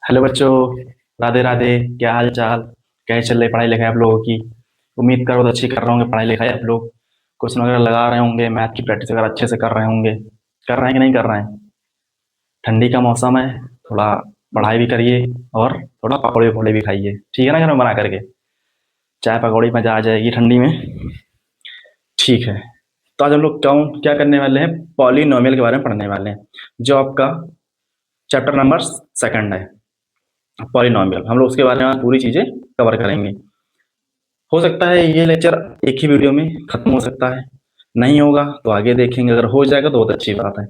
Hello बच्चों। राधे राधे। क्या हाल चाल? कैसे चल रही पढ़ाई लिखाई आप लोगों की? उम्मीद करो तो अच्छी कर रहे होंगे पढ़ाई लिखाई आप लोग। क्वेश्चन वगैरह लगा रहे होंगे, मैथ की प्रैक्टिस वगैरह अच्छे से कर रहे होंगे। कर रहे हैं कि नहीं कर रहे हैं? ठंडी का मौसम है, थोड़ा पढ़ाई भी करिए और थोड़ा पकौड़े वकौड़े भी खाइए, ठीक है ना, घर में बना करके। चाय पकौड़ी मजा आ जाएगी ठंडी में। ठीक है। तो आज हम लोग क्या करने वाले हैं? पॉलिनोमियल के बारे में पढ़ने वाले हैं, जो आपका चैप्टर नंबर सेकंड है, पॉलिनोमियल। हम लोग उसके बारे में पूरी चीजें कवर करेंगे। हो सकता है ये लेक्चर एक ही वीडियो में खत्म हो सकता है, नहीं होगा तो आगे देखेंगे, अगर हो जाएगा तो बहुत अच्छी बात है।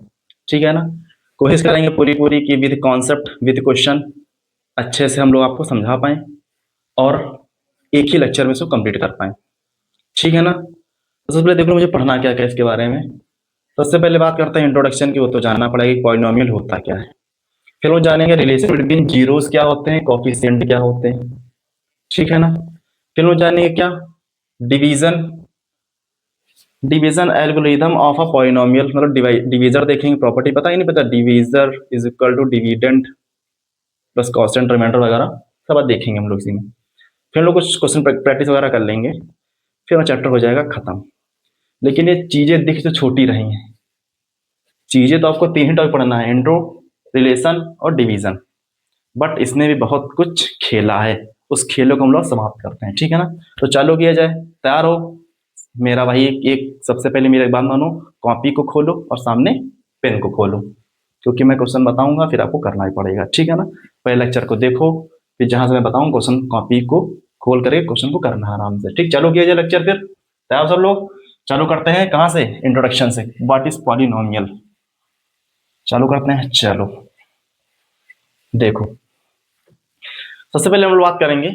ठीक है ना? कोशिश करेंगे पूरी पूरी की विद कॉन्सेप्ट विद क्वेश्चन अच्छे से हम लोग आपको समझा पाएं और एक ही लेक्चर में इसको कंप्लीट कर पाएं। ठीक है ना? तो सबसे पहले देख लो मुझे पढ़ना क्या क्या है इसके बारे में। सबसे पहले बात करते हैं इंट्रोडक्शन की, वो तो जानना पड़ेगा कि पॉलिनोमियल होता क्या है। फिर वो जानेंगे रिलेशन बिटवीन जीरोस क्या होते हैं, कोफिशिएंट क्या होते हैं। ठीक है ना? फिर वो जानेंगे क्या, division division algorithm of a polynomial, मतलब डिवीजर देखेंगे, प्रॉपर्टी पता ही नहीं पता, divisor is equal to dividend plus constant remainder वगैरह सब बात देखेंगे हम लोग इसी में। फिर हम लोग कुछ क्वेश्चन प्रैक्टिस वगैरह कर लेंगे, फिर वो चैप्टर हो जाएगा खत्म। लेकिन ये चीजें दिख तो छोटी रही हैं, चीजें तो आपको तीन ही टॉपिक पढ़ना है, इंट्रो, रिलेशन और डिवीजन। बट इसने भी बहुत कुछ खेला है, उस खेलों को हम लोग समाप्त करते हैं। ठीक है ना? तो चालू किया जाए, तैयार हो? मेरा भाई एक सबसे पहले मेरी एक बात मानो, कॉपी को खोलो और सामने पेन को खोलो, क्योंकि मैं क्वेश्चन बताऊंगा फिर आपको करना ही पड़ेगा। ठीक है ना? पहले लेक्चर को देखो, फिर जहां से मैं बताऊं क्वेश्चन कॉपी को खोल करके क्वेश्चन को करना है आराम से। ठीक, चालू किया जाए लेक्चर फिर। तैयार सब लोग? चालू करते हैं कहाँ से? इंट्रोडक्शन से, व्हाट इज पॉलिनोमियल। चालू करते हैं, चलो देखो। सबसे पहले हम लोग बात करेंगे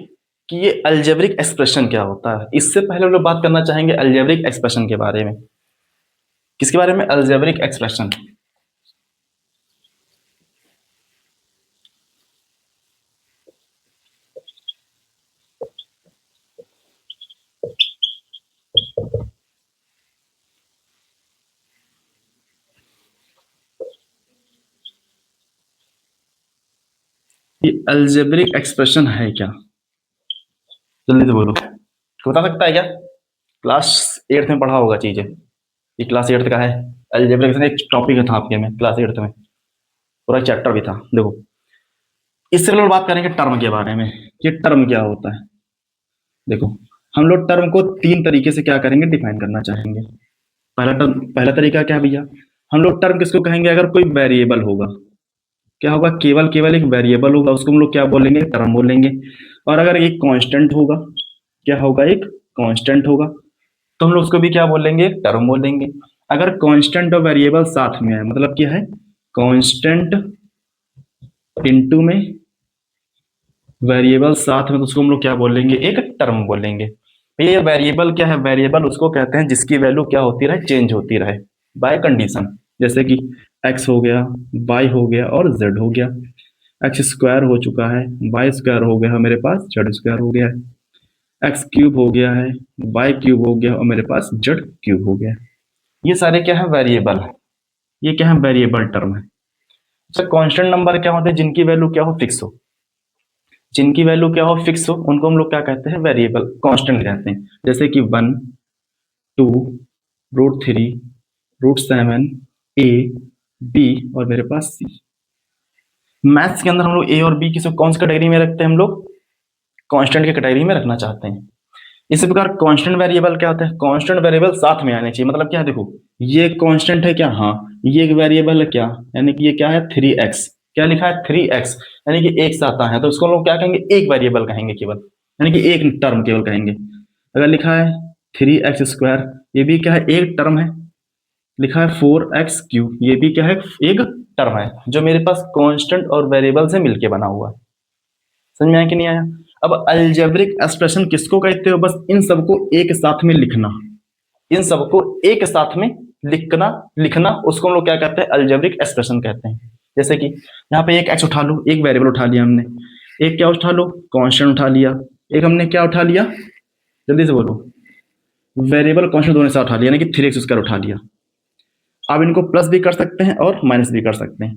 कि ये अलजेब्रिक एक्सप्रेशन क्या होता है। इससे पहले हम लोग बात करना चाहेंगे अलजेब्रिक एक्सप्रेशन के बारे में। किसके बारे में? Algebraic expression. ये अलजेब्रिक एक्सप्रेशन है क्या? जल्दी से बोलो, कोई बता सकता है क्या? क्लास एट्थ में पढ़ा होगा चीजें, ये क्लास एट्थ का है। अलजेब्रिक एक्सप्रेशन एक टॉपिक था आपके में क्लास एट्थ में, पूरा चैप्टर भी था। देखो, इससे पहले बात करेंगे टर्म के बारे में, ये टर्म क्या होता है। देखो, हम लोग टर्म को तीन तरीके से क्या करेंगे, डिफाइन करना चाहेंगे। पहला तरीका क्या है भैया? हम लोग टर्म किसको कहेंगे? अगर कोई वेरिएबल होगा, क्या होगा, केवल केवल एक वेरिएबल होगा, उसको हम लोग क्या बोलेंगे? टर्म बोलेंगे। और अगर एक कांस्टेंट होगा, क्या होगा, एक कांस्टेंट होगा, तो हम लोग उसको भी क्या बोलेंगे? टर्म बोलेंगे। अगर कांस्टेंट और वेरिएबल साथ में है, मतलब क्या है, कांस्टेंट इनटू में वेरिएबल साथ में, तो उसको हम लोग क्या बोलेंगे? एक टर्म बोलेंगे। ये वेरिएबल क्या है? वेरिएबल उसको कहते हैं जिसकी वैल्यू क्या होती रहे, चेंज होती रहे बाय कंडीशन। जैसे कि एक्स हो गया, वाई हो गया और जेड हो गया। एक्स स्क्वायर हो चुका है, वाई स्क्वायर हो गया, मेरे पास जेड स्क्वायर हो गया है। एक्स क्यूब हो गया है, वाई क्यूब हो गया और मेरे पास जेड क्यूब हो गया है। ये सारे क्या है? वेरिएबल है। ये क्या है? वेरिएबल टर्म है। अच्छा, कांस्टेंट नंबर क्या होते हैं? जिनकी वैल्यू क्या हो, फिक्स हो। जिनकी वैल्यू क्या हो, फिक्स हो, उनको हम लोग क्या कहते हैं? वेरिएबल कांस्टेंट कहते हैं। जैसे कि 1, 2, √3, √7, ए, बी और मेरे पास सी। मैथ्स के अंदर हम लोग ए और बी किसी कौन सी कैटेगरी में रखते हैं? हम लोग कांस्टेंट की कैटेगरी में रखना चाहते हैं। इसी प्रकार कांस्टेंट वेरिएबल क्या होता है? कांस्टेंट वेरिएबल साथ में आने चाहिए। मतलब क्या है, देखो, ये कांस्टेंट है क्या? हाँ। ये एक वेरिएबल है क्या? यानी कि ये क्या है? 3x। क्या लिखा है? 3x, यानी कि एक साथ आता है तो उसको हम लोग क्या कहेंगे? एक वेरिएबल कहेंगे केवल, यानी कि एक टर्म केवल कहेंगे। अगर लिखा है 3x², ये भी क्या है? एक टर्म है। लिखा है 4x³, ये भी क्या है? एक टर्म है, जो मेरे पास कांस्टेंट और वेरिएबल से मिलके बना हुआ है। समझ में आया कि नहीं आया? अब अलजेब्रिक एक्सप्रेशन किसको कहते हो? बस इन सबको एक साथ में लिखना, इन सबको एक साथ में लिखना लिखना उसको हम लोग क्या कहते हैं? अलजेब्रिक एक्सप्रेशन कहते हैं। जैसे कि यहाँ पे एक एक्स उठा लो, एक वेरिएबल उठा लिया हमने। एक क्या उठा लो? कांस्टेंट उठा लिया। एक हमने क्या उठा लिया? जल्दी से बोलो। वेरिएबल कांस्टेंट दोनों से उठा लिया, यानी कि 3x² उठा लिया। आप इनको प्लस भी कर सकते हैं और माइनस भी कर सकते हैं।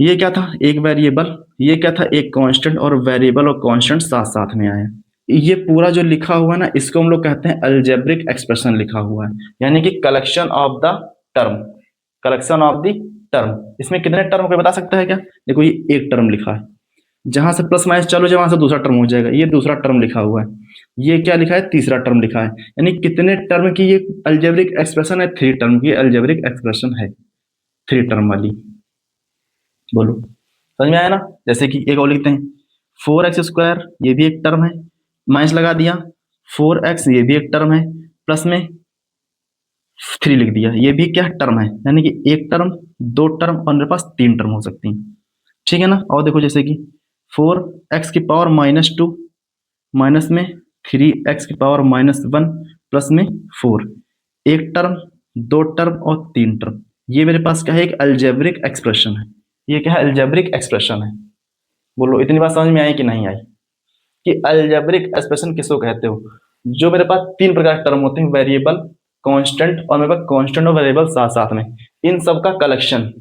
ये क्या था, एक वेरिएबल, ये क्या था, एक कांस्टेंट, और वेरिएबल और कांस्टेंट साथ साथ में आए। ये पूरा जो लिखा हुआ है ना, इसको हम लोग कहते हैं अलजेब्रिक एक्सप्रेशन लिखा हुआ है, यानी कि collection of the term, collection of the term. इसमें कितने टर्म कोई बता सकता है क्या? देखो, ये एक टर्म लिखा है, जहां से प्लस माइनस चालू हो जाए वहां से दूसरा टर्म हो जाएगा, ये दूसरा टर्म लिखा हुआ है, ये क्या लिखा है, तीसरा टर्म लिखा है। यानी कितने टर्म की ये अलजेब्रिक एक्सप्रेशन है? थ्री टर्म की अलजेब्रिक एक्सप्रेशन है, थ्री टर्म वाली। बोलो, समझ में आया ना? जैसे कि एक और लिखते हैं, 4x² ये भी एक टर्म है, माइनस लगा दिया, 4x ये भी एक टर्म है, प्लस में 3 लिख दिया, ये भी क्या टर्म है, यानी कि एक टर्म, दो टर्म, और मेरे पास तीन टर्म हो सकती हैं। ठीक है ना? और देखो, जैसे कि 4x⁻², माइनस में 3x⁻−1, प्लस में 4, एक टर्म, दो टर्म और तीन टर्म। ये मेरे पास क्या है, एक अलजेब्रिक एक्सप्रेशन है। ये क्या है, अलजेब्रिक एक्सप्रेशन है। बोलो, इतनी बात समझ में आई कि नहीं आई? कि अलजेब्रिक एक्सप्रेशन किसको कहते हो? जो मेरे पास तीन प्रकार के टर्म होते हैं, वेरिएबल, कांस्टेंट, और मेरे पास कांस्टेंट और वेरिएबल साथ साथ में, इन सब का कलेक्शन,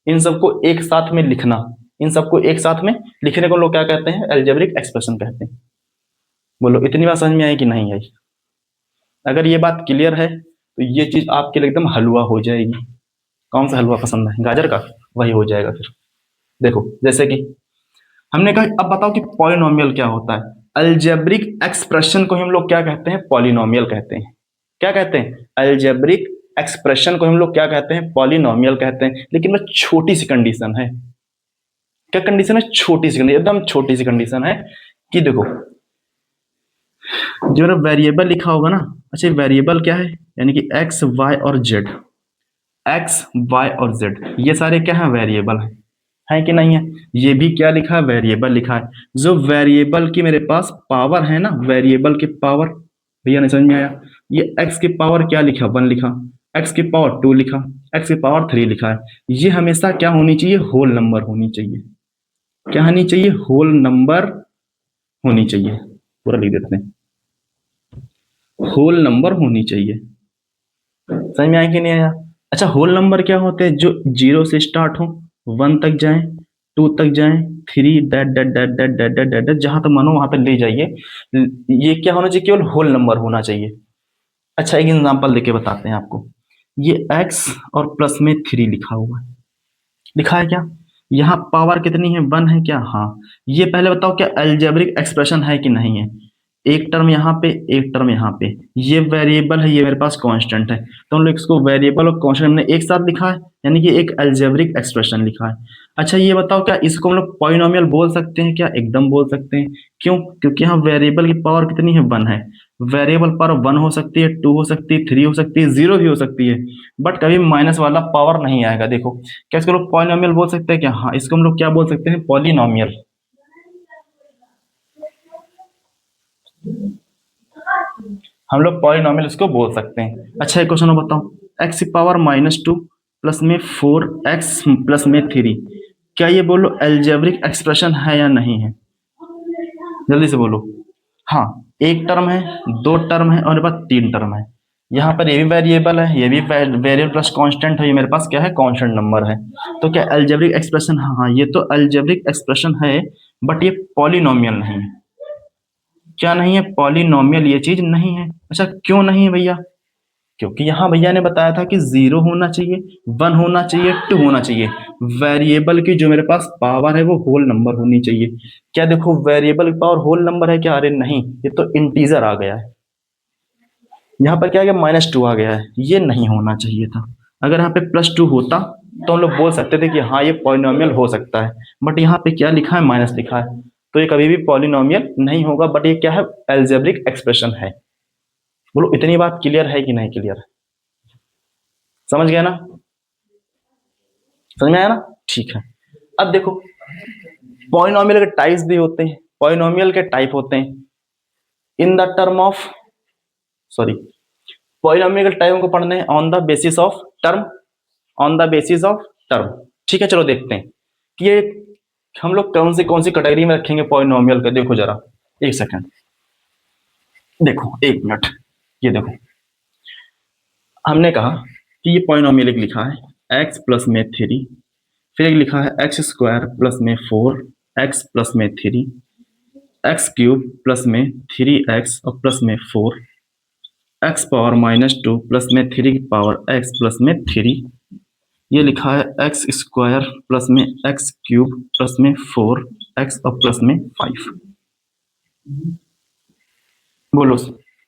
इन सबको एक साथ में लिखना, इन सबको एक साथ में लिखने को लोग क्या कहते हैं, अलजेब्रिक एक्सप्रेशन कहते हैं। बोलो, इतनी बात समझ में आई कि नहीं आई? अगर ये बात क्लियर है तो ये चीज आपके लिए एकदम हलवा हो जाएगी। कौन सा हलवा पसंद है, गाजर का? वही हो जाएगा फिर। देखो, जैसे कि हमने कहा, अब बताओ कि पॉलिनोमियल क्या होता है। अलजेब्रिक एक्सप्रेशन को हम लोग क्या कहते हैं, पॉलिनोमियल कहते हैं। क्या कहते हैं? अलजेब्रिक एक्सप्रेशन को हम लोग क्या कहते हैं, पॉलिनोमियल कहते हैं। लेकिन वो छोटी सी कंडीशन है। क्या कंडीशन है? छोटी सी कंडीशन, एकदम छोटी सी कंडीशन है कि देखो, जो मेरा वेरिएबल लिखा होगा ना, अच्छा, वेरिएबल क्या है, यानी कि एक्स, वाई और जेड, एक्स, वाई और जेड, ये सारे क्या है, वेरिएबल है कि नहीं है? ये भी क्या लिखा है, वेरिएबल लिखा है। जो वेरिएबल की मेरे पास पावर है ना, वेरिएबल की पावर, भैया नहीं समझ में आया? ये एक्स की पावर क्या लिखा, 1 लिखा, एक्स की पावर 2 लिखा, एक्स की पावर 3 लिखा है। ये हमेशा क्या होनी चाहिए, होल नंबर होनी चाहिए। क्या होनी चाहिए, होल नंबर होनी चाहिए। पूरा लिख देते हैं, होल नंबर होनी चाहिए। समझ में आया कि नहीं आया? अच्छा, होल नंबर क्या होते हैं, जो 0 से स्टार्ट हो, 1 तक जाए, 2 तक जाए, 3 that that that that that that that that, जहां तक मानो वहां पे ले जाइए। ये क्या होना चाहिए, केवल होल नंबर होना चाहिए। अच्छा, एक एग्जांपल देके बताते हैं आपको। ये x और प्लस में 3 लिखा हुआ है, लिखा है क्या? यहाँ पावर कितनी है, 1 है क्या? हाँ। ये पहले बताओ, क्या अलजेब्रिक एक्सप्रेशन है कि नहीं है? एक टर्म यहाँ पे, एक टर्म यहाँ पे, ये वेरिएबल है, ये मेरे पास कांस्टेंट है, तो हम लोग इसको वेरिएबल और कांस्टेंट हमने एक साथ लिखा है, यानी कि एक अलजेब्रिक एक्सप्रेशन लिखा है। अच्छा, ये बताओ, क्या इसको हम लोग पॉलिनोमियल बोल सकते हैं क्या? एकदम बोल सकते हैं। क्यों? क्योंकि यहाँ वेरिएबल की पावर कितनी है, 1 है। वेरिएबल पावर 1 हो सकती है, 2 हो सकती है, 3 हो सकती है, 0 भी हो सकती है, बट कभी माइनस वाला पावर नहीं आएगा। देखो, क्या इसको लोग पॉलिनोमियल बोल सकते हैं क्या? हाँ, इसको हम लोग क्या बोल सकते हैं, पॉलिनोमियल। हम लोग पॉलिनोमियल इसको बोल सकते हैं। अच्छा, एक क्वेश्चन बताओ, एक्स की पावर -2 प्लस में 4x प्लस में 3, क्या ये बोलो अलजेब्रिक एक्सप्रेशन है या नहीं है? जल्दी से बोलो। हाँ, एक टर्म है, दो टर्म है, और मेरे पास तीन टर्म है। यहाँ पर ये भी वेरिएबल है, ये भी वेरिएबल प्लस कांस्टेंट है, ये मेरे पास क्या है, कांस्टेंट नंबर है। तो क्या अलजेब्रिक एक्सप्रेशन? हाँ हाँ, ये तो अलजेब्रिक एक्सप्रेशन है, बट ये पॉलिनोमियल नहीं है। क्या नहीं है, पॉलिनोमियल ये चीज नहीं है। अच्छा, क्यों नहीं है भैया? क्योंकि यहाँ भैया ने बताया था कि 0 होना चाहिए, 1 होना चाहिए, 2 होना चाहिए। वेरिएबल की जो मेरे पास पावर है वो होल नंबर होनी चाहिए। क्या देखो, वेरिएबल की पावर होल नंबर है क्या? अरे नहीं, ये तो इंटीजर आ गया है। यहाँ पर क्या आ गया, -2 आ गया है, ये नहीं होना चाहिए था। अगर यहाँ पे +2 होता तो हम लोग बोल सकते थे कि हाँ, ये पॉलिनोमियल हो सकता है, बट यहाँ पे क्या लिखा है, माइनस लिखा है, तो ये कभी भी पॉलिनोमियल नहीं होगा। बट ये क्या है, एल्जेब्रिक एक्सप्रेशन है। बोलो, इतनी बात क्लियर है कि नहीं क्लियर है? समझ गया ना? समझ में आया ना? ठीक है। अब देखो, पॉलिनोमियल के टाइप्स भी होते हैं, पॉलिनोमियल के टाइप होते हैं in the term of, sorry, polynomial के टाइप को पढ़ने on the basis of term, on the basis of term. ठीक है, चलो देखते हैं कि ये हम लोग कौन सी कैटेगरी में रखेंगे पॉलिनोमियल का। देखो जरा, एक सेकंड, देखो एक मिनट, ये देखो, हमने कहा कि ये पॉलिनोमियल एक लिखा है, x प्लस में 3 फिर एक लिखा है एक्स स्क्वायर प्लस में 4 एक्स प्लस में 3 एक्स क्यूब प्लस में 3 एक्स और प्लस में 4 एक्स पावर -2 प्लस में 3 की पावर एक्स प्लस में 3। ये लिखा है एक्स स्क्वायर प्लस में एक्स क्यूब प्लस में 4 एक्स और प्लस में 5। बोलो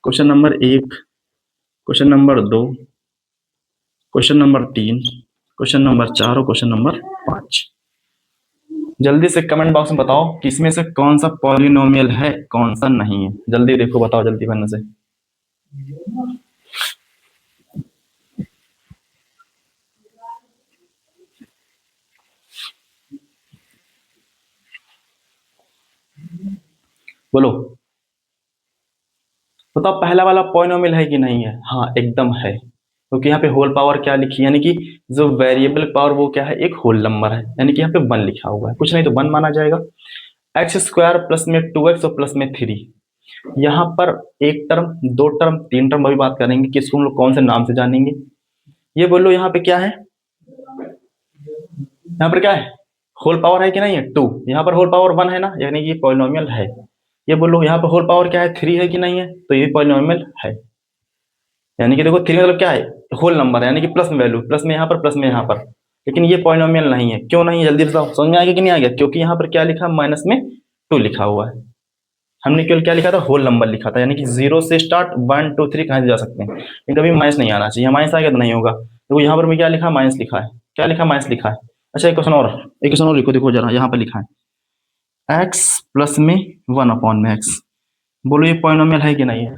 question number 1, question number 2, question number 3, question number 4 और क्वेश्चन नंबर 5। जल्दी से कमेंट बॉक्स में बताओ कि इसमें से कौन सा पॉलिनोमियल है, कौन सा नहीं है। जल्दी देखो, बताओ जल्दी बनने से। बोलो बताओ पहला वाला पॉलिनोमियल है कि नहीं है। हाँ एकदम है, क्योंकि यहाँ पे होल पावर क्या लिखी है, यानी कि जो वेरिएबल पावर वो क्या है, एक होल नंबर है, यानी कि यहाँ पे 1 लिखा हुआ है, कुछ नहीं तो 1 माना जाएगा। एक्स स्क्वायर प्लस में 2x और प्लस में 3। यहाँ पर एक टर्म, दो टर्म, तीन टर्म अभी बात करेंगे कि इसको हम लोग कौन से नाम से जानेंगे। ये बोलो यहाँ पे क्या है, यहाँ पर क्या है, होल पावर है कि नहीं है 2। यहाँ पर होल पावर 1 है ना, यानी कि ये पॉलिनोमियल है। ये बोलो यहाँ पर होल पावर क्या है 3 है कि नहीं है, तो ये पॉलिनोमियल है। यानी कि देखो 3 मतलब क्या है, होल नंबर है, यानी कि प्लस में वैल्यू, प्लस में यहाँ पर, प्लस में यहाँ पर। लेकिन ये पॉलिनोमियल नहीं है, क्यों नहीं है जल्दी बताओ, समझ में आ गया कि नहीं आ गया। क्योंकि यहाँ पर क्या लिखा, माइनस में 2 लिखा हुआ है। हमने केवल क्या लिखा था, होल नंबर लिखा था, यानी कि 0 से स्टार्ट 1 2 3 कहाँ से जा सकते हैं, लेकिन कभी माइनस नहीं आना चाहिए। माइनस आ गया तो नहीं होगा। देखो यहाँ पर मैं क्या लिखा, माइनस लिखा है, क्या लिखा, माइनस लिखा है। अच्छा एक क्वेश्चन और, एक क्वेश्चन और लिखो, देखो जरा यहाँ पर लिखा है एक्स प्लस में 1/x। बोलो ये पॉलिनोमियल है कि नहीं है,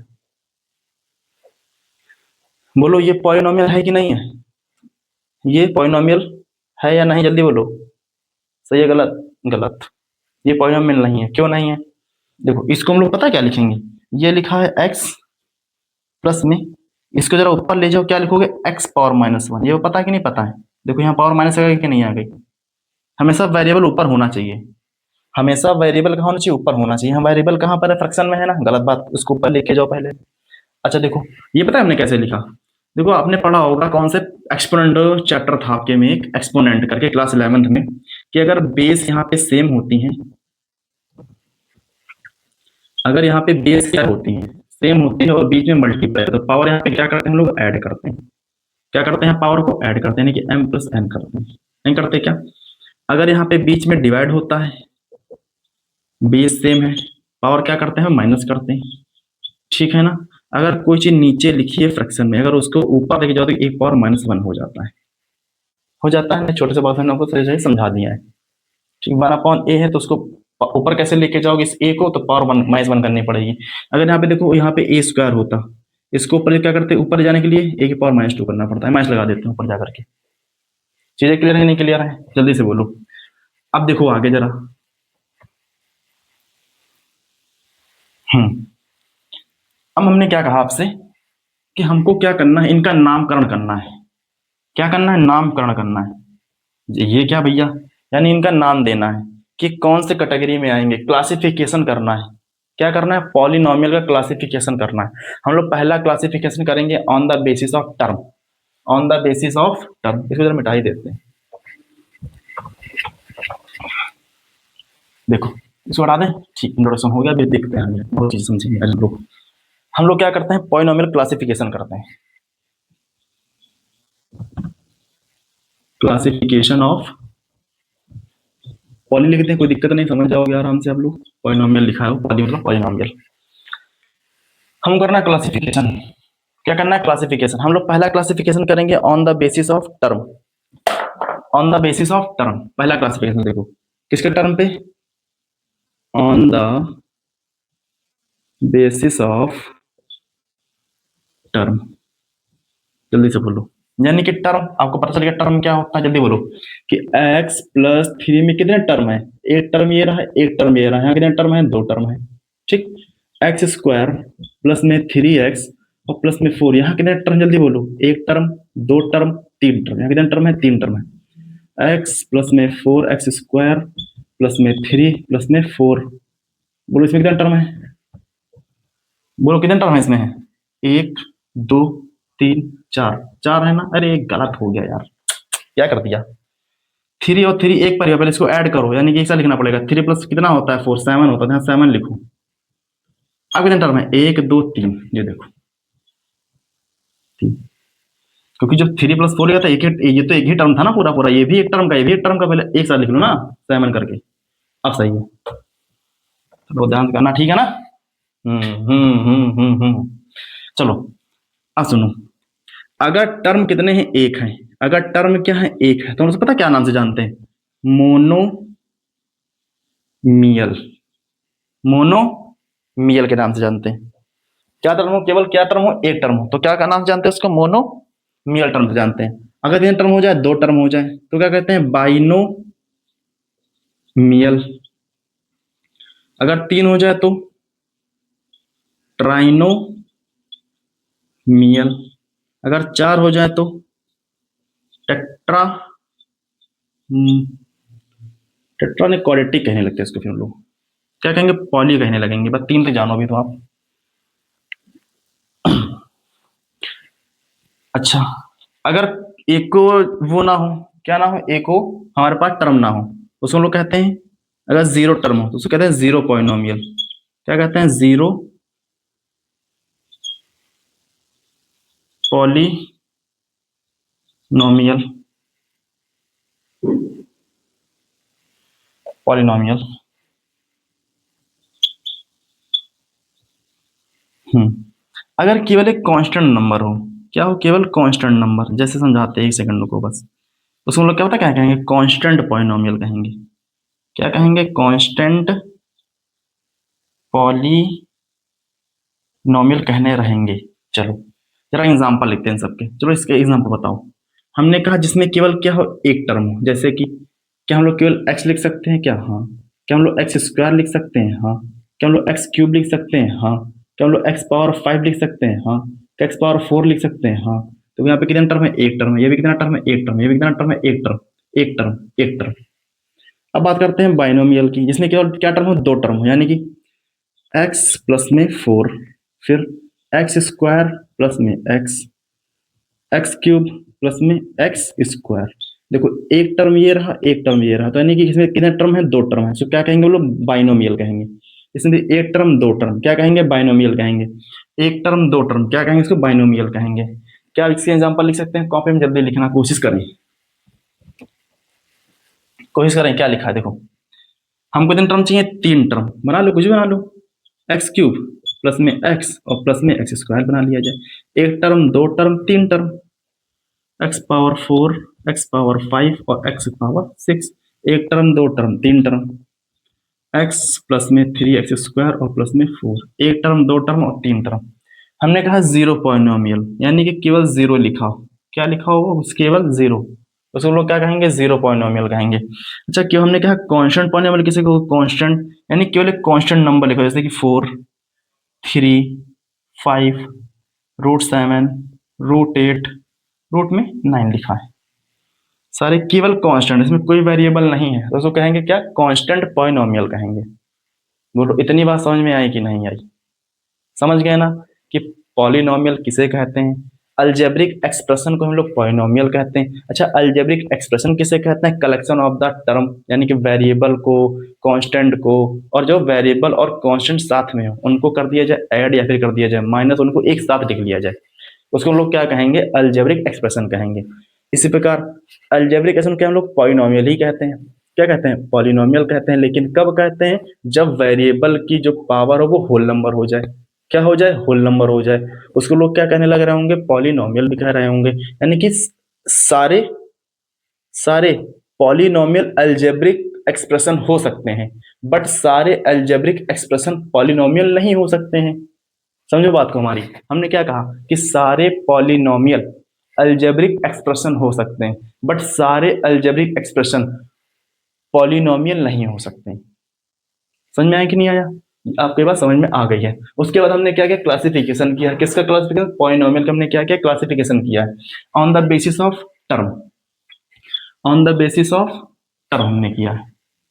बोलो ये पॉलिनोमियल है कि नहीं है, ये पॉलिनोमियल है या नहीं, जल्दी बोलो। सही है गलत, गलत, ये पॉलिनोमियल नहीं है। क्यों नहीं है, देखो इसको हम लोग पता है क्या लिखेंगे, ये लिखा है एक्स प्लस में, इसको जरा ऊपर ले जाओ, क्या लिखोगे, एक्स पावर -1। ये पता है कि नहीं पता है, देखो यहाँ पावर माइनस आ गई कि नहीं आ गई। हमेशा वेरिएबल ऊपर होना चाहिए, हमेशा वेरिएबल कहाँ होना चाहिए, ऊपर होना चाहिए। हम वेरिएबल कहाँ पर है, फ्रैक्शन में है ना, गलत बात, उसको ऊपर लेके जाओ पहले। अच्छा देखो ये पता है हमने कैसे लिखा, देखो आपने पढ़ा होगा कौन से एक्सपोनेंट चैप्टर था आपके में, एक एक्सपोनेंट करके क्लास 11th में, कि अगर बेस यहाँ पे सेम होती हैं, अगर यहाँ पे बेस क्या होती हैं, सेम होती है और बीच में मल्टीप्लाई, तो पावर यहाँ पे क्या करते हैं हम लोग, ऐड करते हैं। क्या करते हैं, पावर को ऐड करते हैं, यानी कि m+n करते हैं, नहीं करते क्या। अगर यहाँ पे बीच में डिवाइड होता है, बेस सेम है, पावर क्या करते हैं, माइनस करते हैं, ठीक है ना। अगर कोई चीज नीचे लिखी है फ्रैक्शन में, अगर उसको ऊपर लेके जाओ तो एक पावर -1 हो जाता है, हो जाता है। छोटे से बात मैंने आपको सही सही समझा दिया है, ठीक। 1/a है तो उसको ऊपर कैसे लेके जाओगे इस a को, तो पावर -1 करनी पड़ेगी। अगर यहाँ पे देखो, यहाँ पे a स्क्वायर होता, इसको ऊपर क्या करते हैं, ऊपर जाने के लिए a की पावर -2 करना पड़ता है, माइनस लगा देते हैं ऊपर जाकर के। चीजें क्लियर है नहीं क्लियर है, जल्दी से बोलो। अब देखो आगे जरा, हम्म अब हमने क्या कहा आपसे कि हमको क्या करना है, इनका नामकरण करना है। क्या करना है, नामकरण करना है। ये क्या भैया, यानी इनका नाम देना है कि कौन से कैटेगरी में आएंगे, क्लासिफिकेशन करना है। क्या करना है, पॉलिनोमियल का क्लासिफिकेशन करना है। हम लोग पहला क्लासिफिकेशन करेंगे on the basis of term, on the basis of term. इसको जरा मिटा ही देते हैं, देखो इसको हटा दें, ठीक, इंट्रोडक्शन हो गया। अभी देखते हैं आगे बहुत चीज समझेंगे आज हम लोग क्या करते हैं, पॉलिनोमियल क्लासिफिकेशन करते हैं, क्लासिफिकेशन ऑफ पॉली लिखते हैं, कोई दिक्कत नहीं, समझ जाओगे आराम से आप लोग। पॉलिनोमियल लिखा है, पॉली मतलब पॉलिनोमियल। हम करना है क्लासिफिकेशन, क्या करना है, क्लासिफिकेशन। हम लोग पहला क्लासिफिकेशन करेंगे on the basis of term, on the basis of term. पहला क्लासिफिकेशन देखो किसके टर्म पे, on the basis of term. जल्दी से बोलो, यानी कि टर्म आपको पता चल गया टर्म क्या होता है, जल्दी बोलो कि x+3 में कितने टर्म है, एक टर्म ये रहा, एक टर्म ये रहा, यहाँ कितने टर्म है, दो टर्म है, ठीक। x² प्लस में 3x और प्लस में 4, यहाँ कितने टर्म, जल्दी बोलो, एक टर्म, दो टर्म, तीन टर्म, यहाँ कितने टर्म है, तीन टर्म है। x प्लस में 4x² प्लस में 3 प्लस में 4, बोलो इसमें कितने टर्म है, बोलो कितने टर्म है इसमें, है 1 2 3 4, चार है ना। अरे गलत हो गया यार, क्या कर दिया, 3 और 3 एक परिवार, पहले इसको ऐड करो, यानी कि ऐसा लिखना पड़ेगा 3 प्लस कितना होता है 4, 7 होता है, यहाँ 7 लिखो। अब कितने टर्म है 1 2 3, ये देखो 3, क्योंकि जब 3 प्लस 4 लिया था ये तो एक ही टर्म था ना पूरा पूरा, ये भी एक टर्म का, ये भी एक टर्म का, पहले एक साथ लिख लो ना 7 करके। अब सही है, तो ध्यान से करना, ठीक है ना। चलो अब सुनो, अगर टर्म कितने हैं एक है, अगर टर्म क्या है एक है, तो हम पता क्या नाम से जानते हैं, मोनोमियल, मोनोमियल के नाम से जानते हैं। क्या टर्म हो, केवल क्या टर्म हो, एक टर्म हो, तो क्या का नाम से जानते हैं उसको, मोनोमियल टर्म से जानते हैं। अगर 3 टर्म हो जाए, 2 टर्म हो जाए, तो क्या कहते हैं, बाइनोमियल। अगर 3 हो जाए तो ट्राइनोमियल। अगर 4 हो जाए तो टेट्रा, टेट्रा ने क्वाड्रेटिक कहने लगते हैं इसको, फिर लोग क्या कहेंगे, पॉली कहने लगेंगे। बस 3 तक जानो अभी तो आप। अच्छा, अगर एक को वो ना हो, क्या ना हो, एक को हमारे पास टर्म ना हो, उसको हम लोग कहते हैं, अगर 0 टर्म हो तो उसको कहते हैं 0 पॉलिनोमियल। क्या कहते हैं, 0 पॉलिनोमियल, पॉलिनोमियल। अगर केवल एक कांस्टेंट नंबर हो, क्या हो, केवल कांस्टेंट नंबर, जैसे समझाते हैं, एक सेकंड को बस, उसको हम लोग क्या पता क्या कहेंगे, कांस्टेंट पॉलिनोमियल कहेंगे। क्या कहेंगे, कांस्टेंट पॉलिनोमियल कहने रहेंगे। चलो जरा एग्जांपल लिखते हैं सबके, चलो इसके एग्जांपल बताओ। हमने कहा जिसमें केवल क्या हो, एक टर्म हो, जैसे कि क्या हम लोग केवल x लिख सकते हैं क्या, हाँ। क्या हम लोग एक्स स्क्वायर लिख सकते हैं, हाँ। क्या हम लोग एक्स क्यूब लिख सकते हैं, हाँ। क्या हम लोग एक्स पावर 5 लिख सकते हैं, हाँ। क्या एक्स पावर 4 लिख सकते हैं, हाँ। तो यहाँ पे कितने टर्म है, एक टर्म है, ये भी कितना टर्म है, एक टर्म, ये भी कितना टर्म है, एक टर्म, एक टर्म, एक टर्म। अब बात करते हैं बाइनोमियल की, जिसमें केवल क्या टर्म हो, दो टर्म हो, यानी कि x प्लस में 4, फिर एक्स स्क्वायर प्लस में एक्स क्यूब प्लस में एक्स स्क्वायर। देखो एक टर्म ये रहा, एक टर्म ये रहा, तो यानी कि इसमें कितने टर्म है, दो टर्म है, तो क्या कहेंगे वो लोग, बाइनोमियल कहेंगे। इसमें एक टर्म दो टर्म क्या कहेंगे, बाइनोमियल कहेंगे। एक टर्म दो टर्म क्या कहेंगे, इसको बाइनोमियल कहेंगे। क्या इसके एग्जांपल लिख सकते हैं, कॉपी में जल्दी लिखना कोशिश करें, कोशिश करें क्या लिखा है, देखो हमको कितने टर्म चाहिए, 3 टर्म, बना लो कुछ भी बना लो, एक्स क्यूब प्लस में एक्स और प्लस में एक्स स्क्वायर बना लिया जाए। एक टर्म दो टर्म तीन term, x power 4, x power 5 और एक्स पावर 6। एक टर्म दो टर्म तीन टर्म, एक्स प्लस में 3 एक्स स्क्वायर और प्लस में 4। एक टर्म दो टर्म और तीन टर्म। हमने कहा 0 पॉलिनोमियल, यानी कि केवल 0 लिखा हो, क्या लिखा हो, केवल 0, उसको लोग क्या कहेंगे, 0 पॉलिनोमियल कहेंगे। अच्छा, क्यों हमने कहा कांस्टेंट पॉलिनोमियल, किसी को कांस्टेंट, यानी केवल एक कांस्टेंट नंबर लिखो, जैसे कि 4, 3, 5, √7, √8, रूट में 9 लिखा है, सारे केवल कांस्टेंट, इसमें कोई वेरिएबल नहीं है, तो उसको कहेंगे क्या, कांस्टेंट पॉलिनोमियल कहेंगे। बोलो इतनी बात समझ में आई कि नहीं आई, समझ गए ना कि पॉलिनोमियल किसे कहते हैं। अलजेब्रिक एक्सप्रेशन को हम लोग पॉलिनोमियल कहते हैं। अच्छा, अलजेब्रिक एक्सप्रेशन किसे कहते हैं, कलेक्शन ऑफ द टर्म, यानी कि वेरिएबल को, कांस्टेंट को, और जो वेरिएबल और कांस्टेंट साथ में हो उनको कर दिया जाए ऐड, या फिर कर दिया जाए माइनस, उनको एक साथ लिख लिया जाए, उसको हम लोग क्या कहेंगे, अलजेब्रिक एक्सप्रेशन कहेंगे। इसी प्रकार अलजेब्रिक एक्सप्रेशन के हम लोग पॉलिनोमियल ही कहते हैं, क्या कहते हैं, पॉलिनोमियल कहते हैं। लेकिन कब कहते हैं, जब वेरिएबल की जो पावर हो वो होल नंबर हो जाए, क्या हो जाए, होल नंबर हो जाए, उसको लोग क्या कहने लग रहे होंगे, पॉलिनोमियल भी कह रहे होंगे। यानी कि सारे सारे पॉलिनोमियल अलजेब्रिक एक्सप्रेशन हो सकते हैं, बट सारे अलजेब्रिक एक्सप्रेशन पॉलिनोमियल नहीं हो सकते हैं। समझो बात को हमारी, हमने क्या कहा कि सारे पॉलिनोमियल अलजेब्रिक एक्सप्रेशन हो सकते हैं, बट सारे अलजेब्रिक एक्सप्रेशन पॉलिनोमियल नहीं हो सकते। समझ में आया कि नहीं आया, आपको ये बात समझ में आ गई है। उसके बाद हमने क्या किया, क्लासिफिकेशन किया, किसका क्लासिफिकेशन, पॉलिनोमियल का हमने क्या किया, क्लासिफिकेशन किया है on the basis of term, on the basis of term हमने किया है।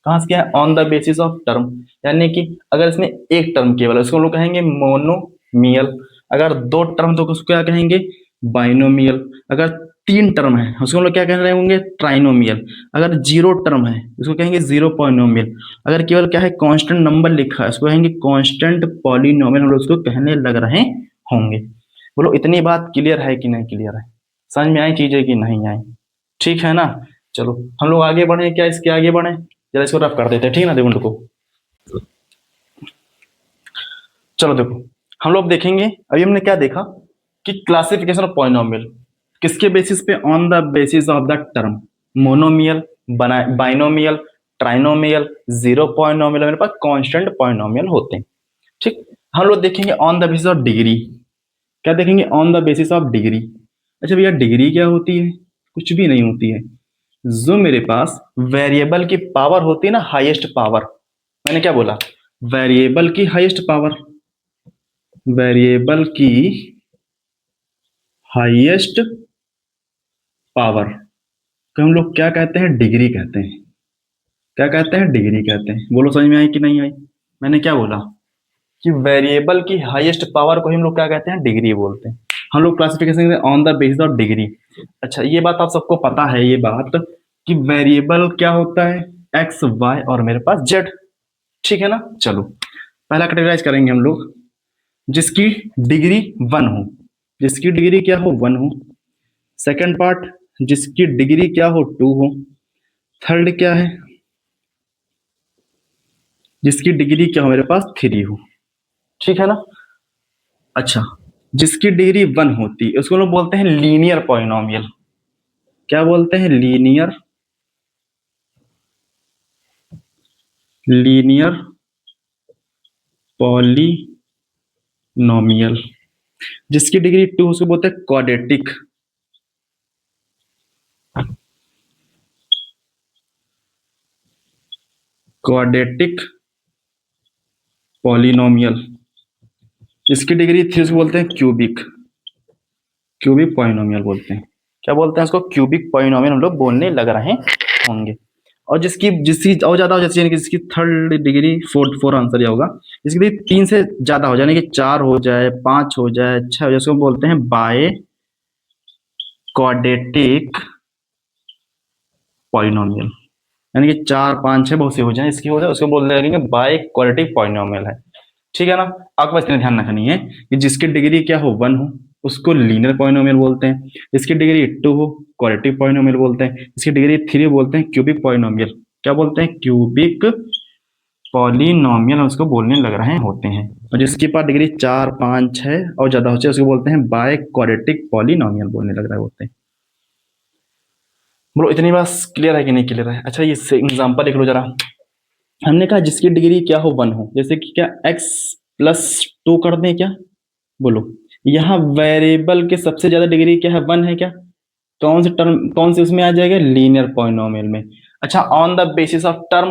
कहाँ से किया है, on the basis of term, यानी कि अगर इसमें एक टर्म केवल है उसको हम लोग कहेंगे मोनोमियल, अगर दो टर्म तो उसको क्या कहेंगे, बाइनोमियल, अगर 3 टर्म है उसको हम लोग क्या कह रहे होंगे, ट्राइनोमियल। अगर 0 टर्म है उसको कहेंगे 0 पॉलिनोमियल। अगर केवल क्या है, कांस्टेंट नंबर लिखा है उसको कहेंगे कांस्टेंट पॉलिनोमियल, हम लोग उसको कहने लग रहे होंगे। बोलो इतनी बात क्लियर है कि नहीं क्लियर है, समझ में आई चीजें कि नहीं आई? ठीक है ना। चलो हम लोग आगे बढ़े, क्या इसके आगे बढ़े, जरा इसको रफ कर देते हैं, ठीक है ना। देखो को चलो देखो हम लोग देखेंगे, अभी हमने क्या देखा कि क्लासिफिकेशन ऑफ पॉलिनोमियल किसके बेसिस पे, on the basis of the term, monomial, binomial, trinomial, zero polynomial, मेरे पास कांस्टेंट पॉलिनोमियल होते हैं। ठीक, हम लोग देखेंगे on the basis of degree. क्या देखेंगे, on the basis of degree. अच्छा भैया डिग्री क्या होती है, कुछ भी नहीं होती है। जो मेरे पास वेरिएबल की पावर होती है ना, हाईएस्ट पावर, मैंने क्या बोला, वेरिएबल की हाईएस्ट पावर, वेरिएबल की हाईएस्ट पावर को हम लोग क्या कहते हैं, डिग्री कहते हैं। क्या कहते हैं, डिग्री कहते हैं। बोलो समझ में आई कि नहीं आई? मैंने क्या बोला कि वेरिएबल की हाईएस्ट पावर को हम लोग क्या कहते हैं, डिग्री बोलते हैं। हम लोग classification on the basis of degree. अच्छा ये बात आप सबको पता है, ये बात कि वेरिएबल क्या होता है, एक्स वाई और मेरे पास जेड। ठीक है ना। चलो पहला कैटेगराइज करेंगे हम लोग, जिसकी डिग्री 1 हो, जिसकी डिग्री क्या हो, 1 हो। सेकंड पार्ट, जिसकी डिग्री क्या हो, 2 हो। थर्ड क्या है, जिसकी डिग्री क्या हो, मेरे पास 3 हो। ठीक है ना। अच्छा जिसकी डिग्री 1 होती है उसको लोग बोलते हैं लीनियर पॉलिनोमियल। क्या बोलते हैं, लीनियर, लीनियर पॉलिनोमियल। जिसकी डिग्री 2 उसको बोलते हैं क्वाड्रेटिक, क्वाड्रेटिक पॉलिनोमियल। जिसकी डिग्री 3 उसको बोलते हैं क्यूबिक, क्यूबिक पॉलिनोमियल बोलते हैं। क्या बोलते हैं उसको, क्यूबिक पॉलिनोमियल हम लोग बोलने लग रहे होंगे। और जिसकी और ज्यादा हो जाती है, यानी कि जिसकी third degree, fourth four answer यह होगा, जिसकी डिग्री 3 से ज्यादा हो जाए, यानी कि 4 हो जाए, 5 हो जाए, 6 हो जाए, उसको बोलते हैं बाय क्वाड्रेटिक पॉलिनोमियल। यानी कि 4 5 6 बहुत सी हो जाए, इसकी हो जाए, उसको बोल देंगे बाय क्वाड्रेटिक पॉलिनोमियल है। ठीक है ना। आपको बस इतना ध्यान रखनी है कि जिसकी डिग्री क्या हो, 1 हो, उसको लीनियर पॉलिनोमियल बोलते हैं। जिसकी डिग्री 2 हो, क्वाड्रेटिक पॉलिनोमियल बोलते हैं। जिसकी डिग्री 3 बोलते हैं क्यूबिक पॉलिनोमियल। क्या बोलते हैं, क्यूबिक पॉलिनोमियल उसको बोलने लग रहे होते हैं। और जिसके पास डिग्री 4 5 6 और ज्यादा हो जाए उसको बोलते हैं बाय क्वाड्रेटिक पॉलिनोमियल बोलने लग रहे होते हैं। बोलो इतनी बात क्लियर है कि नहीं क्लियर है? अच्छा ये एग्जांपल लिख लो जरा। हमने कहा जिसकी डिग्री क्या हो, 1 हो, जैसे कि क्या x + 2 कर दें क्या, बोलो। यहाँ वेरिएबल के सबसे ज्यादा डिग्री क्या है, 1 है क्या, कौन से टर्म, कौन से उसमें आ जाएगा, लीनियर पॉलिनोमियल में। अच्छा on the basis of term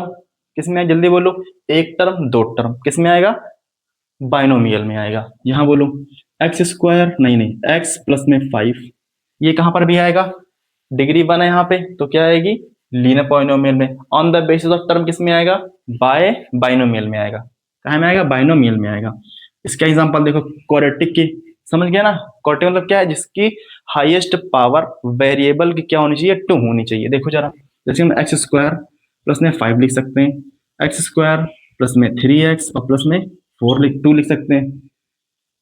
किस में, जल्दी बोलो, एक टर्म, दो टर्म, किस में आएगा, बाइनोमियल में आएगा। यहाँ बोलो x², नहीं x+5, ये कहां पर भी आएगा, डिग्री 1 है यहाँ पे तो क्या आएगी, लीनियर पॉलिनोमियल में। On the basis of term किस में आएगा, बाय बाइनोमियल में आएगा। कहाँ में आएगा, बाइनोमियल में आएगा। इसका एग्जांपल देखो, क्वाड्रेटिक की, समझ गया ना। क्वाड्रेटिक मतलब क्या है, जिसकी हाईएस्ट पावर वेरिएबल की क्या होनी चाहिए, 2 होनी चाहिए। देखो जरा, जैसे हम x² प्लस में 5 लिख सकते हैं, x² प्लस में 3x और प्लस में 2 लिख सकते हैं,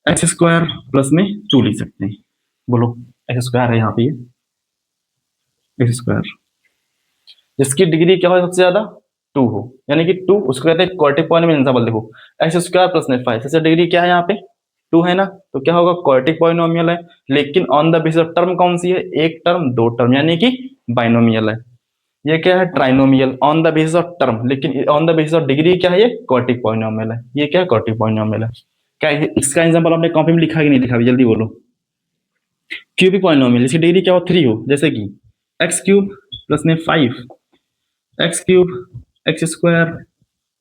x² प्लस में 2 लिख सकते हैं। बोलो x² है यहाँ पे, x², जिसकी डिग्री क्या हो सबसे ज्यादा, 2 हो, यानी कि 2 उसको कहते हैं क्वाड्रेटिक पॉलिनोमियल। एग्जांपल देखो, x² प्लस में 5, सबसे डिग्री क्या है यहाँ पे, 2 है ना, तो क्या होगा, क्वाड्रेटिक पॉलिनोमियल है। लेकिन on the basis of term कौन सी है, एक टर्म, दो टर्म, यानी कि बाइनोमियल है। ये क्या है, trinomial, on the basis of term, लेकिन on the basis of degree क्या है, ये क्वाड्रेटिक पॉलिनोमियल है। ये क्या है, क्वाड्रेटिक पॉलिनोमियल है। क्या इसका एग्जांपल आपने कॉपी में लिखा कि नहीं लिखा, जल्दी बोलो। क्यूबिक पॉलिनोमियल, इसकी डिग्री क्या हो, 3 हो, जैसे कि x³ प्लस में 5, x³ x²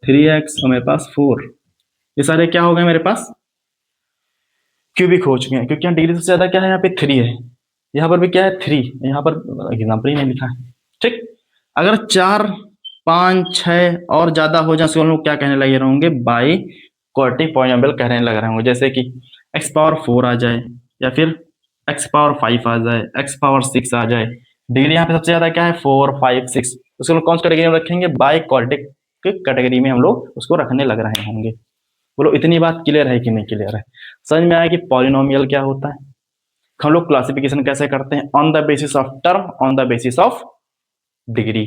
3x और मेरे पास 4, ये सारे क्या हो गए मेरे पास, क्यूबिक हो चुके हैं, क्योंकि यहाँ डिग्री सबसे ज्यादा क्या है, यहाँ पे 3 है, यहाँ पर भी क्या है, 3, यहाँ पर एग्जाम्पल ही नहीं लिखा है। ठीक, अगर 4 5 6 और ज्यादा हो जाए, हम लोग क्या कहने लगे रहेंगे, बाई क्वाड्रेटिक पॉलिनोमियल कहने लग रहे होंगे। जैसे कि x⁴ आ जाए, या फिर एक्स पावर 5 आ जाए, एक्स पावर 6 आ जाए। डिग्री यहाँ पे सबसे ज्यादा क्या है 4 5 6, उसको हम लोग कौन सी कैटेगरी में रखेंगे, बाई क्वाड्रेटिक कैटेगरी में हम लोग उसको रखने लग रहे होंगे। बोलो इतनी बात क्लियर है कि नहीं क्लियर है? समझ में आया कि पॉलिनोमियल क्या होता है, हम लोग क्लासिफिकेशन कैसे करते हैं, on the basis of term, on the basis of degree.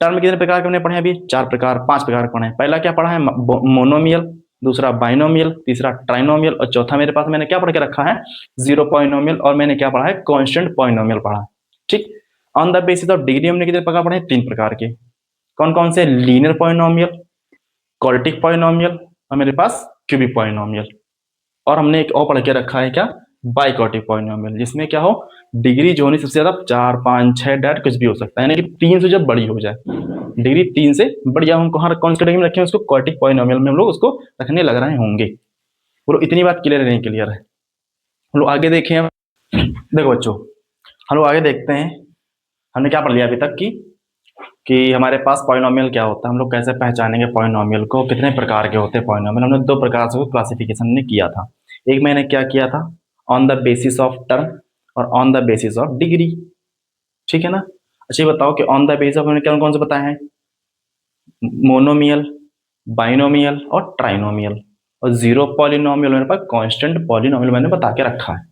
Term कितने प्रकार के हमने पढ़े अभी, 4 प्रकार 5 प्रकार पढ़े। पहला क्या पढ़ा है, मोनोमियल, दूसरा बाइनोमियल, तीसरा ट्राइनोमियल, और चौथा मेरे पास मैंने क्या पढ़ के रखा है, जीरो पॉइनोमियल, और मैंने क्या पढ़ा है, कांस्टेंट पॉइनोमियल पढ़ा। ठीक, on the basis of degree हमने कितने प्रकार पढ़े, 3 प्रकार के। कौन कौन से, लीनियर पॉइनोमियल, क्वाड्रेटिक पॉइनोमियल, और मेरे पास क्यूबिक पॉइनोमियल। और हमने एक और पढ़ के रखा है क्या, बाइक्वाड्रेटिक पॉइनोमियल, जिसमें क्या हो, डिग्री जो होनी सबसे ज्यादा 4 5 6 डैट कुछ भी हो सकता है, यानी कि 3 से जब बड़ी हो जाए, डिग्री 3 से बड़ी, हम कौन सी कैटेगरी में रखें उसको, क्वाड्रेटिक पॉइनोमियल में हम लोग उसको रखने लग रहे होंगे। बोलो इतनी बात क्लियर है नहीं क्लियर है? हम लोग आगे देखें। देखो बच्चों, हम लोग आगे देखते हैं, हमने क्या पढ़ लिया अभी तक कि हमारे पास पॉलिनोमियल क्या होता है, हम लोग कैसे पहचानेंगे पॉलिनोमियल को, कितने प्रकार के होते हैं पॉलिनोमियल। हमने 2 प्रकार से क्लासिफिकेशन ने किया था। एक मैंने क्या किया था, on the basis of term और on the basis of degree. ठीक है ना? अच्छा ये बताओ कि ऑन द बेसिस ऑफ हमने कौन कौन से बताए हैं, मोनोमियल, बाइनोमियल और ट्राइनोमियल, और जीरो पॉलिनोमियल मेरे पास कांस्टेंट पॉलिनोमियल मैंने बता के रखा है।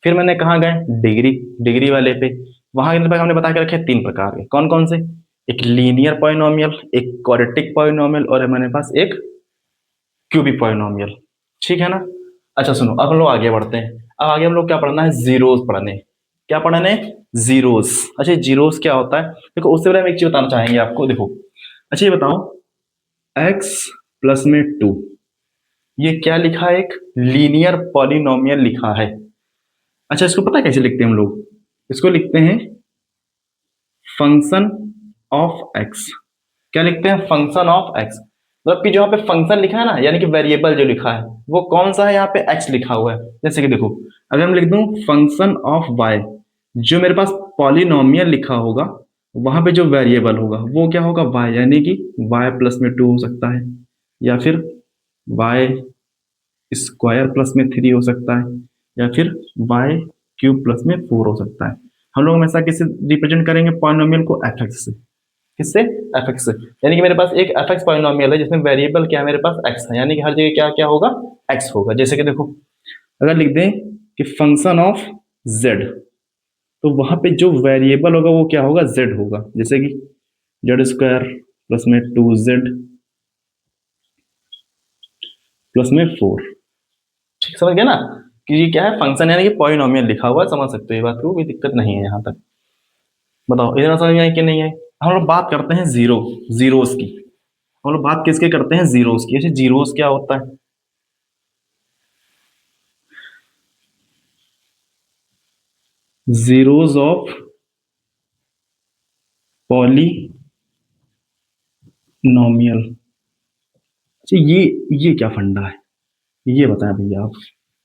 फिर मैंने कहा गए डिग्री, डिग्री वाले पे, वहां हमने बता के रखे 3 प्रकार के। कौन कौन से, एक लीनियर पॉलिनोमियल, एक क्वाड्रेटिक पॉलिनोमियल, और हमारे पास एक क्यूबिक पॉलिनोमियल। ठीक है ना? अच्छा सुनो, अब हम लोग आगे बढ़ते हैं। अब आगे हम लोग क्या पढ़ना है, जीरोस पढ़ने। क्या पढ़ना है, जीरोस। अच्छा जीरोस क्या होता है, देखो उससे पहले हम एक चीज बताना चाहेंगे आपको। देखो अच्छा ये बताओ, x प्लस में 2, ये क्या लिखा है, एक लीनियर पॉलिनोमियल लिखा है। अच्छा इसको पता है कैसे लिखते हैं हम लोग, इसको लिखते हैं फंक्शन ऑफ एक्स। क्या लिखते हैं, फंक्शन ऑफ एक्स। मतलब कि जो यहाँ पे फंक्शन लिखा है ना, यानी कि वेरिएबल जो लिखा है वो कौन सा है, यहाँ पे एक्स लिखा हुआ है। जैसे कि देखो, अगर मैं लिख दूं फंक्शन ऑफ वाई, जो मेरे पास पॉलिनोमियल लिखा होगा वहां पे जो वेरिएबल होगा वो क्या होगा, वाई, यानी कि वाई प्लस में 2 हो सकता है, या फिर वाई स्क्वायर प्लस में 3 हो सकता है, या फिर वाई क्यूब प्लस में 4 हो सकता है। हम लोग हमेशा किससे रिप्रेजेंट करेंगे पॉलिनोमियल को, एफ एक्स से। किससे, एफ एक्स से। यानी कि मेरे पास एक एफ एक्स पॉलिनोमियल है जिसमें वेरिएबल क्या है, मेरे पास एक्स है, यानी कि हर जगह क्या क्या होगा, एक्स होगा। जैसे कि देखो, अगर लिख दें कि फंक्शन ऑफ जेड, तो वहां पे जो वेरिएबल होगा वो क्या होगा, जेड होगा। जैसे कि जेड स्क्वायर प्लस में 2z प्लस में 4। ठीक समझ गया ना, कि ये क्या है, फंक्शन यानी कि पॉलिनोमियल लिखा हुआ है, समझ सकते हो ये बात को, कोई दिक्कत नहीं है यहाँ तक। बताओ इतना समझ में आई कि नहीं है? हम लोग बात करते हैं जीरोस की। हम लोग बात किसके करते हैं, जीरोस की। अच्छा जीरोस क्या होता है, जीरोस ऑफ पॉलिनोमियल। अच्छा ये क्या फंडा है, ये बताएं भैया आप,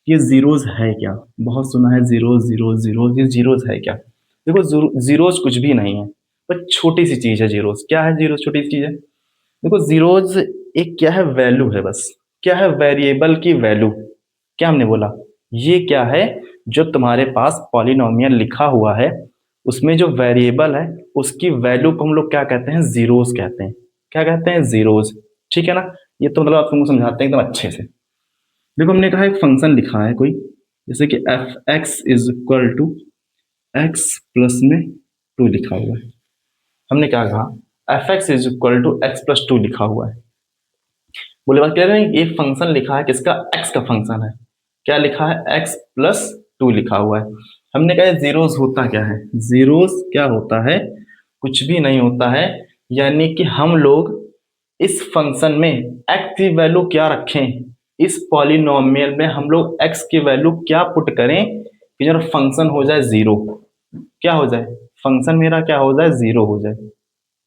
ये जीरोस है क्या? बहुत सुना है जीरोस जीरोस जीरोस, ये जीरोस है क्या? देखो जीरोस कुछ भी नहीं है, पर छोटी सी चीज है जीरोस। क्या है जीरोस, छोटी सी चीज है। देखो जीरोस एक क्या है, वैल्यू है बस। क्या है, वेरिएबल की वैल्यू। क्या हमने बोला, ये क्या है, जो तुम्हारे पास पॉलिनोमियल लिखा हुआ है उसमें जो वेरिएबल है उसकी वैल्यू को हम लोग क्या कहते हैं, जीरोस कहते हैं। क्या कहते हैं, जीरोस। ठीक है ना? ये तो मतलब आप तुमको समझाते हैं एकदम अच्छे से। देखो हमने कहा एक फंक्शन लिखा है कोई, जैसे कि f x is equal to x plus में 2 लिखा हुआ है। हमने क्या कहा, f x is equal to x plus 2 लिखा हुआ है। बोले बात कह रहे हैं, एक फंक्शन लिखा है किसका, एक्स का फंक्शन है। क्या लिखा है, एक्स प्लस 2 लिखा हुआ है। हमने कहा जीरोस होता क्या है, जीरोस क्या होता है, कुछ भी नहीं होता है। यानी कि हम लोग इस फंक्शन में एक्स की वैल्यू क्या रखें, इस पॉलिनोमियल में हम लोग एक्स की वैल्यू क्या पुट करें कि जब फंक्शन हो जाए जीरो। क्या हो जाए, फंक्शन मेरा क्या हो जाए, जीरो हो जाए।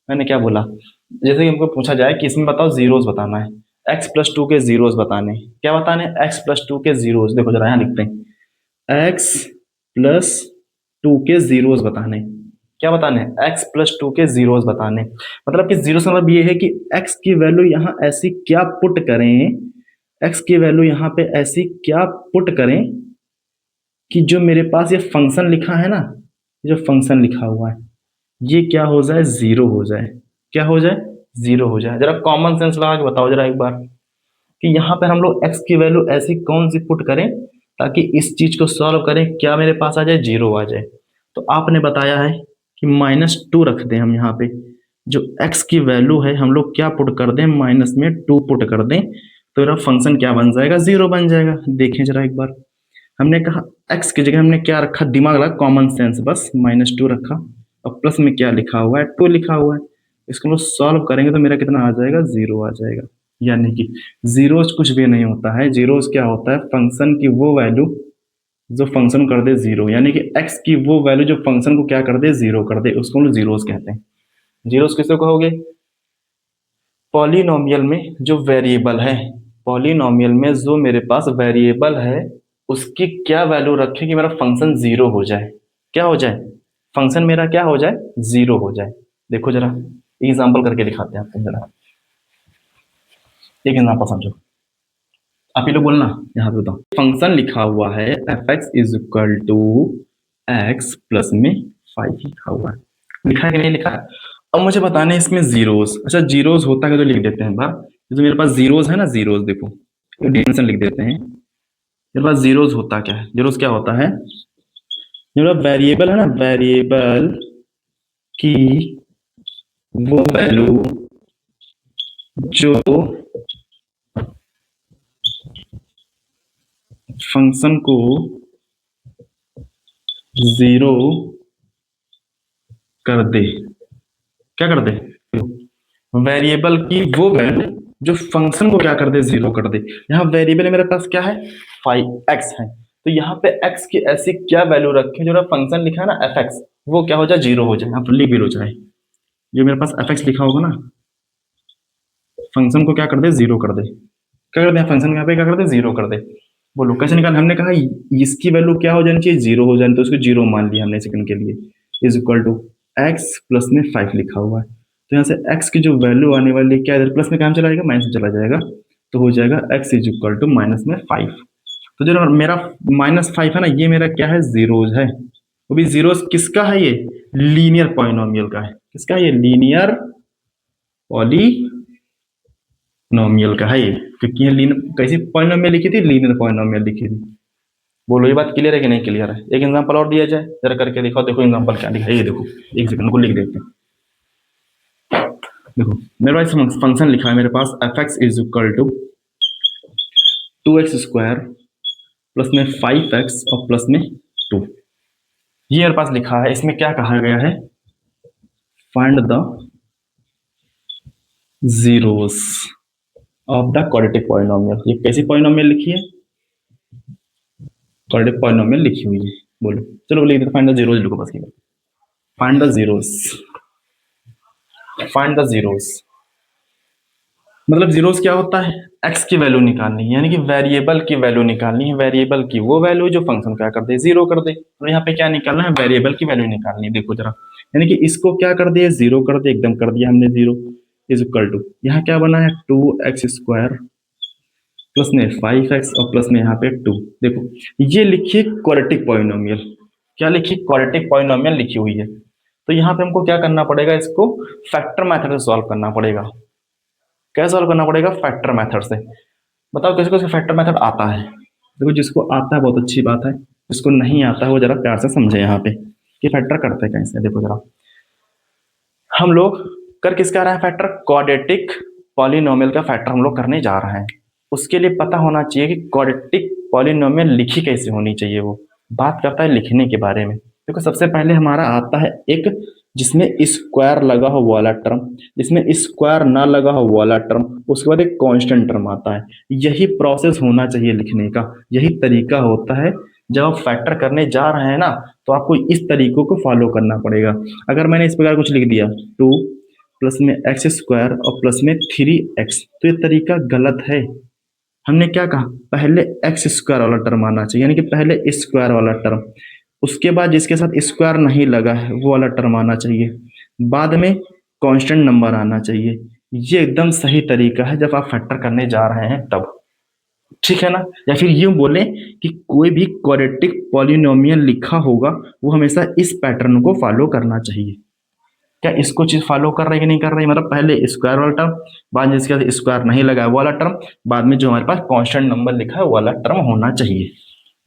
मैंने क्या बोला, जैसे कि हमको पूछा जाए कि इसमें बताओ जीरोस बताना है, एक्स प्लस 2 के जीरोस बताने। क्या बताने, एक्स प्लस 2 के जीरोस। देखो जरा यहाँ लिखते हैं, एक्स प्लस 2 के जीरोस बताने। क्या बताने, एक्स प्लस 2 के जीरोस बताने। मतलब कि जीरो का मतलब ये है कि एक्स की वैल्यू यहाँ ऐसी क्या पुट करें, एक्स की वैल्यू यहाँ पे ऐसी क्या पुट करें कि जो मेरे पास ये फंक्शन लिखा है ना, जो फंक्शन लिखा हुआ है, ये क्या हो जाए, जीरो हो जाए। क्या हो जाए, जीरो हो जाए। जरा कॉमन सेंस लगा के बताओ जरा एक बार कि यहाँ पर हम लोग एक्स की वैल्यू ऐसी कौन सी पुट करें ताकि इस चीज को सॉल्व करें, क्या मेरे पास आ जाए, जीरो आ जाए। तो आपने बताया है कि -2 रख दें हम यहाँ पे। जो एक्स की वैल्यू है हम लोग क्या पुट कर दें, माइनस में 2 पुट कर दें, तो मेरा फंक्शन क्या बन जाएगा, जीरो बन जाएगा। देखें जरा एक बार, हमने कहा एक्स की जगह हमने क्या रखा, दिमाग लगा, कॉमन सेंस, बस -2 रखा और प्लस में क्या लिखा हुआ है, 2 लिखा हुआ है। इसको हम लोग सॉल्व करेंगे तो मेरा कितना आ जाएगा, जीरो आ जाएगा। यानी कि जीरोस कुछ भी नहीं होता है, जीरोस क्या होता है, फंक्शन की वो वैल्यू जो फंक्शन कर दे जीरो, यानी कि एक्स की वो वैल्यू जो फंक्शन को क्या कर दे, जीरो कर दे, उसको हम लोग जीरोस कहते हैं। जीरोस किसको कहोगे, पॉलिनोमियल में जो वेरिएबल है, पॉलिनोमियल में जो मेरे पास वेरिएबल है उसकी क्या वैल्यू रखे कि मेरा फंक्शन जीरो हो जाए, क्या हो जाए, फंक्शन मेरा क्या हो जाए, जीरो हो जाए। देखो जरा एग्जांपल करके दिखाते हैं आपको, जरा एक एग्जांपल समझो। आप ही लोग बोलना, यहाँ पे बताओ, फंक्शन लिखा हुआ है f x is equal to x plus में 5 लिखा हुआ है, लिखा है कि नहीं लिखा है। अब मुझे बताना है इसमें जीरोस, अच्छा जीरोस होता है तो लिख देते हैं बार, जो मेरे पास जीरोस है ना, जीरोस देखो डिफिनेशन लिख देते हैं। मेरे पास जीरोस होता क्या है, जीरोस क्या होता है, मेरा वेरिएबल है ना, वेरिएबल की वो वैल्यू जो फंक्शन को जीरो कर दे, क्या कर दे, वेरिएबल की वो वैल्यू जो फंक्शन को क्या कर दे, जीरो कर दे। यहाँ वेरिएबल मेरे पास क्या है, 5x है, तो यहाँ पे x की ऐसी क्या वैल्यू रखें जो फंक्शन लिखा है ना fx, वो क्या हो जाए, जीरो हो जाए। यहाँ पर लिख भी लो चाहे, जो मेरे पास fx लिखा होगा ना, फंक्शन को क्या कर दे, जीरो कर दे। क्या कर दे, फंक्शन यहाँ पे क्या कर दे, जीरो कर दे। बोलो कैसे निकाल, हमने कहा इसकी वैल्यू क्या हो जानी चाहिए, जीरो हो जानी, तो उसको जीरो मान लिया हमने सेकंड के लिए। Is equal to x plus में 5 लिखा हुआ है, तो यहाँ से x की जो वैल्यू आने वाली है, क्या इधर प्लस में काम चला जाएगा, माइनस में चला जाएगा, तो हो जाएगा x is equal to minus में 5। तो जो मेरा -5 है ना, ये मेरा क्या है, जीरोज है। वो भी जीरोज किसका है, ये लीनियर पॉलिनोमियल का है। किसका है ये, लीनियर पॉलिनोमियल का है ये, क्योंकि ये कैसी पॉलिनोमियल लिखी थी, लीनियर पॉलिनोमियल लिखी थी। बोलो ये बात क्लियर है कि नहीं क्लियर है। एक एग्जांपल और दिया जाए, जरा करके दिखाओ। देखो एग्जांपल क्या लिखा है, ये देखो, एक सेकंड को लिख देते हैं। देखो मेरे पास फंक्शन लिखा है, मेरे पास F x is equal to 2x² plus में 5x और प्लस में 2, ये मेरे पास लिखा है। इसमें क्या कहा गया है, find the zeros of the quadratic polynomial. ये कैसी पॉलिनोमियल लिखी है, क्वाड्रेटिक पॉलिनोमियल लिखी हुई है। बोलो चलो लिख देते, फाइंड द जीरोस लिखो बस, find the zeros, find the zeros मतलब जीरोस क्या होता है, एक्स की वैल्यू निकालनी है, यानी कि वेरिएबल की वैल्यू निकालनी है। वेरिएबल की वो वैल्यू जो फंक्शन क्या कर दे, जीरो कर दे। तो यहाँ पे क्या निकालना है, वेरिएबल की वैल्यू निकालनी है। देखो जरा, यानी कि इसको क्या कर दिया, जीरो कर दिया, एकदम कर दिया हमने जीरो। इज इक्वल टू यहाँ क्या बना है, 2x² प्लस में 5x और प्लस में यहाँ पे 2। देखो ये लिखिए क्वाड्रेटिक पॉलिनोमियल, क्या लिखी, क्वाड्रेटिक पॉलिनोमियल लिखी हुई है। तो यहाँ पे हमको क्या करना पड़ेगा, इसको फैक्टर मेथड से सॉल्व करना पड़ेगा। कैसे सॉल्व करना पड़ेगा, फैक्टर मेथड से। बताओ किसको फैक्टर मेथड आता है। देखो जिसको आता है बहुत अच्छी बात है, जिसको नहीं आता है वो जरा प्यार से समझे यहाँ पे कि फैक्टर करते हैं कैसे। देखो जरा, हम लोग कर किसका रहे हैं फैक्टर, क्वाड्रेटिक पॉलिनोमियल का फैक्टर हम लोग करने जा रहे हैं। उसके लिए पता होना चाहिए कि क्वाड्रेटिक पॉलिनोमियल लिखी कैसे होनी चाहिए। वो बात करता है लिखने के बारे में। देखो सबसे पहले हमारा आता है एक जिसमें स्क्वायर लगा हो वाला टर्म, जिसमें स्क्वायर ना लगा हो वाला टर्म, उसके बाद एक कांस्टेंट टर्म आता है। यही प्रोसेस होना चाहिए लिखने का, यही तरीका होता है। जब आप फैक्टर करने जा रहे हैं ना, तो आपको इस तरीकों को फॉलो करना पड़ेगा। अगर मैंने इस प्रकार कुछ लिख दिया 2 प्लस में x² और प्लस में 3x, तो ये तरीका गलत है। हमने क्या कहा, पहले x² वाला टर्म आना चाहिए, यानी कि पहले स्क्वायर वाला टर्म, उसके बाद जिसके साथ स्क्वायर नहीं लगा है वो वाला टर्म आना चाहिए, बाद में कांस्टेंट नंबर आना चाहिए। ये एकदम सही तरीका है जब आप फैक्टर करने जा रहे हैं तब। ठीक है ना। या फिर यूं बोले कि कोई भी क्वाड्रेटिक पॉलिनोमियल लिखा होगा वो हमेशा इस पैटर्न को फॉलो करना चाहिए। क्या इसको चीज फॉलो कर रही है कि नहीं कर रही, मतलब पहले स्क्वायर वाला टर्म, बाद में इसके बाद स्क्वायर नहीं लगा वो वाला टर्म, बाद में जो हमारे पास कांस्टेंट नंबर लिखा है वो वाला टर्म होना चाहिए।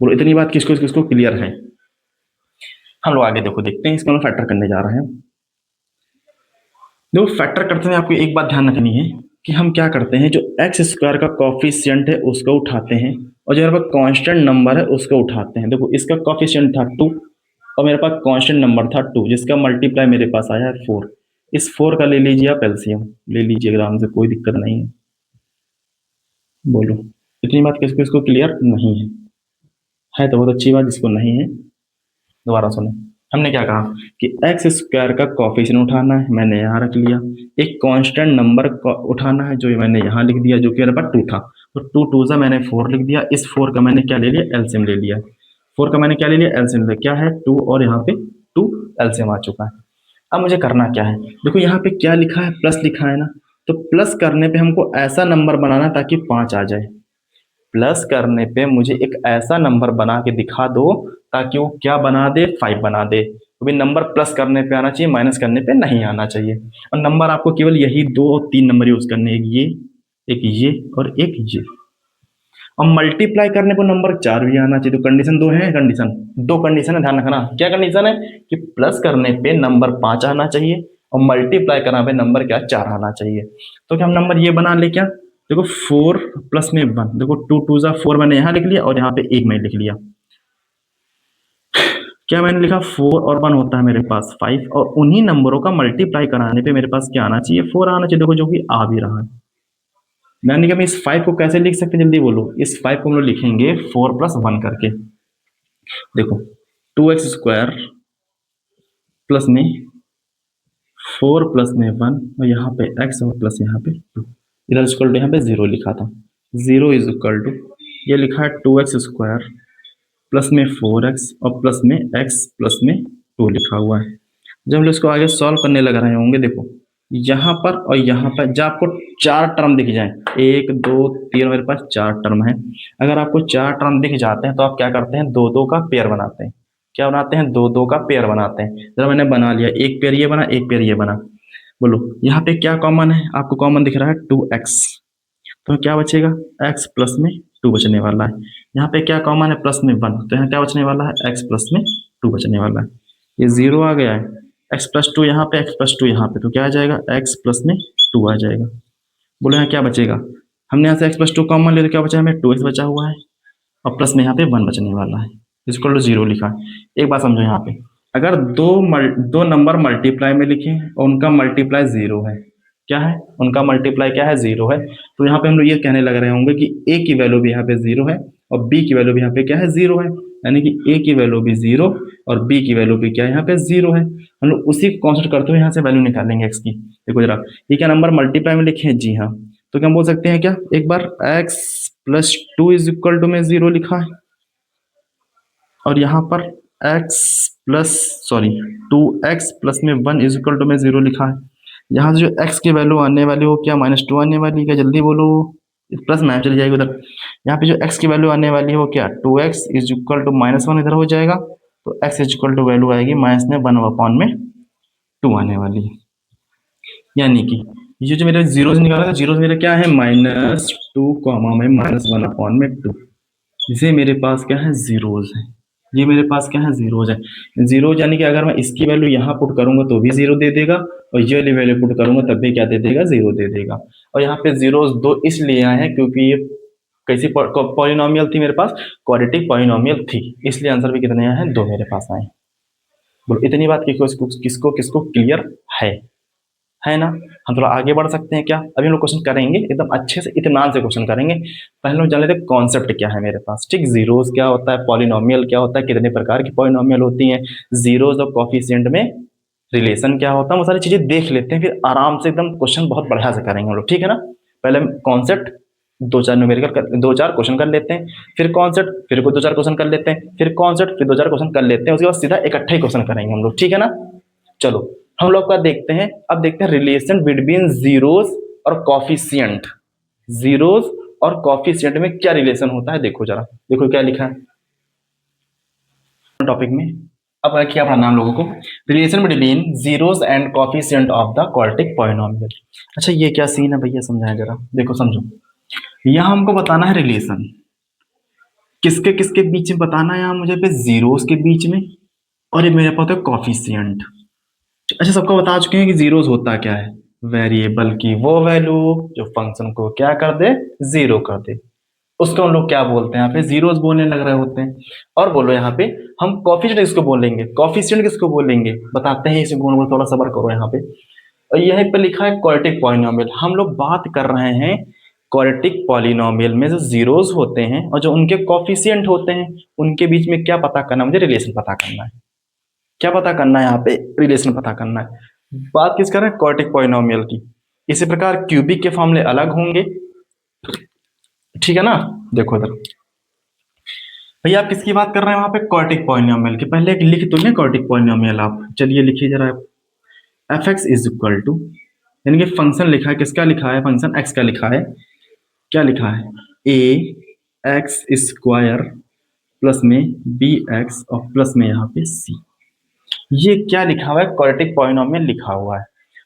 बोलो इतनी बात किसको किसको क्लियर है। हम लोग आगे देखो देखते हैं, इसको हम फैक्टर करने जा रहे हैं। देखो फैक्टर करते हुए आपको एक बात ध्यान रखनी है कि हम क्या करते हैं, जो एक्स स्क्वायर का कॉफिशिएंट है उसको उठाते हैं, और जो हमारे पास कांस्टेंट नंबर है उसको उठाते हैं। देखो इसका कॉफिशिएंट था 2 और मेरे पास कांस्टेंट नंबर था 2, जिसका मल्टीप्लाई मेरे पास आया है 4। इस 4 का ले लीजिए आप एलसीएम, ले लीजिए आराम से, कोई दिक्कत नहीं है। बोलो इतनी बात किसको किसको क्लियर नहीं है तो बहुत अच्छी बात, जिसको नहीं है दोबारा सुनो। हमने क्या कहा कि एक्स स्क्वायर का कॉफिशिएंट उठाना है, मैंने यहाँ रख लिया। एक कांस्टेंट नंबर उठाना है, जो मैंने यहाँ लिख दिया, जो कि मेरे पास 2 था, तो 2 2 से मैंने 4 लिख दिया। इस 4 का मैंने क्या ले लिया, एलसीएम ले लिया। 4 का मैंने क्या ले लिया, एलसीएम ले, क्या है 2, और यहाँ पे 2 एलसीएम आ चुका है। अब मुझे करना क्या है, देखो यहाँ पे क्या लिखा है, प्लस लिखा है ना, तो प्लस करने पे हमको ऐसा नंबर बनाना ताकि 5 आ जाए। प्लस करने पे मुझे एक ऐसा नंबर बना के दिखा दो ताकि वो क्या बना दे, 5 बना दे। तो भाई नंबर प्लस करने पे आना चाहिए, माइनस करने पे नहीं आना चाहिए। और नंबर आपको केवल यही 2 और 3 नंबर यूज करने हैं, एक ये और एक ये। और मल्टीप्लाई करने पर नंबर 4 भी आना चाहिए। तो कंडीशन 2 है, कंडीशन 2 कंडीशन है, ध्यान रखना। क्या कंडीशन है कि प्लस करने पे नंबर 5 आना चाहिए और मल्टीप्लाई करने पे नंबर क्या 4 आना चाहिए। तो क्या हम नंबर ये बना ले क्या, देखो 4 प्लस में 1, देखो 2 2 जा 4 मैंने यहाँ लिख लिया और यहाँ पे 1 मैंने लिख लिया। क्या मैंने लिखा, 4 और 1 होता है मेरे पास 5, और उन्हीं नंबरों का मल्टीप्लाई कराने पे मेरे पास क्या आना चाहिए, 4 आना चाहिए। देखो जो कि आ भी रहा है। यानी कि हम इस 5 को कैसे लिख सकते हैं, जल्दी बोलो। इस 5 को हम लोग लिखेंगे 4 प्लस 1 करके। देखो 2x स्क्वायर प्लस में 4 प्लस में 1, और यहाँ पे x और प्लस यहाँ पे 2, इधर इक्वल टू यहाँ पे 0 लिखा था। 0 इज इक्वल टू, ये लिखा है 2x स्क्वायर प्लस में 4x और प्लस में x प्लस में 2 लिखा हुआ है। जब हम लोग इसको आगे सॉल्व करने लग रहे होंगे, देखो यहाँ पर और यहाँ पर जब आपको 4 टर्म दिख जाए, 1 2 3, मेरे पास 4 टर्म है। अगर आपको 4 टर्म दिख जाते हैं तो आप क्या करते हैं, 2 2 का पेयर बनाते हैं। क्या बनाते हैं, 2 2 का पेयर बनाते हैं। जब मैंने बना लिया, एक पेयर ये बना, एक पेयर ये बना। बोलो यहाँ पे क्या कॉमन है, आपको कॉमन दिख रहा है 2x, तो क्या बचेगा, x प्लस में 2 बचने वाला है। यहाँ पे क्या कॉमन है, प्लस में 1, तो यहाँ क्या बचने वाला है, x प्लस में 2 बचने वाला है। ये 0 आ गया है, x प्लस 2 यहाँ पे, x प्लस 2 यहाँ पे, तो क्या आ जाएगा, x प्लस में 2 आ जाएगा। बोलो यहाँ क्या बचेगा, हमने यहाँ से x प्लस 2 कॉमन ले तो क्या बचा, हमें 2x बचा हुआ है, और प्लस में यहाँ पे 1 बचने वाला है, इसको 0 लिखा है। एक बात समझो, यहाँ पे अगर दो नंबर मल्टीप्लाई में लिखें और उनका मल्टीप्लाई 0 है, क्या है, उनका मल्टीप्लाई क्या है, 0 है, तो यहाँ पे हम लोग ये कहने लग रहे होंगे कि a की वैल्यू भी यहाँ पे 0 है और b की वैल्यू भी यहाँ पे क्या है, 0 है। यानी कि a की वैल्यू भी 0 और b की वैल्यू भी क्या है, यहाँ पे 0 है। हम लोग उसी को कॉन्सेप्ट करते हुए यहाँ से वैल्यू निकालेंगे x की। देखो जरा, ये क्या नंबर मल्टीप्लाई में लिखे हैं, जी हाँ, तो क्या हम बोल सकते हैं क्या, एक बार x plus 2 is equal to में 0 लिखा है, और यहाँ पर x plus sorry 2x plus में 1 इज इक्वल टू में 0 लिखा है। यहाँ से जो x की वैल्यू आने वाली हो क्या, -2 आने वाली है क्या, जल्दी बोलो, प्लस में चली जाएगी उधर। यहाँ पे जो x की वैल्यू आने वाली है वो क्या, 2x इज इक्वल टू -1 इधर हो जाएगा, तो x is equal to value आएगी -1/2 आने वाली है। यानी कि ये जो मेरे जीरो से निकाला था, जीरो से मेरा क्या है, -2 कॉमा में -1/2, इसे मेरे पास क्या है, जीरोज है। ये मेरे पास क्या है, जीरोज है। जीरोज यानी कि अगर मैं इसकी वैल्यू यहाँ पुट करूंगा तो भी 0 दे देगा, और ये वाली वैल्यू पुट करूंगा तब भी क्या दे देगा, 0 दे देगा। और यहाँ पे जीरोज 2 इसलिए आए हैं क्योंकि ये कैसी पॉलिनोमियल थी मेरे पास, क्वाड्रेटिक पॉलिनोमियल थी, इसलिए आंसर भी कितने आए हैं, 2 मेरे पास आए। बोलो इतनी बात किसको किसको क्लियर है ना। हम थोड़ा आगे बढ़ सकते हैं क्या, अभी हम लोग क्वेश्चन करेंगे एकदम अच्छे से, इत्मीनान से क्वेश्चन करेंगे। पहले लोग जान लेते हैं कॉन्सेप्ट क्या है मेरे पास, ठीक, जीरोस क्या होता है, पॉलिनोमियल क्या होता है, कितने प्रकार की पॉलिनोमियल होती हैं, जीरोस और कोफिशिएंट में रिलेशन क्या होता है, वो सारी चीजें देख लेते हैं, फिर आराम से एकदम क्वेश्चन बहुत बढ़िया से करेंगे हम लोग, ठीक है ना। पहले कॉन्सेप्ट 2-4 न्यूमेरिकल 2-4 क्वेश्चन कर लेते हैं, फिर कॉन्सेप्ट, फिर कोई 2-4 क्वेश्चन कर लेते हैं, फिर कॉन्सेप्ट, फिर 2-4 क्वेश्चन कर लेते हैं, उसके बाद सीधा इकट्ठे ही क्वेश्चन करेंगे हम लोग, ठीक है ना। चलो हम लोग का देखते हैं, अब देखते हैं रिलेशन बिटवीन जीरोस और कॉफिशिएंट, जीरोस और कॉफिशिएंट में क्या रिलेशन होता है, देखो जरा, देखो क्या लिखा है टॉपिक में। अब क्या पढ़ना हम लोगों को, relation between zeros and coefficient of the quadratic polynomial. अच्छा ये क्या सीन है भैया, समझाएं जरा, देखो समझो। यहाँ हमको बताना है रिलेशन, किसके किसके बीच में बताना है, यहाँ मुझे पे जीरोस के बीच में, और ये मेरे पास है कॉफिशिएंट। अच्छा सबको बता चुके हैं कि जीरोस होता क्या है, वेरिएबल की वो वैल्यू जो फंक्शन को क्या कर दे, जीरो कर दे, उसको हम लोग क्या बोलते हैं, यहाँ पे जीरोस बोलने लग रहे होते हैं। और बोलो यहाँ पे हम कॉफिशिएंट किसको बोलेंगे, कॉफिशिएंट किसको बोलेंगे, बताते हैं इसे, बोलो थोड़ा सबर करो यहाँ पे। और यहीं पे लिखा है क्वाड्रेटिक पॉलिनोमियल, हम लोग बात कर रहे हैं क्वाड्रेटिक पॉलिनोमियल में जो जीरोस होते हैं और जो उनके कॉफिशिएंट होते हैं, उनके बीच में क्या पता करना, मुझे रिलेशन पता करना है। क्या पता करना है यहाँ पे, रिलेशन पता करना है। बात किस कर रहे हैं, क्वाड्रेटिक पॉलिनोमियल की। इसी प्रकार क्यूबिक के फॉर्मूले अलग होंगे, ठीक है ना। देखो इधर भैया आप किसकी बात कर रहे हैं वहां पे, क्वाड्रेटिक पॉलिनोमियल की। पहले एक लिख तो लें क्वाड्रेटिक पॉलिनोमियल आप, चलिए लिखिए जरा। F x is equal to, यानी कि फंक्शन लिखा है, किसका लिखा है, फंक्शन एक्स का लिखा है। क्या लिखा है, ए एक्स स्क्वायर प्लस में बी एक्स और प्लस में यहाँ पे सी। ये क्या लिखा हुआ है, क्वाड्रेटिक पॉलिनोमियल लिखा हुआ है।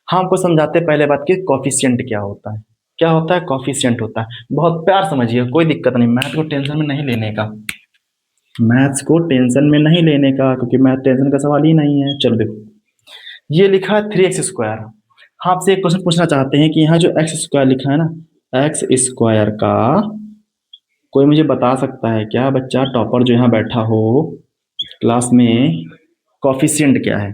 हाँ आपको समझाते हैं पहले बात की, कॉफिशिएंट क्या होता है। क्या होता है, कॉफिशिएंट होता है। बहुत प्यार समझिए, कोई दिक्कत नहीं, मैथ को टेंशन में नहीं लेने का, मैथ्स को टेंशन में नहीं लेने का, क्योंकि मैथ टेंशन का सवाल ही नहीं है। चलो देखो ये लिखा है 3x²। हाँ आपसे एक क्वेश्चन पूछना चाहते हैं कि यहाँ जो x² लिखा है ना, x² का कोई मुझे बता सकता है क्या, बच्चा टॉपर जो यहाँ बैठा हो क्लास में, कॉफिशिएंट क्या है।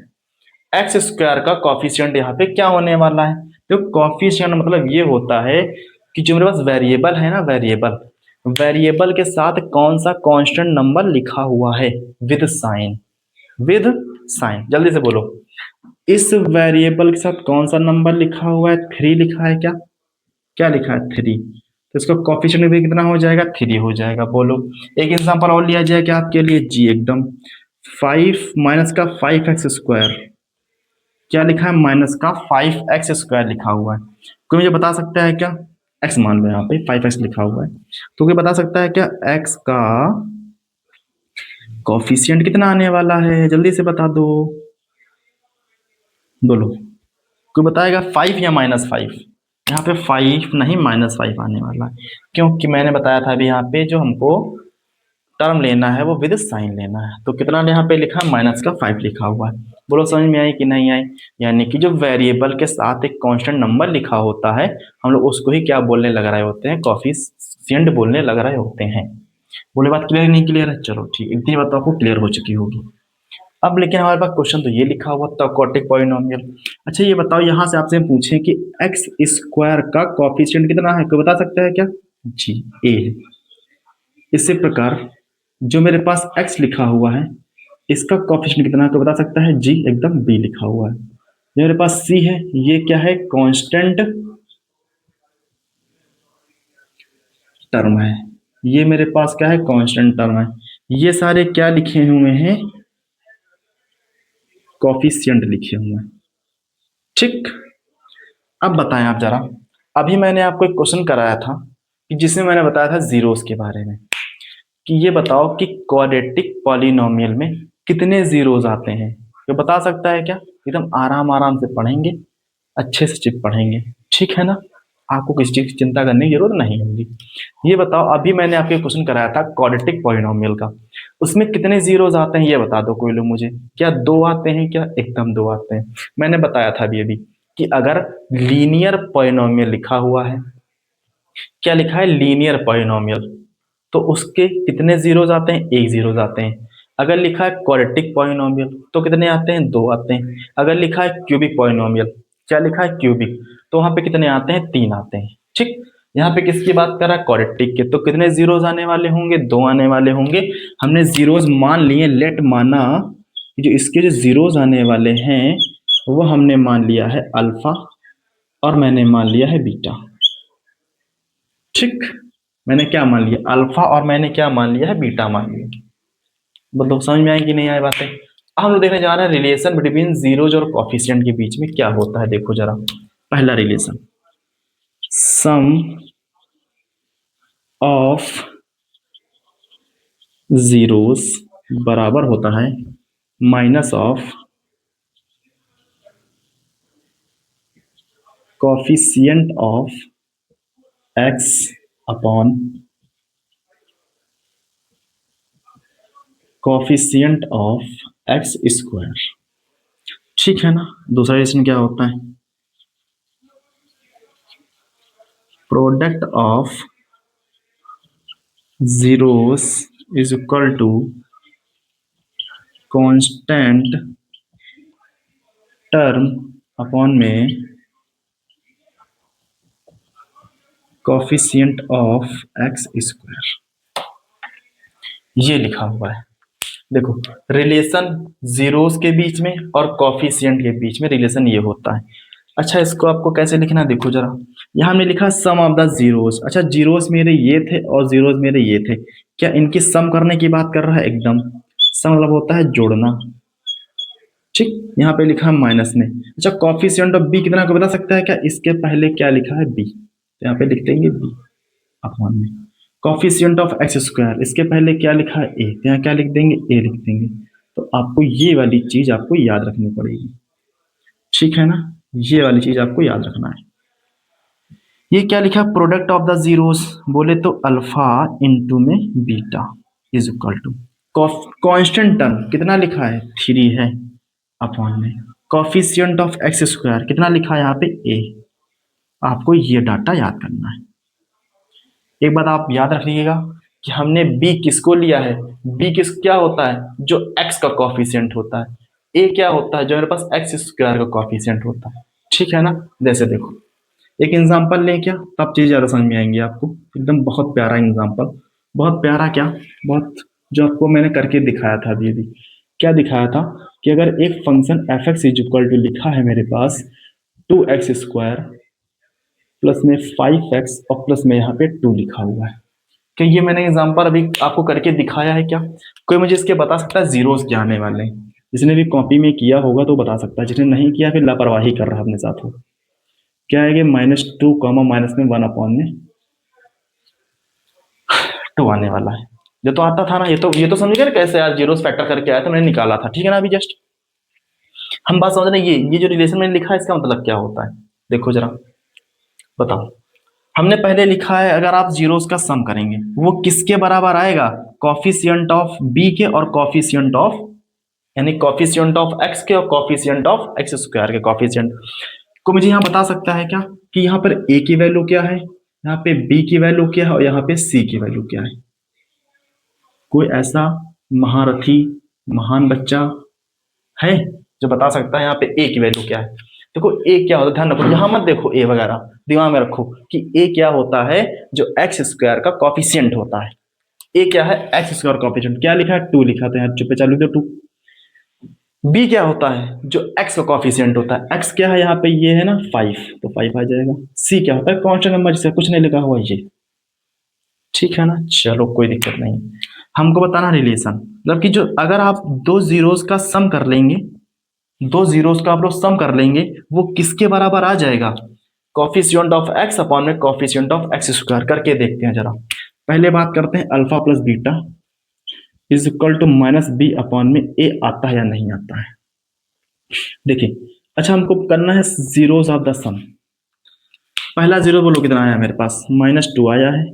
x² का कॉफिशिएंट यहाँ पे क्या होने वाला है, तो कॉफिशिएंट मतलब ये होता है कि जो मेरे पास वेरिएबल है ना, वेरिएबल, वेरिएबल के साथ कौन सा कांस्टेंट नंबर लिखा हुआ है, विद साइन, विद साइन, जल्दी से बोलो। इस वेरिएबल के साथ कौन सा नंबर लिखा हुआ है, 3 लिखा है क्या, क्या लिखा है 3, तो इसका कॉफिशिएंट भी कितना हो जाएगा, 3 हो जाएगा। बोलो एक एग्जांपल और लिया जाए क्या आपके लिए, जी एकदम, 5 माइनस का 5x², क्या लिखा है, माइनस का 5x² लिखा हुआ है। कोई मुझे बता सकता है क्या, x मान लो यहाँ पे 5x लिखा हुआ है, तो कोई बता सकता है क्या x का कॉफिशिएंट कितना आने वाला है, जल्दी से बता दो, बोलो कोई बताएगा, 5 या -5। यहाँ पे 5 नहीं -5 आने वाला है, क्योंकि मैंने बताया था अभी यहाँ पे जो हमको टर्म लेना है वो विद साइन लेना है। तो कितना यहाँ पे लिखा है, -5 लिखा हुआ है। बोलो समझ में आई कि नहीं आई, यानी कि जो वेरिएबल के साथ एक कांस्टेंट नंबर लिखा होता है, हम लोग उसको ही क्या बोलने लग रहे होते हैं, कॉफिशिएंट बोलने लग रहे होते हैं। बोले बात क्लियर नहीं क्लियर है, चलो ठीक, इतनी बात तो आपको क्लियर हो चुकी होगी। अब लेकिन हमारे पास क्वेश्चन तो ये लिखा हुआ था, क्वाड्रेटिक पॉलिनोमियल। अच्छा ये बताओ, यहाँ से आपसे पूछें कि x² का कॉफिशिएंट कितना है, कोई बता सकता है क्या, जी a है। इसी प्रकार जो मेरे पास x लिखा हुआ है, इसका कॉफिशिएंट कितना है, कोई बता सकता है, जी एकदम b लिखा हुआ है। जो मेरे पास c है, ये क्या है, कांस्टेंट टर्म है, ये मेरे पास क्या है, कांस्टेंट टर्म है। ये सारे क्या लिखे हुए हैं, कॉफिशिएंट लिखे हुए हैं, ठीक। अब बताएं आप जरा, अभी मैंने आपको एक क्वेश्चन कराया था कि जिसमें मैंने बताया था जीरोस के बारे में, कि ये बताओ कि क्वाड्रेटिक पॉलिनोमियल में कितने जीरोस आते हैं, ये बता सकता है क्या, एकदम आराम आराम से पढ़ेंगे, अच्छे से चिप पढ़ेंगे, ठीक है ना, आपको किसी चीज की चिंता करने की जरूरत नहीं होगी। ये बताओ, अभी मैंने आपको क्वेश्चन कराया था क्वाड्रेटिक पॉलिनोमियल का, उसमें कितने जीरोस आते हैं ये बता दो कोई लोग मुझे, क्या 2 आते हैं क्या, एकदम 2 आते हैं। मैंने बताया था अभी कि अगर लीनियर पॉलिनोमियल लिखा हुआ है, क्या लिखा है, लीनियर पॉलिनोमियल, तो उसके कितने जीरोस आते हैं, 1 जीरोस आते हैं। अगर लिखा है क्वाड्रेटिक पॉलिनोमियल तो कितने आते हैं, 2 आते हैं। अगर लिखा है क्यूबिक पॉलिनोमियल, क्या लिखा है, क्यूबिक, तो वहां पे कितने आते हैं, 3 आते हैं, ठीक। यहाँ पे किसकी बात कर रहा है, क्वाड्रेटिक के, तो कितने जीरोस आने वाले होंगे, 2 आने वाले होंगे। हमने जीरोस मान लिए, लेट माना कि जो इसके जो जीरोस आने वाले हैं वो हमने मान लिया है अल्फा और मैंने मान लिया है बीटा, ठीक। मैंने क्या मान लिया, अल्फा, और मैंने क्या मान लिया है, बीटा मान लिया। मतलब समझ में आई कि नहीं आई बातें। अब हम लोग देखने जा रहे हैं रिलेशन बिटवीन जीरोज और कॉफिशिएंट के बीच में क्या होता है, देखो जरा। पहला रिलेशन, सम ऑफ जीरोस बराबर होता है minus of coefficient of x upon coefficient of x square. ठीक है ना। दूसरा रिलेशन क्या होता है, product of zeros is equal to constant term upon में कोफिशिएंट ऑफ एक्स स्क्वायर। ये लिखा हुआ है। देखो रिलेशन जीरोस के बीच में और कोफिशिएंट के बीच में रिलेशन ये होता है। अच्छा इसको आपको कैसे लिखना है, देखो जरा, यहाँ हमने लिखा सम ऑफ द जीरोस। अच्छा जीरोस मेरे ये थे और जीरोस मेरे ये थे, क्या इनकी सम करने की बात कर रहा है? एकदम। सम मतलब होता है जोड़ना। ठीक, यहाँ पे लिखा है माइनस में। अच्छा कोफिशिएंट ऑफ बी कितना को बता सकता है क्या? इसके पहले क्या लिखा है? बी, तो यहाँ पे लिख देंगे बी अपॉन में कोफिशिएंट ऑफ एक्स स्क्वायर, इसके पहले क्या लिखा है? ए, तो यहाँ क्या लिख देंगे? ए लिख देंगे। तो आपको ये वाली चीज आपको याद रखनी पड़ेगी। ठीक है ना, ये वाली चीज आपको याद रखना है। ये क्या लिखा? प्रोडक्ट ऑफ द जीरोस, बोले तो अल्फा इंटू में beta is equal to constant term कितना लिखा है? 3 है अपॉन में कोफिशिएंट ऑफ एक्स स्क्वायर कितना लिखा है यहाँ पे? ए। आपको ये डाटा याद करना है। एक बात आप याद रखिएगा कि हमने b किसको लिया है? b किस क्या होता है? जो x का कोफिशिएंट होता है। a क्या होता है? जो मेरे पास एक्स स्क्वायर का कोफिशिएंट होता है। ठीक है ना। जैसे देखो एक एग्जांपल लें क्या, तब चीज ज्यादा समझ में आएंगी आपको। एकदम बहुत प्यारा एग्जांपल, बहुत प्यारा क्या, बहुत, जो आपको मैंने करके दिखाया था अभी अभी। क्या दिखाया था कि अगर एक function f x is equal to लिखा है मेरे पास 2x स्क्वायर प्लस में 5x और प्लस में यहाँ पे 2 लिखा हुआ है। क्या ये मैंने एग्जांपल अभी आपको करके दिखाया है क्या? कोई मुझे इसके बता सकता है जीरोस क्या आने वाले हैं? जिसने भी कॉपी में किया होगा तो बता सकता है, जिसने नहीं किया फिर लापरवाही कर रहा है अपने साथ। हो क्या है कि -2 कॉमा माइनस में 1 अपॉन में 2 आने वाला है। ये तो आता था ना, ये तो समझ गए कैसे यार जीरोस फैक्टर करके आया था, मैंने निकाला था। ठीक है ना। अभी जस्ट हम बात समझ रहे हैं, ये जो रिलेशन मैंने लिखा है इसका मतलब क्या होता है? देखो जरा बताओ। हमने पहले लिखा है अगर आप जीरोस का सम करेंगे वो किसके बराबर आएगा? कोफिशिएंट ऑफ बी के और कोफिशिएंट ऑफ, यानी कोफिशिएंट ऑफ एक्स के और कोफिशिएंट ऑफ एक्स स्क्वायर के कोफिशिएंट को मुझे यहाँ बता सकता है क्या कि यहाँ पर ए की वैल्यू क्या है, यहाँ पे बी की वैल्यू क्या है और यहाँ पे सी की वैल्यू क्या है? कोई ऐसा महारथी महान बच्चा है जो बता सकता है यहाँ पे ए की वैल्यू क्या है? देखो ए क्या होता है, ध्यान रखो, यहाँ मत देखो ए वगैरह, दिमाग में रखो कि ए क्या होता है? जो एक्स स्क्वायर का कोफिशिएंट होता है। ए क्या है? X square coefficient. क्या लिखा है? 2 लिखा था यहाँ, चुप्पे चालू 2। बी क्या होता है? जो एक्स का कोफिशिएंट होता है। एक्स क्या है यहाँ पे? ये है ना 5, तो 5 आ जाएगा। सी क्या होता है? कांस्टेंट नंबर जिसका कुछ नहीं लिखा हुआ ये। ठीक है ना, चलो कोई दिक्कत नहीं। हमको बताना रिलेशन, मतलब कि जो अगर आप दो जीरोस का सम कर लेंगे, दो जीरोस का आप लोग सम कर लेंगे, वो किसके बराबर आ जाएगा? कोफिशिएंट ऑफ एक्स अपॉन में कोफिशिएंट ऑफ एक्स स्क्वायर। करके देखते हैं जरा। पहले बात करते हैं alpha plus beta is equal to minus b upon में ए आता है या नहीं आता है? देखिए, अच्छा हमको करना है जीरोस ऑफ द सम। पहला जीरो बोलो कितना आया मेरे पास? -2 आया है।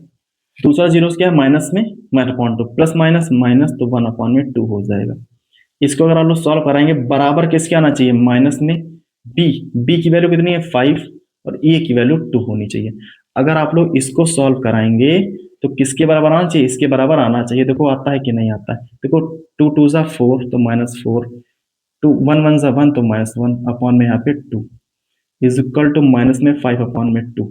दूसरा जीरोस क्या है? माइनस में -2 प्लस माइनस माइनस, तो 1 अपॉन में 2 हो जाएगा। इसको अगर आप लोग सॉल्व कराएंगे बराबर किसके आना चाहिए? माइनस में बी की वैल्यू कितनी है? 5 और ए की वैल्यू 2 होनी चाहिए। अगर आप लोग इसको सॉल्व कराएंगे तो किसके बराबर आना चाहिए? इसके बराबर आना चाहिए। देखो आता है कि नहीं आता है? देखो 2 2 जा 4 तो -4, 2 1 1 जा 1 तो -1 अपॉन में यहाँ पे 2 इज इक्वल टू माइनस में 5 अपॉन में 2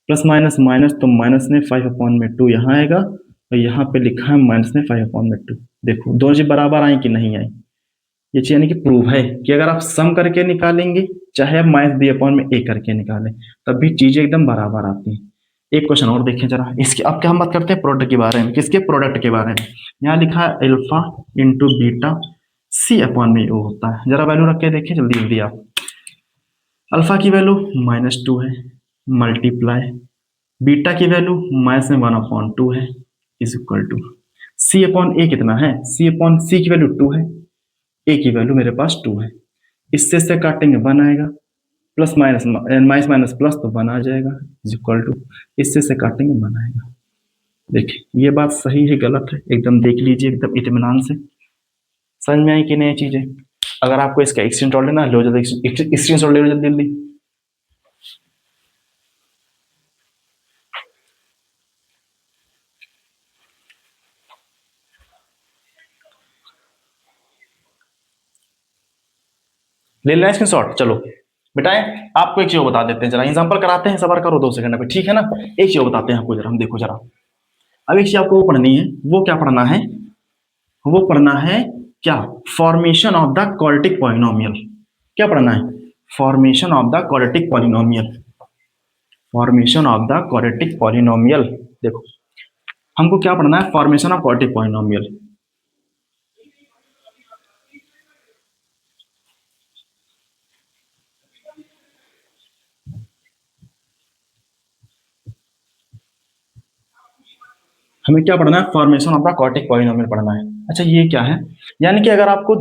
प्लस माइनस माइनस, तो माइनस में 5 अपॉन में 2 यहाँ आएगा और यहाँ पे लिखा है माइनस में 5 अपॉन में 2। देखो दोनों चीज बराबर आई कि नहीं आई? ये चीज यानी कि प्रूव है कि अगर आप सम करके निकालेंगे, चाहे आप -b अपॉन में a करके निकालें, तब भी चीजें एकदम बराबर आती हैं। एक क्वेश्चन और देखें जरा इसके। अब क्या हम बात करते हैं प्रोडक्ट के बारे में। किसके? प्रोडक्ट के बारे में। यहाँ लिखा है alpha into beta c upon में ओ होता है। जरा वैल्यू रख के देखिए जल्दी जल्दी आप। अल्फा की वैल्यू -2 है, मल्टीप्लाई बीटा की वैल्यू -1/2 है is equal to C upon A कितना है, सी अपॉन सी की वैल्यू 2 है, ए की वैल्यू मेरे पास 2 है, इससे काटेंगे 1 आएगा, plus minus minus minus plus तो 1 आ जाएगा इज इक्वल टू, इससे काटेंगे 1 आएगा। देखिए ये बात सही है गलत है, एकदम देख लीजिए एकदम इत्मीनान से, समझ में आई कि नहीं चीजें। अगर आपको इसका स्क्रीनशॉट लेना लो, जल्दी स्क्रीनशॉट ले लो जल्दी जल्दी। ले लेना स्क्रीनशॉट। चलो बेटाए आपको एक चीज बता देते हैं, जरा एग्जांपल कराते हैं, सबर करो 2 सेकंड पे, ठीक है ना। एक चीज बताते हैं आपको, जरा हम देखो जरा। अब एक चीज आपको वो पढ़नी है, वो क्या पढ़ना है, वो पढ़ना है क्या, formation of the quadratic polynomial. क्या पढ़ना है, formation of the quadratic polynomial, formation of the quadratic polynomial. देखो हमको क्या पढ़ना है, फॉर्मेशन ऑफ क्वाड्रेटिक पॉलिनोमियल। हमें क्या पढ़ना है, formation of the quadratic polynomial पढ़ना है। अच्छा ये क्या है, यानी कि अगर आपको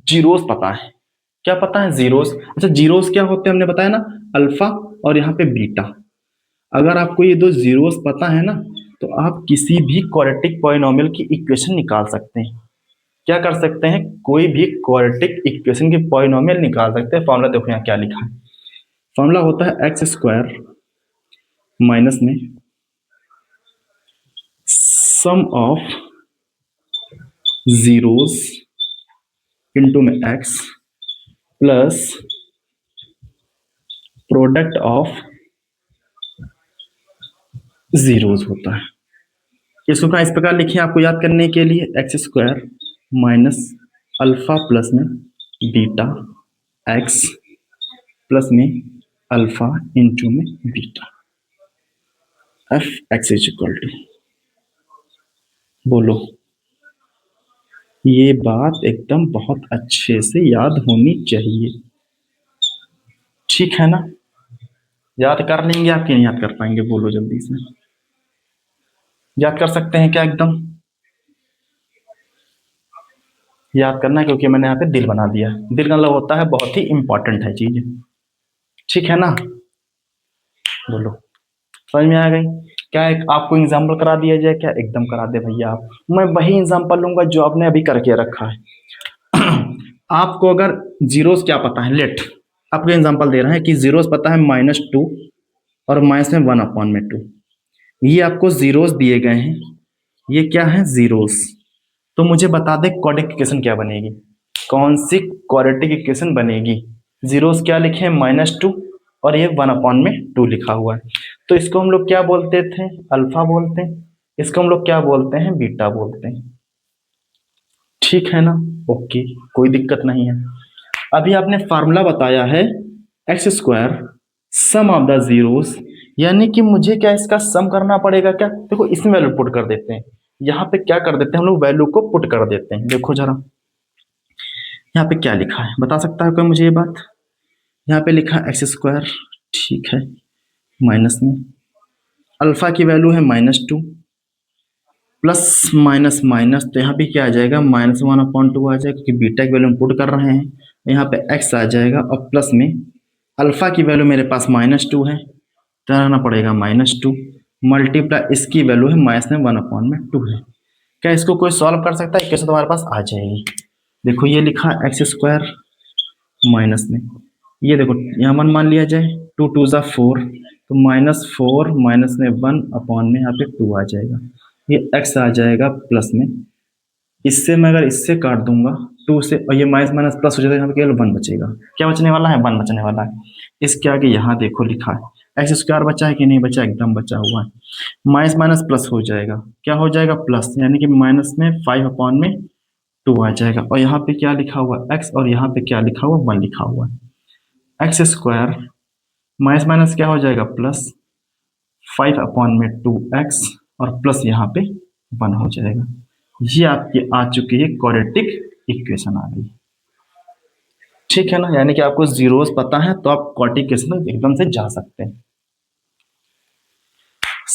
जीरोस पता है, क्या पता है, जीरोस। अच्छा जीरोस क्या होते हैं हमने बताया ना, अल्फा और यहाँ पे बीटा। अगर आपको ये दो जीरोस पता है ना, तो आप किसी भी क्वाड्रेटिक पॉलिनोमियल की इक्वेशन निकाल सकते हैं। क्या कर सकते हैं, कोई भी क्वाड्रेटिक इक्वेशन की पॉलिनोमियल निकाल सकते हैं। फॉर्मूला देखो यहाँ क्या लिखा है, फॉर्मूला होता है एक्स स्क्वायर माइनस में सम ऑफ जीरोस इंटू में x plus product of zeros होता है। इसको इस प्रकार लिखिए आपको याद करने के लिए, x square minus alpha plus में बीटा एक्स प्लस में अल्फा इंटू में beta, f x is equal to, बोलो ये बात एकदम बहुत अच्छे से याद होनी चाहिए, ठीक है ना। याद कर लेंगे आप कि नहीं याद कर पाएंगे, बोलो जल्दी से, याद कर सकते हैं क्या एकदम, याद करना है क्योंकि मैंने यहाँ पे दिल बना दिया। दिल का मतलब होता है बहुत ही इंपॉर्टेंट है चीज, ठीक है ना। बोलो समझ में आ गई। क्या एक आपको एग्जाम्पल करा दिया जाए क्या, एकदम करा दे भैया आप, मैं वही एग्जाम्पल लूंगा जो आपने अभी करके रखा है। आपको अगर जीरोस क्या पता है, लेट आपको एग्जाम्पल दे रहा है कि जीरोस पता है -2 और माइनस में 1/2, ये आपको जीरोस दिए गए हैं, ये क्या है जीरोस। तो मुझे बता दे क्वाड्रेटिक इक्वेशन क्या बनेगी, कौन सी क्वाड्रेटिक इक्वेशन बनेगी। जीरोस क्या लिखे हैं, -2 और ये 1/2 लिखा हुआ है, तो इसको हम लोग क्या बोलते थे, अल्फा बोलते हैं, इसको हम लोग क्या बोलते हैं, बीटा बोलते हैं, ठीक है ना। ओके कोई दिक्कत नहीं है। अभी आपने फार्मूला बताया है x square sum of the zeros, यानी कि मुझे क्या इसका सम करना पड़ेगा क्या, देखो इसमें वैल्यू पुट कर देते हैं, यहाँ पे क्या कर देते हैं हम लोग, वैल्यू को पुट कर देते हैं। देखो जरा यहाँ पे क्या लिखा है, बता सकता है कोई मुझे ये बात, यहाँ पे लिखा है एक्स स्क्वायर, ठीक है, माइनस में अल्फा की वैल्यू है -2 प्लस माइनस माइनस, तो यहाँ पे क्या आ जाएगा, -1/2 आ जाएगा क्योंकि बीटा की वैल्यू हम पुट कर रहे हैं, यहाँ पे एक्स आ जाएगा और प्लस में अल्फा की वैल्यू मेरे पास -2 है, तो रहना पड़ेगा -2 मल्टीप्लाई इसकी वैल्यू है -1/2 है। क्या इसको कोई सॉल्व कर सकता है, कैसे तुम्हारे पास आ जाएगी। देखो ये लिखा एक्स स्क्वायर माइनस में, ये देखो यहाँ 1 मान लिया जाए, 2 2 ज़ा 4, तो -4 माइनस में 1/में यहाँ पे 2 आ जाएगा, ये x आ जाएगा प्लस में, इससे मैं अगर इससे काट दूंगा 2 से, और ये माइनस माइनस प्लस हो जाएगा, यहाँ पे केवल 1 बचेगा। क्या बचने वाला है, 1 बचने वाला है। इसके आगे यहाँ देखो लिखा है एक्स स्क्वायर बचा है कि नहीं बचा, एकदम बचा हुआ है, माइनस माइनस प्लस हो जाएगा, क्या हो जाएगा प्लस, यानी कि माइनस में 5/2 आ जाएगा, और यहाँ पे क्या लिखा हुआ x और यहाँ पे क्या लिखा हुआ 1 लिखा हुआ है। एक्स स्क्वायर माइनस माइनस क्या हो जाएगा प्लस 5/2x और प्लस यहाँ पे 1 हो जाएगा। ये आपकी आ चुकी है क्वाड्रेटिक इक्वेशन आ गई, ठीक है ना। यानी कि आपको जीरोस पता है तो आप क्वाड्रेटिक इक्वेशन एकदम से जा सकते हैं,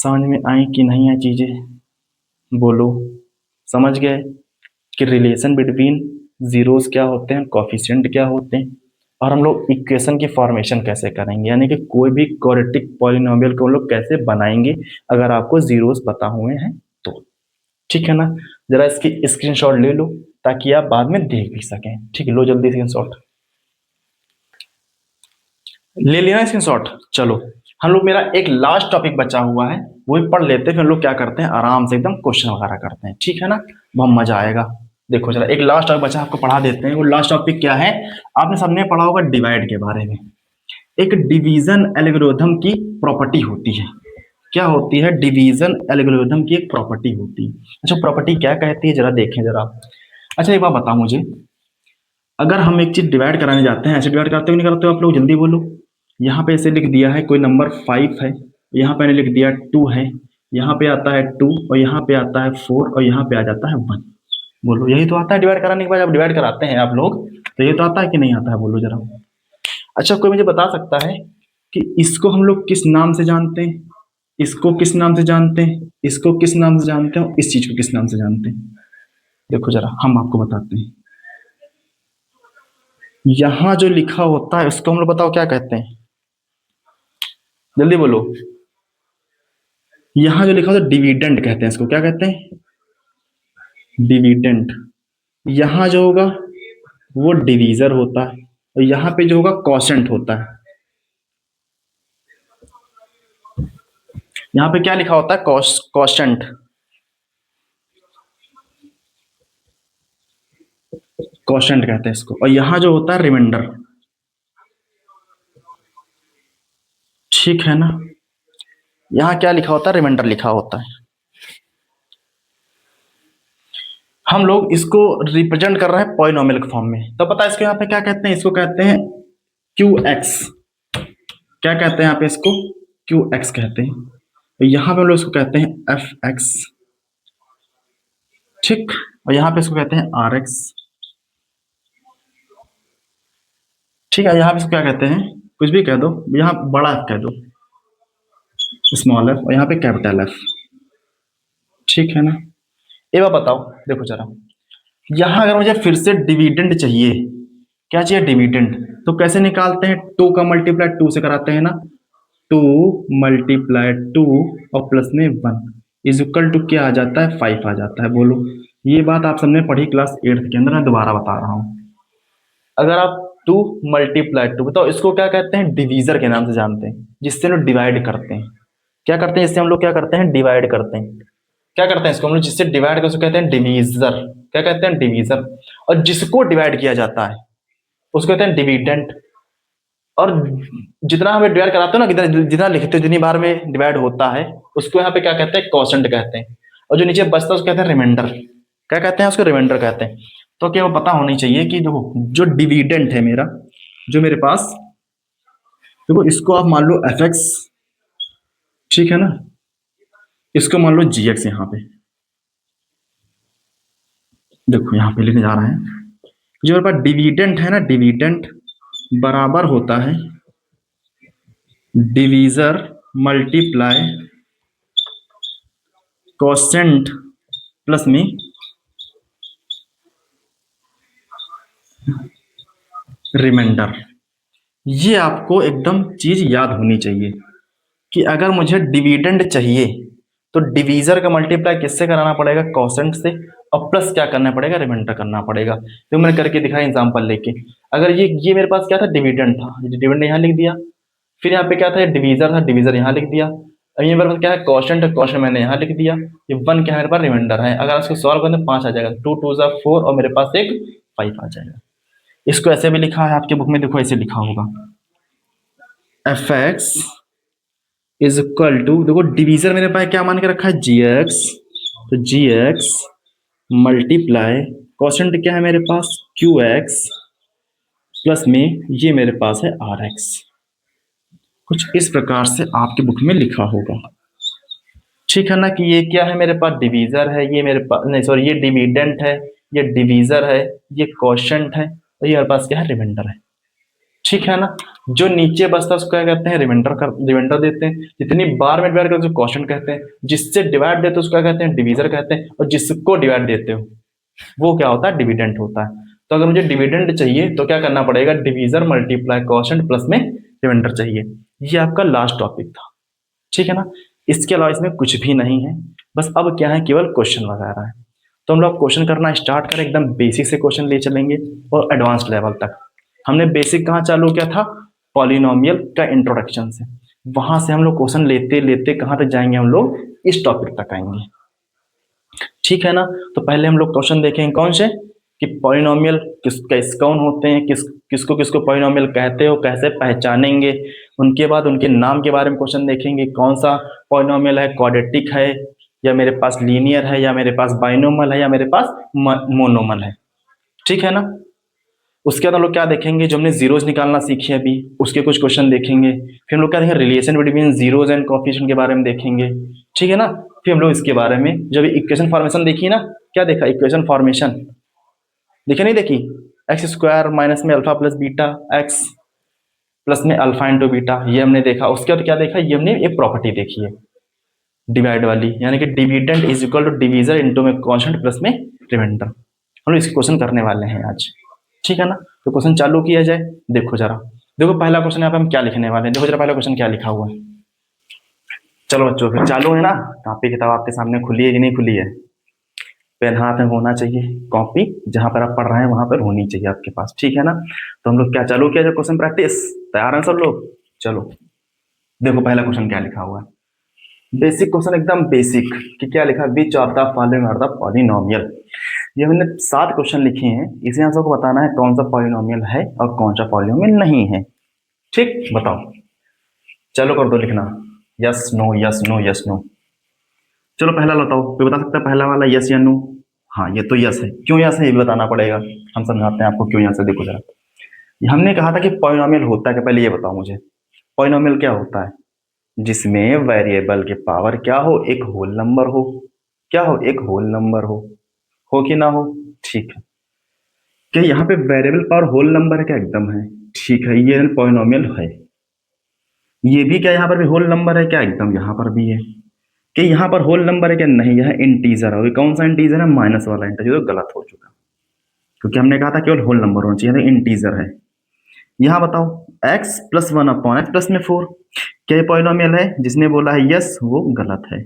समझ में आई कि नहीं आई चीजें, बोलो। समझ गए कि रिलेशन बिटवीन जीरोस क्या होते हैं, कोफिशिएंट क्या होते हैं, और हम लोग इक्वेशन की फॉर्मेशन कैसे करेंगे, यानी कि कोई भी क्वाड्रेटिक पॉलिनोमियल को हम लोग कैसे बनाएंगे अगर आपको जीरोस पता हुए हैं तो। ठीक है ना, जरा इसकी स्क्रीनशॉट ले लो ताकि आप बाद में देख भी सकें। ठीक है, लो जल्दी स्क्रीनशॉट ले लिया स्क्रीनशॉट। चलो हम लोग, मेरा एक लास्ट टॉपिक बचा हुआ है, वो भी पढ़ लेते हैं, फिर हम लोग क्या करते हैं आराम से एकदम क्वेश्चन वगैरह करते हैं। ठीक है ना, बहुत मजा आएगा। देखो जरा एक लास्ट टॉपिक बचा, आपको पढ़ा देते हैं। वो लास्ट टॉपिक क्या है, आपने सबने पढ़ा होगा डिवाइड के बारे में। एक डिवीजन एल्गोरिथम की प्रॉपर्टी होती है। क्या होती है, डिवीजन एल्गोरिथम की एक प्रॉपर्टी होती है। अच्छा, प्रॉपर्टी क्या कहती है, जरा देखें जरा। अच्छा एक बात बताओ मुझे, अगर हम एक चीज डिवाइड कराने जाते हैं, ऐसे डिवाइड करते हो नहीं करते हो आप लोग, जल्दी बोलो। यहाँ पे ऐसे लिख दिया है कोई नंबर 5 है, यहाँ पे मैंने लिख दिया 2 है, यहाँ पे आता है 2 और यहाँ पे आता है 4 और यहाँ पे आ जाता है 1। बोलो यही तो आता है डिवाइड कराने के बाद, जब डिवाइड कराते हैं आप लोग तो ये तो आता है कि नहीं आता है, बोलो जरा। अच्छा कोई मुझे बता सकता है कि इसको हम लोग किस नाम से जानते हैं, इसको किस नाम से जानते हैं, इसको किस नाम से जानते हैं, इस चीज को किस नाम से जानते हैं। देखो जरा हम आपको बताते हैं। यहाँ जो लिखा होता है उसको हम लोग बताओ क्या कहते हैं, जल्दी बोलो। यहाँ जो लिखा होता है डिविडेंड कहते हैं इसको, क्या कहते हैं, डिविडेंड। यहाँ जो होगा वो डिवीजर होता है और यहाँ पे जो होगा कॉशेंट होता है। यहाँ पे क्या लिखा होता है, कॉशेंट, कॉशेंट कहते हैं इसको। और यहाँ जो होता है रिमाइंडर। ठीक है ना, यहाँ क्या लिखा होता है, रिमाइंडर लिखा होता है। हम लोग इसको रिप्रेजेंट कर रहे हैं पॉलिनोमियल के फॉर्म में, तो पता है इसको यहाँ पे क्या कहते हैं, इसको कहते हैं क्यू एक्स। क्या कहते हैं यहाँ पे इसको, क्यू एक्स कहते हैं। तो यहाँ पे हम लोग इसको कहते हैं एफ एक्स। ठीक, और यहाँ पे इसको कहते हैं आर एक्स। ठीक है, यहाँ पे इसको क्या कहते हैं, कुछ भी कह दो, यहाँ बड़ा एफ कह दो, स्मॉल एफ, और यहाँ पे कैपिटल एफ। ठीक है ना, एक बार बताओ, देखो जरा, यहाँ अगर मुझे फिर से डिविडेंड चाहिए, क्या चाहिए, डिविडेंड, तो कैसे निकालते हैं, 2 का मल्टीप्लाई 2 से कराते हैं ना, 2 मल्टीप्लाई 2 और प्लस में 1 इज इक्वल टू क्या आ जाता है, 5 आ जाता है। बोलो, ये बात आप सबने पढ़ी क्लास 8 के अंदर, मैं दोबारा बता रहा हूँ। अगर आप 2 मल्टीप्लाई 2, बताओ इसको क्या कहते हैं, डिवीजर के नाम से जानते हैं, जिससे हम लोग डिवाइड करते हैं। क्या करते हैं इससे हम लोग, क्या करते हैं, डिवाइड करते हैं। क्या करते हैं इसको हम लोग, जिससे डिवाइड कर, उसको कहते हैं डिवीजर। क्या कहते हैं, डिवीजर। और जिसको डिवाइड किया जाता है उसको कहते हैं डिविडेंड। और जितना हमें डिवाइड कराते हो ना, जितना जितना लिखते हो, जितनी बार में डिवाइड होता है उसको यहाँ पे क्या कहते हैं, कॉशेंट कहते हैं। और जो नीचे बचता है उसको कहते हैं रिमाइंडर। क्या कहते हैं उसको, रिमाइंडर कहते हैं। तो क्या वो पता होनी चाहिए कि देखो जो डिविडेंड है मेरा, जो मेरे पास, देखो इसको आप मान लो एफ एक्स, ठीक है ना, इसको मान लो जी एक्स। यहाँ पे देखो यहाँ पे लिखने जा रहे हैं, जो मेरे पास डिविडेंड है ना, डिविडेंड बराबर होता है डिवीजर मल्टीप्लाई कोसेंट प्लस में रिमाइंडर। ये आपको एकदम चीज याद होनी चाहिए कि अगर मुझे डिविडेंड चाहिए तो डिवीजर का मल्टीप्लाई किससे कराना पड़ेगा, कोसेंट से, और प्लस क्या करना पड़ेगा, रिमाइंडर करना पड़ेगा। तो मैंने करके दिखाया एग्जांपल लेके। अगर ये मेरे पास क्या था, डिविडेंड था, डिविडेंड यहाँ लिख दिया। फिर यहाँ पे क्या था, डिवीजर था, डिवीजर यहाँ लिख दिया। अब ये मेरे पास क्या है, कॉन्स्टेंट है, कॉन्स्टेंट मैंने यहाँ लिख दिया। ये 1 क्या है मेरे पास, रिमाइंडर है। अगर इसको सॉल्व करें तो 5 आ जाएगा, 2 2 जा 4 और मेरे पास एक 5 आ जाएगा। इसको ऐसे भी लिखा है आपके बुक में, देखो ऐसे लिखा होगा, f x is equal to, देखो डिवीजर मेरे पास क्या मान के रखा है, जी एक्स, तो जी एक्स मल्टीप्लाई कॉन्स्टेंट क्या है मेरे पास, क्यू एक्स, प्लस में ये मेरे पास है आर एक्स। कुछ इस प्रकार से आपके बुक में लिखा होगा। ठीक है ना, कि ये क्या है मेरे पास, डिवीजर है, ये मेरे पास नहीं सॉरी, ये डिविडेंट है, ये डिवीजर है, ये कोशेंट है, और ये मेरे पास क्या है, रिमाइंडर है। ठीक है ना। जो नीचे बचता है उसको क्या कहते हैं, रिमाइंडर देते हैं। जितनी बार में डिवाइड करते हो क्वोशिएंट कहते हैं। जिससे डिवाइड देते हो उसको क्या कहते हैं, डिवीजर कहते हैं। और जिसको डिवाइड देते हो वो क्या होता है, डिविडेंड होता है। तो अगर मुझे डिविडेंड चाहिए तो क्या करना पड़ेगा, डिवीजर मल्टीप्लाई क्वोशिएंट प्लस में रिमाइंडर चाहिए। ये आपका लास्ट टॉपिक था, ठीक है ना। इसके अलावा इसमें कुछ भी नहीं है, बस अब क्या है, केवल क्वेश्चन वगैरह है। तो हम लोग क्वेश्चन करना स्टार्ट करें, एकदम बेसिक से क्वेश्चन ले चलेंगे और एडवांस लेवल तक। हमने बेसिक कहाँ चालू किया था, पॉलिनोमियल का इंट्रोडक्शन से। वहां से हम लोग क्वेश्चन लेते लेते कहाँ तक जाएंगे, हम लोग इस टॉपिक तक आएंगे, ठीक है ना। तो पहले हम लोग क्वेश्चन देखेंगे कौन से, कि पॉलिनोमियल कौन होते हैं, किसको किसको पॉलिनोमियल कहते हो, कैसे पहचानेंगे। उनके बाद उनके नाम के बारे में क्वेश्चन देखेंगे, कौन सा पॉलिनोमियल है, क्वाड्रेटिक है या मेरे पास लीनियर है या मेरे पास बाइनोमल है या मेरे पास मोनोमल है, ठीक है ना। उसके बाद हम लोग क्या देखेंगे, जो हमने जीरोज निकालना सीखे अभी उसके कुछ क्वेश्चन देखेंगे। फिर हम लोग क्या देखेंगे, relation between zeros and coefficient के बारे में देखेंगे, ठीक है ना। फिर हम लोग इसके बारे में जब इक्वेशन फॉर्मेशन देखी ना, क्या देखा, इक्वेशन फॉर्मेशन देखी नहीं देखी, एक्स स्क्वायर माइनस में alpha plus beta x plus में अल्फा इंटू बीटा, ये हमने देखा। उसके बाद क्या देखा, ये हमने एक प्रॉपर्टी देखी है डिवाइड वाली, यानी कि dividend is equal to divisor into में कांस्टेंट प्लस में रिमाइंडर। हम लोग इसके क्वेश्चन करने वाले हैं आज, ठीक है ना। तो क्वेश्चन चालू किया जाए। देखो जरा, देखो पहला क्वेश्चन यहाँ पे हम क्या लिखने वाले हैं, देखो जरा पहला क्वेश्चन क्या लिखा हुआ है। चलो बच्चों फिर चालू है ना, कॉपी किताब आपके सामने खुली है कि नहीं खुली है, पेन हाथ में होना चाहिए, कॉपी जहां पर आप पढ़ रहे हैं वहां पर होनी चाहिए आपके पास, ठीक है ना। तो हम लोग क्या चालू किया जाए, क्वेश्चन प्रैक्टिस। तैयार हैं सब लोग, चलो देखो पहला क्वेश्चन क्या लिखा हुआ है। बेसिक क्वेश्चन, एकदम बेसिक, कि क्या लिखा, which of the following are the polynomial. ये हमने 7 क्वेश्चन लिखे हैं, इसमें हम सबको बताना है कौन सा पॉलिनोमियल है और कौन सा पॉलिनोमियल नहीं है, ठीक। बताओ, चलो कर दो लिखना, yes no yes no yes no. चलो पहला बताओ, कोई बता सकता है पहला वाला यस या नो। हाँ ये तो यस है, क्यों यस है ये भी बताना पड़ेगा, हम समझाते हैं आपको क्यों यस है। देखो जरा, हमने कहा था कि पॉलिनोमियल होता है क्या, पहले ये बताओ मुझे, पॉलिनोमियल क्या होता है, जिसमें वेरिएबल के पावर क्या हो, एक होल नंबर हो, क्या हो, एक होल नंबर हो कि ना हो, ठीक है। क्या यहाँ पे वेरिएबल पावर होल नंबर है क्या, एकदम है, ठीक है, ये पॉलिनोमियल है। ये भी क्या यहाँ पर भी होल नंबर है क्या, एकदम यहाँ पर भी है। कि यहाँ पर होल नंबर है क्या, नहीं, यह इंटीजर है। कौन सा इंटीजर है, माइनस वाला इंटीजर, तो गलत हो चुका, क्योंकि हमने कहा था केवल होल नंबर होना चाहिए, इंटीजर है। यहाँ बताओ, x प्लस 1/x प्लस में 4, क्या ये पॉलिनोमियल है, जिसने बोला है यस वो गलत है,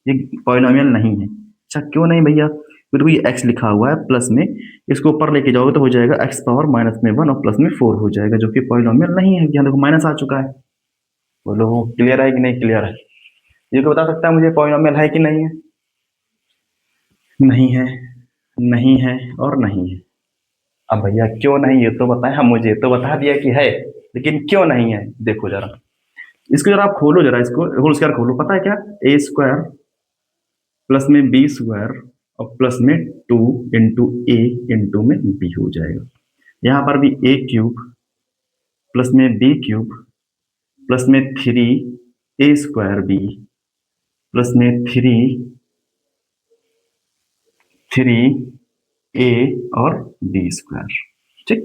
ये पॉलिनोमियल नहीं है। अच्छा क्यों नहीं भैया, फिर भी x लिखा हुआ है प्लस में, इसको ऊपर लेके जाओगे तो हो जाएगा x पावर माइनस में 1 और प्लस में 4 हो जाएगा, जो कि पॉलिनोमियल नहीं है। यहाँ देखो माइनस आ चुका है, बोलो क्लियर है कि नहीं क्लियर है। ये तो बता सकता है मुझे पॉलिनोमियल है कि नहीं है, नहीं है, नहीं है और नहीं है। अब भैया क्यों नहीं, ये तो बताएं, हम मुझे तो बता दिया कि है, लेकिन क्यों नहीं है, देखो जरा इसको, जरा आप खोलो जरा इसको, होल स्क्वायर खोलो, पता है क्या, ए स्क्वायर प्लस में बी स्क्वायर और प्लस में 2 इंटू ए इंटू में बी हो जाएगा। यहाँ पर भी ए क्यूब प्लस में बी क्यूब प्लस में 3 ए स्क्वायर बी प्लस में 3 ए और बी स्क्वायर, ठीक।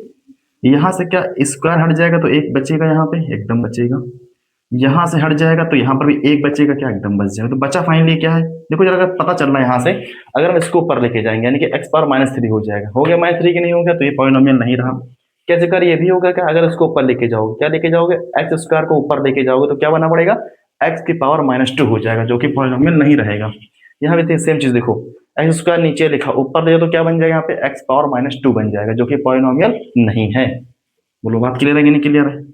यहां से क्या स्क्वायर हट जाएगा तो एक बचेगा, यहाँ पे एकदम बचेगा, यहां से हट जाएगा तो यहाँ पर भी एक बचेगा, क्या एकदम बच जाएगा। तो बचा फाइनली क्या है, देखो जरा अगर पता चल रहा है यहाँ से, अगर हम इसको ऊपर लेके जाएंगे यानी कि x पावर -3 हो जाएगा, हो गया -3 की नहीं हो गया तो ये पॉलिनोमियल नहीं रहा। कैसे कर, ये भी होगा क्या, अगर इसको ऊपर लेके जाओगे, क्या लेके जाओगे, एक्स स्क्वायर को ऊपर लेके जाओगे तो क्या बना पड़ेगा, x की पावर -2 हो जाएगा, जो कि पॉलिनोमियल नहीं रहेगा। यहाँ भी सेम चीज देखो, एक्स स्क्वायर नीचे लिखा, ऊपर ले तो क्या बन जाएगा, यहाँ पे x पावर -2 बन जाएगा, जो कि पॉलिनोमियल नहीं है। बोलो बात क्लियर है कि नहीं क्लियर है।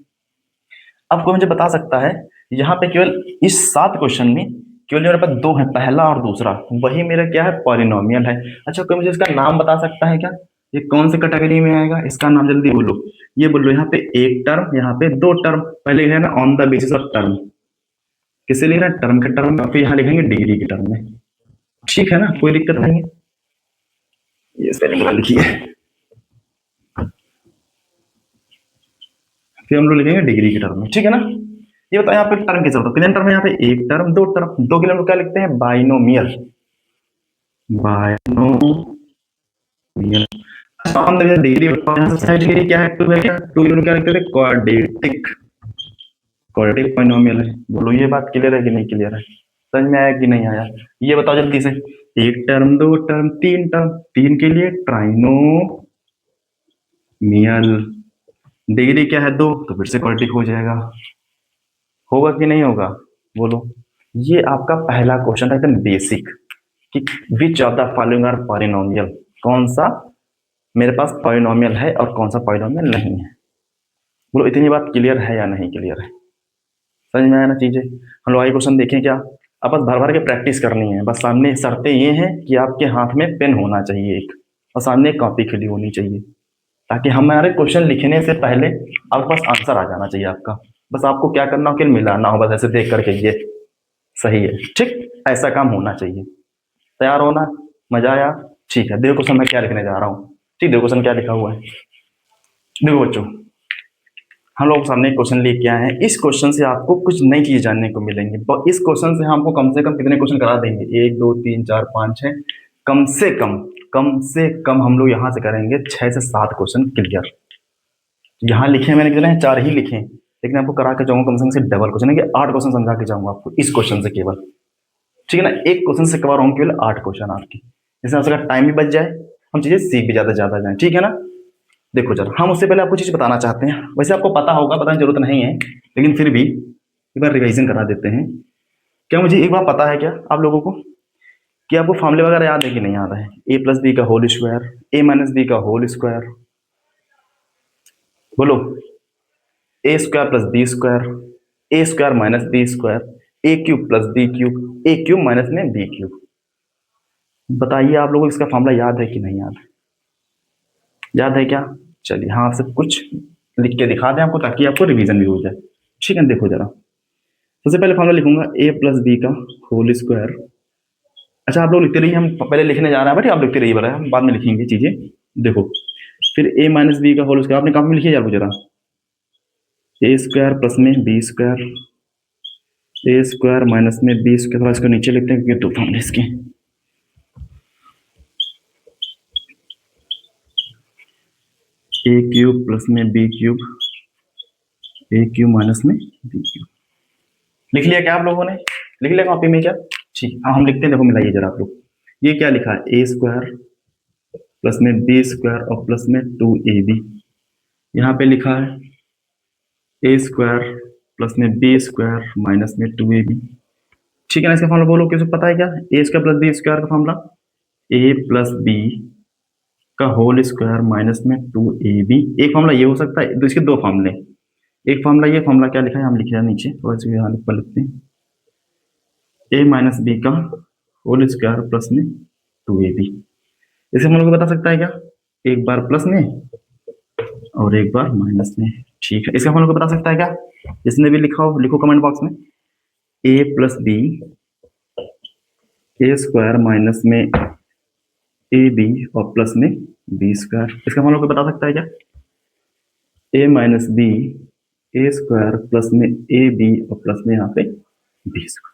अब कोई मुझे बता सकता है, यहाँ पे केवल इस 7 क्वेश्चन में केवल मेरे पास 2 है, पहला और दूसरा, वही मेरा क्या है, पॉलिनोमियल है। अच्छा कोई मुझे इसका नाम बता सकता है क्या, ये कौन से कैटेगरी में आएगा, इसका नाम जल्दी बोलो। ये बोलो, यहाँ पे एक टर्म, यहाँ पे 2 टर्म, पहले है ना on the basis of term, किसे लिख रहे हैं, टर्म के टर्म में, फिर यहाँ लिखेंगे डिग्री के टर्म में, ठीक है ना, कोई दिक्कत नहीं है। ये स्पेलिंग लिखिए, फिर हम लोग लिखेंगे डिग्री के टर्म में, ठीक है ना। ये बताओ यहाँ पे टर्म कैसे होता है, कितने टर्म है, यहाँ पे एक टर्म, 2 टर्म, 2 के लिए हम लोग क्या लिखते हैं, बाइनोमियल, बाइनोमियल। हम डिग्री डिग्री क्या है, टू है क्या, टू क्या लिखते थे, क्वाड्रेटिक क्वाड्रेटिक पॉलिनोमियल है। बोलो ये बात क्लियर है कि नहीं क्लियर है, समझ में आया कि नहीं आया? ये बताओ जल्दी से। एक टर्म, दो टर्म, तीन टर्म, तीन के लिए ट्राइनोमियल, डिग्री क्या है, दो, तो फिर से क्वाड्रेटिक हो जाएगा। होगा कि नहीं होगा, बोलो। ये आपका पहला क्वेश्चन था एकदम बेसिक, कि which of the following are polynomial, कौन सा मेरे पास पॉलिनोमियल है और कौन सा पॉलिनोमियल नहीं है। बोलो इतनी बात क्लियर है या नहीं क्लियर है, समझ में आया ना चीजें। हम लोग आगे क्वेश्चन देखें क्या, अब बस भर भर के प्रैक्टिस करनी है, बस सामने शर्तें ये हैं कि आपके हाथ में पेन होना चाहिए एक, और सामने एक कॉपी खुली होनी चाहिए, ताकि हमारे क्वेश्चन लिखने से पहले आपके पास आंसर आ जाना चाहिए आपका। बस आपको क्या करना हो कि मिलाना हो, बस ऐसे देख करके ये सही है, ठीक, ऐसा काम होना चाहिए। तैयार होना, मजा आया, ठीक है। देखो क्वेश्चन मैं क्या लिखने जा रहा हूँ, ठीक, देखो क्वेश्चन क्या लिखा हुआ है। देखो बच्चों, हम लोग सामने एक क्वेश्चन लेके आए हैं, इस क्वेश्चन से आपको कुछ नई चीज जानने को मिलेंगी। इस क्वेश्चन से हमको कम से कम कितने क्वेश्चन करा देंगे, एक दो तीन चार पाँच छः, कम से कम हम लोग यहाँ से करेंगे 6 से 7 क्वेश्चन क्लियर। यहाँ लिखे मैंने कितने हैं, 4 ही लिखे, लेकिन आपको करा के जाऊंगा कम से कम से डबल क्वेश्चन है कि 8 क्वेश्चन समझा के जाऊंगा आपको इस क्वेश्चन से केवल, ठीक है ना। एक क्वेश्चन से कवर होंगे केवल 8 क्वेश्चन आपकी, इसमें आपका टाइम भी बच जाए, हम चीजें सीख भी ज्यादा जाए, ठीक है ना। देखो जरा, हम उससे पहले आपको चीज बताना चाहते हैं, वैसे आपको पता होगा, बताने की जरूरत नहीं है, लेकिन फिर भी एक बार रिवाइजन करा देते हैं। क्या मुझे एक बार पता है क्या आप लोगों को, कि आपको फॉर्मूले वगैरह याद है कि नहीं याद है, ए प्लस बी का होल स्क्वायर, ए माइनस बी का होल स्क्वायर, बोलो, ए स्क्वायर प्लस बी स्क्वायर, ए स्क्वायर माइनस बी स्क्वायर, ए क्यूब प्लस बी क्यूब, ए क्यूब माइनस में बी क्यूब। बताइए आप लोगों को इसका फॉर्मूला याद है कि नहीं याद है, याद है क्या? चलिए हाँ, आपसे कुछ लिख के दिखा दें आपको, ताकि आपको रिवीजन भी हो जाए, ठीक है। देखो जरा, सबसे पहले फॉर्मूला लिखूंगा ए प्लस बी का होल स्क्वायर। अच्छा आप लोग लिखते रहिए, हम पहले लिखने जा रहे हैं, बट आप लिखते रहिए, बड़ा हम बाद में लिखेंगे चीजें। देखो, फिर ए माइनस बी का होल स्क्वायर, आपने काम में लिखिए यार जरा, ए स्क्वायर प्लस में बी स्क्वायर, ए स्क्वायर माइनस में बी स्क्वायर, थोड़ा इसको नीचे लिखते हैं क्योंकि दो फॉर्मूले इसके, ए क्यूब प्लस में बी क्यूब, ए क्यूब माइनस में बी क्यूब। लिख लिया क्या आप लोगों ने, लिख लिया कॉपी में क्या? ठीक, हाँ हम लिखते हैं, देखो मिलाइए जरा आप लोग। ये क्या लिखा है, ए स्क्वायर प्लस में बी स्क्वायर और प्लस में 2ab। यहाँ पे लिखा है ए स्क्वायर प्लस में बी स्क्वायर माइनस में 2ab, ठीक है ना। इसका फॉर्मूला बोलो, किसी को पता है क्या, ए स्क्वायर प्लस बी स्क्वायर का फॉर्मूला, ए प्लस बी का होल स्क्वायर माइनस में 2ab। एक फॉर्मूला ये हो सकता है, तो इसके दो फॉर्मूले, एक फॉर्मूला ये, फॉर्मूला क्या लिखा है हम लिख रहे हैं नीचे, थोड़ा सा यहाँ पर लिखते हैं, ए माइनस बी का होल स्क्वायर प्लस में 2ab। इसे हम लोग को बता सकता है क्या, एक बार प्लस में और एक बार माइनस में, ठीक है। इसका हम लोग को बता सकता है क्या, जिसने भी लिखा हो लिखो कमेंट बॉक्स में, ए प्लस बी ए स्क्वायर माइनस में ए बी और प्लस में बी स्क्वायर। इसका हम लोग को बता सकता है क्या, ए माइनस बी ए स्क्वायर प्लस में ए बी और प्लस में यहाँ पे बी स्क्वायर।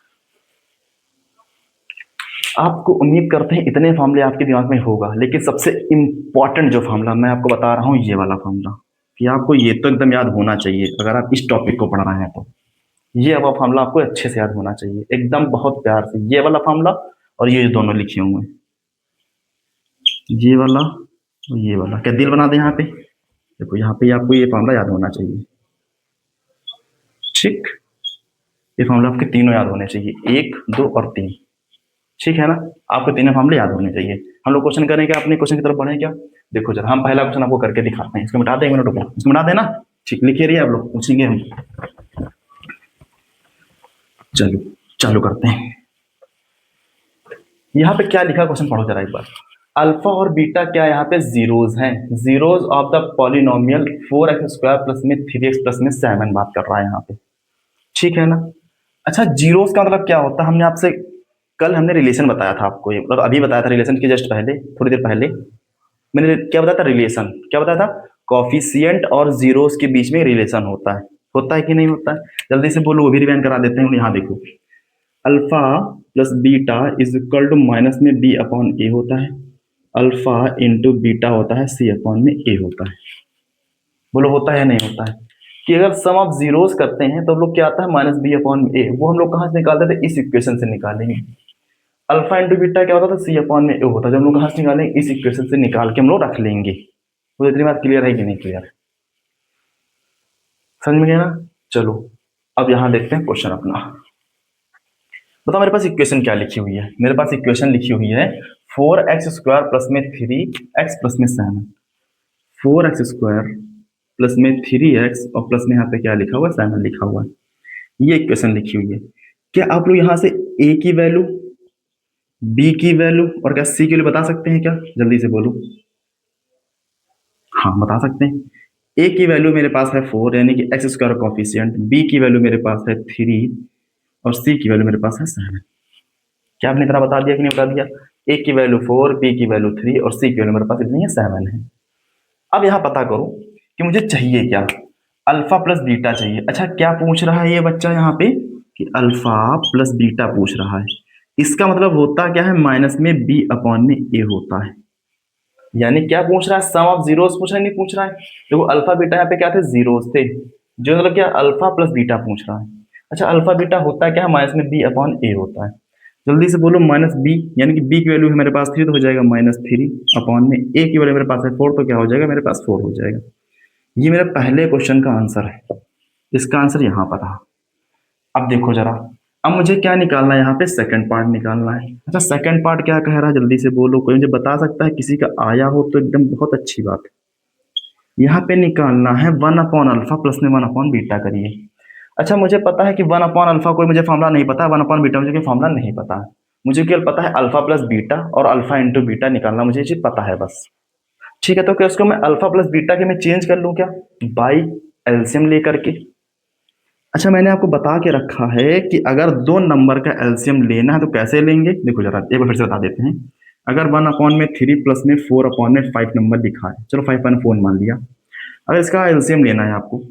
आपको उम्मीद करते हैं इतने फॉर्मूले आपके दिमाग में होगा, लेकिन सबसे इंपॉर्टेंट जो फॉर्मूला मैं आपको बता रहा हूँ, ये वाला फॉर्मूला, कि आपको ये तो एकदम याद होना चाहिए अगर आप इस टॉपिक को पढ़ रहे हैं तो। ये वाला फॉर्मूला आपको अच्छे से याद होना चाहिए, एकदम बहुत प्यार से, ये वाला फॉर्मूला और ये दोनों लिखे हुए हैं, ये वाला और ये वाला। क्या दिल बना दे यहाँ पे, देखो यहाँ पे आपको ये फॉर्मूला याद होना चाहिए, ठीक। ये फॉर्मूला आपके तीनों याद होने चाहिए, 1 2 और 3, ठीक है ना। आपको तीनों फॉर्मूले याद होने चाहिए। हम लोग क्वेश्चन करेंगे, अपने क्वेश्चन की तरफ बढ़े क्या। देखो जरा, हम पहला क्वेश्चन आपको करके दिखाते हैं, इसको मिटा दें, 1 मिनट रुको, इसको मिटा देना, ठीक, लिखिए रहिए आप लोग, पूछेंगे हम। चलो चालू करते हैं। यहाँ पे क्या लिखा क्वेश्चन पढ़ो जरा एक बार। अल्फा और बीटा क्या यहाँ पे जीरोज हैं, zeros of the polynomial 4x square plus में 3x प्लस में 7 बात कर रहा है यहाँ पे, ठीक है ना। अच्छा जीरोज का मतलब क्या होता है, हमने आपसे कल हमने रिलेशन बताया था आपको, ये मतलब अभी बताया था रिलेशन के जस्ट पहले, थोड़ी देर पहले मैंने क्या बताया था, रिलेशन क्या बताया था, कॉफिशिएंट और जीरोस के बीच में रिलेशन होता है कि नहीं होता है। जल्दी से बोलो, वो भी रिवाइंड करा देते हैं। यहाँ देखो, alpha plus beta is equal to minus में बी अपॉन ए होता है, अल्फा इंटू बीटा होता है सी अपॉन में ए होता है। बोलो होता है नहीं होता है? कि अगर सम ऑफ जीरोस करते हैं तो हम लोग क्या आता है माइनस बी अपॉन ए, वो हम लोग कहाँ से निकालते थे? इस इक्वेशन से निकालेंगे। अल्फा इंटू बीटा क्या होता था? सी अपॉन में ए होता है, जो हम लोग कहाँ से निकालेंगे? इस इक्वेशन से निकाल के हम लोग रख लेंगे। तो इतनी बात क्लियर है कि नहीं क्लियर है? समझ में गया ना? चलो अब यहाँ देखते हैं क्वेश्चन अपना। बताओ मेरे पास इक्वेशन क्या लिखी हुई है? मेरे पास इक्वेशन लिखी हुई है 4x² प्लस में 3x प्लस में 7। 4x² प्लस में 3x और प्लस में यहाँ पे क्या लिखा हुआ है? 7 लिखा हुआ है। ये इक्वेशन लिखी हुई है। क्या आप लोग यहाँ से a की वैल्यू, b की वैल्यू और क्या c की वैल्यू बता सकते हैं क्या? जल्दी से बोलो। हाँ बता सकते हैं। a की वैल्यू मेरे पास है 4 यानी कि x² कॉफिशिएंट, b की वैल्यू मेरे पास है 3 और c की वैल्यू मेरे पास है 7। क्या आपने इतना बता दिया कि नहीं बता दिया? a की वैल्यू 4, b की वैल्यू 3 और c की वैल्यू मेरे पास इतनी है 7 है। अब यहाँ पता करो कि मुझे चाहिए क्या? अल्फा प्लस बीटा चाहिए। अच्छा क्या पूछ रहा है ये बच्चा यहाँ पे? कि अल्फा प्लस बीटा पूछ रहा है। इसका मतलब होता क्या है? माइनस में बी अपॉन में ए होता है। यानी क्या पूछ रहा है? सम ऑफ जीरोस पूछ रहा है, नहीं पूछ रहा है? देखो अल्फा बीटा यहाँ पे क्या थे? जीरोस थे, जो मतलब क्या अल्फा प्लस बीटा पूछ रहा है। अच्छा अल्फा बीटा होता क्या है? माइनस में बी अपॉन ए होता है। जल्दी से बोलो माइनस बी, यानी कि बी की वैल्यू है मेरे पास 3 तो हो जाएगा -3 अपॉन में ए की वैल्यू मेरे पास है 4 तो क्या हो जाएगा? मेरे पास 4 हो जाएगा। ये मेरा पहले क्वेश्चन का आंसर है। इसका आंसर यहाँ पर था। अब देखो जरा, अब मुझे क्या निकालना है? यहाँ पे सेकंड पार्ट निकालना है। अच्छा सेकंड पार्ट क्या कह रहा है? जल्दी से बोलो, कोई मुझे बता सकता है? किसी का आया हो तो एकदम बहुत अच्छी बात है। यहाँ पे निकालना है 1 अपॉन अल्फा प्लस में 1 अपॉन बीटा करिए। अच्छा मुझे पता है कि 1 अपॉन अल्फा कोई मुझे फॉर्मूला नहीं पता है, 1 अपॉन बीटा मुझे कोई फॉर्मूला नहीं पता है। मुझे केवल पता है अल्फा प्लस बीटा और अल्फा इंटू बीटा निकालना, मुझे ये चीज पता है बस। ठीक है, तो क्या उसको मैं अल्फा प्लस बीटा के मैं चेंज कर लूँ क्या? बाई एलसीएम लेकर के। अच्छा मैंने आपको बता के रखा है कि अगर दो नंबर का एलसीएम लेना है तो कैसे लेंगे? देखो जरा एक बार फिर से बता देते हैं। अगर 1 अपॉन में 3 प्लस में 4 अपॉन में 5 नंबर लिखा है, चलो 5.4 मान लिया। अगर इसका एलसीएम लेना है आपको,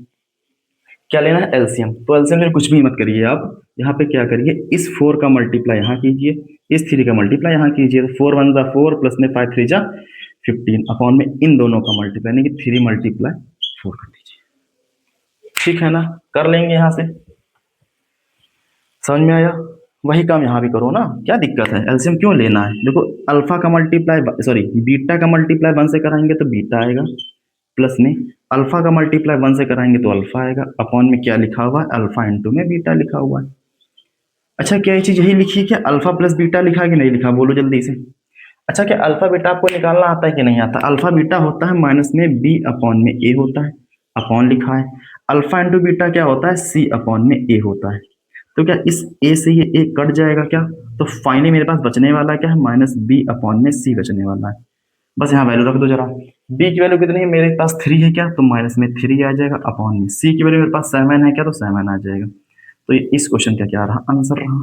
क्या लेना है? एलसीएम। तो एलसीएम में कुछ भी मत करिए आप, यहाँ पे क्या करिए, इस 4 का मल्टीप्लाई यहाँ कीजिए, इस 3 का मल्टीप्लाई यहाँ कीजिए। 4 1 जा 4 प्लस में 5 3 जा 15 अपॉन में इन दोनों का मल्टीप्लाई यानी कि 3 मल्टीप्लाई 4 कर दीजिए। ठीक है ना? कर लेंगे यहाँ से। समझ में आया? वही काम यहाँ भी करो ना, क्या दिक्कत है? एलसीएम क्यों लेना है? देखो अल्फा का मल्टीप्लाई सॉरी बीटा का मल्टीप्लाई 1 से कराएंगे तो बीटा आएगा, प्लस में अल्फा का मल्टीप्लाई 1 से कराएंगे तो अल्फा आएगा, अपॉन में क्या लिखा हुआ है? अल्फा इंटू में बीटा लिखा हुआ है। अच्छा क्या ये चीज यही लिखी है क्या? अल्फा प्लस बीटा लिखा है कि नहीं लिखा? बोलो जल्दी से। अच्छा क्या अल्फा बीटा आपको निकालना आता है कि नहीं आता? अल्फा बीटा होता है माइनस में बी अपॉन में ए होता है, अपॉन लिखा है। अल्फा इंटू बीटा क्या होता है? सी अपॉन में ए होता है। तो क्या इस ए से ये ए कट जाएगा क्या? तो फाइनली मेरे पास बचने वाला क्या है? माइनस बी अपॉन में सी बचने वाला है। बस यहाँ वैल्यू रख दो जरा। बी की वैल्यू कितनी है? मेरे पास 3 है क्या? तो माइनस में 3 आ जाएगा अपॉन में सी की वैल्यू मेरे पास 7 है क्या? तो 7 आ जाएगा। तो ये इस क्वेश्चन का क्या रहा? आंसर रहा।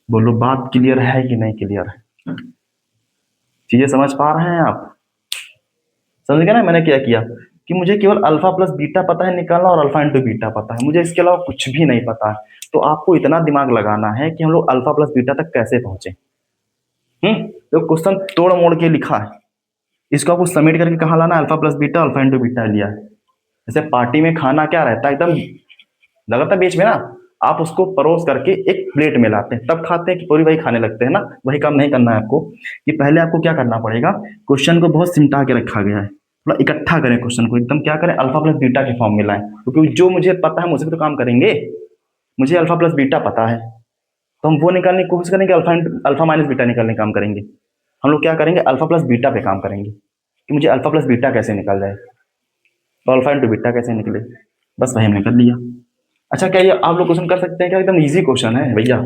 बोलो बात क्लियर है कि नहीं क्लियर है? चीजें समझ पा रहे हैं आप? समझ गए ना मैंने क्या किया? कि मुझे केवल अल्फा प्लस बीटा पता है निकालना और अल्फा इंटू बीटा पता है, मुझे इसके अलावा कुछ भी नहीं पता है। तो आपको इतना दिमाग लगाना है कि हम लोग अल्फा प्लस बीटा तक कैसे पहुंचे। तो क्वेश्चन तोड़ मोड़ के लिखा है, इसको आपको समेट करके कहाँ लाना? Alpha plus beta alpha into beta लिया है। जैसे पार्टी में खाना क्या रहता है? एकदम लगातार बीच में ना आप उसको परोस करके एक प्लेट में लाते हैं, तब खाते हैं कि पूरी वही खाने लगते हैं ना। वही काम नहीं करना है आपको, कि पहले आपको क्या करना पड़ेगा? क्वेश्चन को बहुत सिमटा के रखा गया है, थोड़ा इकट्ठा करें क्वेश्चन को, एकदम क्या करें? अल्फा प्लस बीटा के फॉर्म में लाएं, क्योंकि जो मुझे पता है मुझसे भी तो काम करेंगे। मुझे अल्फा प्लस बीटा पता है तो हम वो निकालने की कोशिश करेंगे, अल्फा माइनस बीटा निकालने का काम करेंगे। हम लोग क्या करेंगे? अल्फा प्लस बीटा पे काम करेंगे कि मुझे अल्फा प्लस बीटा कैसे निकल जाए, तो अल्फा इंटू बीटा कैसे निकले। बस वही हमने कर लिया। अच्छा क्या ये आप लोग क्वेश्चन कर सकते हैं क्या? एकदम इजी क्वेश्चन है भैया।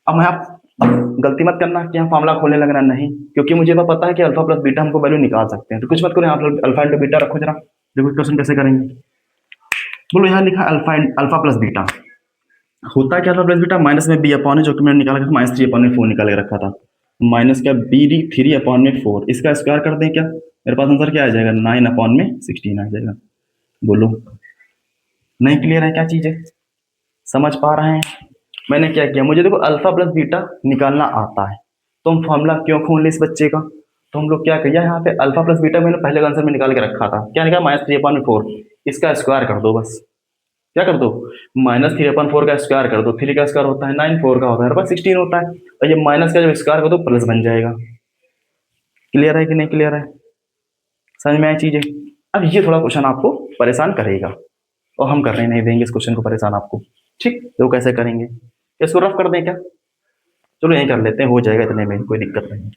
अब मैं आप अब गलती मत करना कि यहाँ फॉर्मूला खोलने लगना नहीं, क्योंकि मुझे तो पता है कि अल्फा प्लस बीटा हमको वैल्यू निकाल सकते हैं। तो कुछ मत करो, आप लोग अल्फा इंटू बीटा रखो जरा, देखो क्वेश्चन कैसे करेंगे। बोलो यहाँ लिखा अल्फा अल्फा प्लस बीटा होता क्या? अल्फा प्लस बीटा माइनस में बी अपॉन है, जो कि मैंने निकाला था -3 अपॉन में 4 निकाल के रखा था, माइनस क्या बी 3 अपॉन में 4, इसका स्क्वायर कर दें क्या? मेरे पास आंसर क्या आ जाएगा? 9 अपॉन में 16 आ जाएगा। बोलो नहीं क्लियर है क्या चीजें? समझ पा रहे हैं? मैंने क्या किया, मुझे देखो अल्फा प्लस बीटा निकालना आता है, तो हम फॉर्मूला क्यों खोल ले इस बच्चे का? तो हम लोग क्या किया यहाँ पे अल्फा प्लस बीटा मैंने पहले आंसर में निकाल के रखा था, क्या निकाला -3/4, इसका स्क्वायर कर दो बस। क्या कर दो, -3/4 का स्क्वायर कर दो, 3 का स्क्वायर होता है 9, 4 का होता है बस 16 होता है, और ये माइनस का जब स्क्वायर कर दो प्लस बन जाएगा। क्लियर है कि नहीं क्लियर है, समझ में आई चीजें। अब ये थोड़ा क्वेश्चन आपको परेशान करेगा और हम करने नहीं देंगे इस क्वेश्चन को परेशान आपको, ठीक। तो कैसे करेंगे, इसको रफ कर दें क्या, चलो यही कर लेते हैं, हो जाएगा इतने में, कोई दिक्कत नहीं,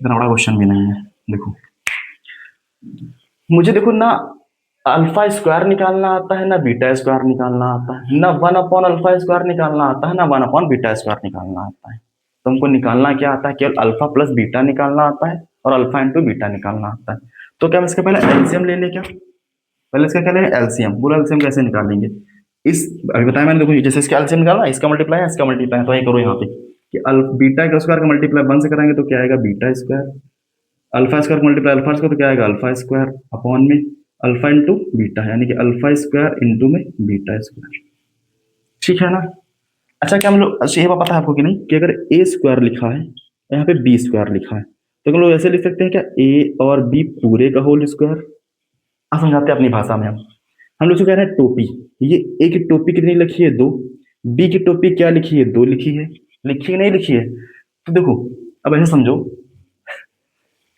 इतना बड़ा क्वेश्चन भी नहीं है। देखो मुझे देखो ना अल्फा स्क्वायर निकालना आता है ना बीटा स्क्वायर निकालना आता है, ना 1/अल्फा स्क्वायर निकालना आता है ना 1/बीटा स्क्वायर निकालना आता है। तो हमको निकालना क्या आता है, केवल अल्फा प्लस बीटा निकालना आता है और अल्फा इंटू बीटा निकालना आता है। तो क्या हम इसके पहले एलसीएम ले लें क्या, पहले इसका क्या लेंगे एलसीएम, बोलो एलसीएम कैसे निकालेंगे। इस अभी बताया मैंने, देखो जैसे इसका एलसीएम निकालना, इसका मल्टीप्लाई है इसका मल्टीप्लाई है, तो यही करो यहाँ पे कि बीटा का स्क्वायर का मल्टीप्लाई 1 से कराएंगे तो क्या आएगा beta square, alpha square multiply alpha square तो क्या आएगा अल्फा स्क्वायर अपॉन में अल्फा इंटू बीटा, यानी कि अल्फा स्क्वायर इंटू में बीटा स्क्वायर, ठीक है ना। अच्छा क्या हम लोग, अच्छा ये पता है आपको कि नहीं कि अगर ए स्क्वायर लिखा है यहाँ पे बी स्क्वायर लिखा है तो हम लोग ऐसे लिख सकते हैं क्या, ए और बी पूरे का होल स्क्वायर। आप समझाते हैं अपनी भाषा में, हम लोग जो कह रहे हैं टोपी, ये ए की टोपी कितनी लिखी है 2, बी की टोपी क्या लिखी है 2 लिखी है, लिखी है नहीं लिखी है। तो देखो अब ऐसे समझो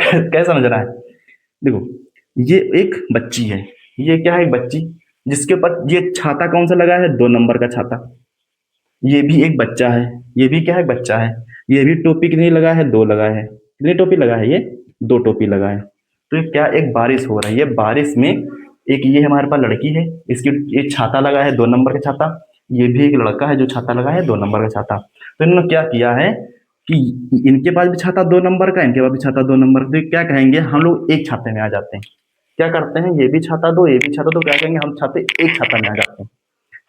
कैसे समझ रहा है, देखो ये एक बच्ची है, ये क्या है एक बच्ची जिसके ऊपर ये छाता कौन सा लगा है 2 नंबर का छाता, ये भी एक बच्चा है, ये भी क्या है बच्चा है, ये भी टोपी कितनी लगा है 2 लगा है, कितनी टोपी लगा है ये 2 टोपी लगा है। तो ये क्या एक बारिश हो रही है, बारिश में एक ये हमारे पास लड़की है, इसकी ये छाता लगा है 2 नंबर का छाता, ये भी एक लड़का है जो छाता लगा है 2 नंबर का छाता। तो इन्होंने क्या किया है कि इनके पास भी छाता 2 नंबर का, इनके पास भी छाता 2 नंबर, तो क्या कहेंगे हम लोग एक छाते में आ जाते हैं, क्या करते हैं ये भी छाता दो ये भी छाता दो, क्या कहेंगे हम छाते एक छाता में आ जाते हैं,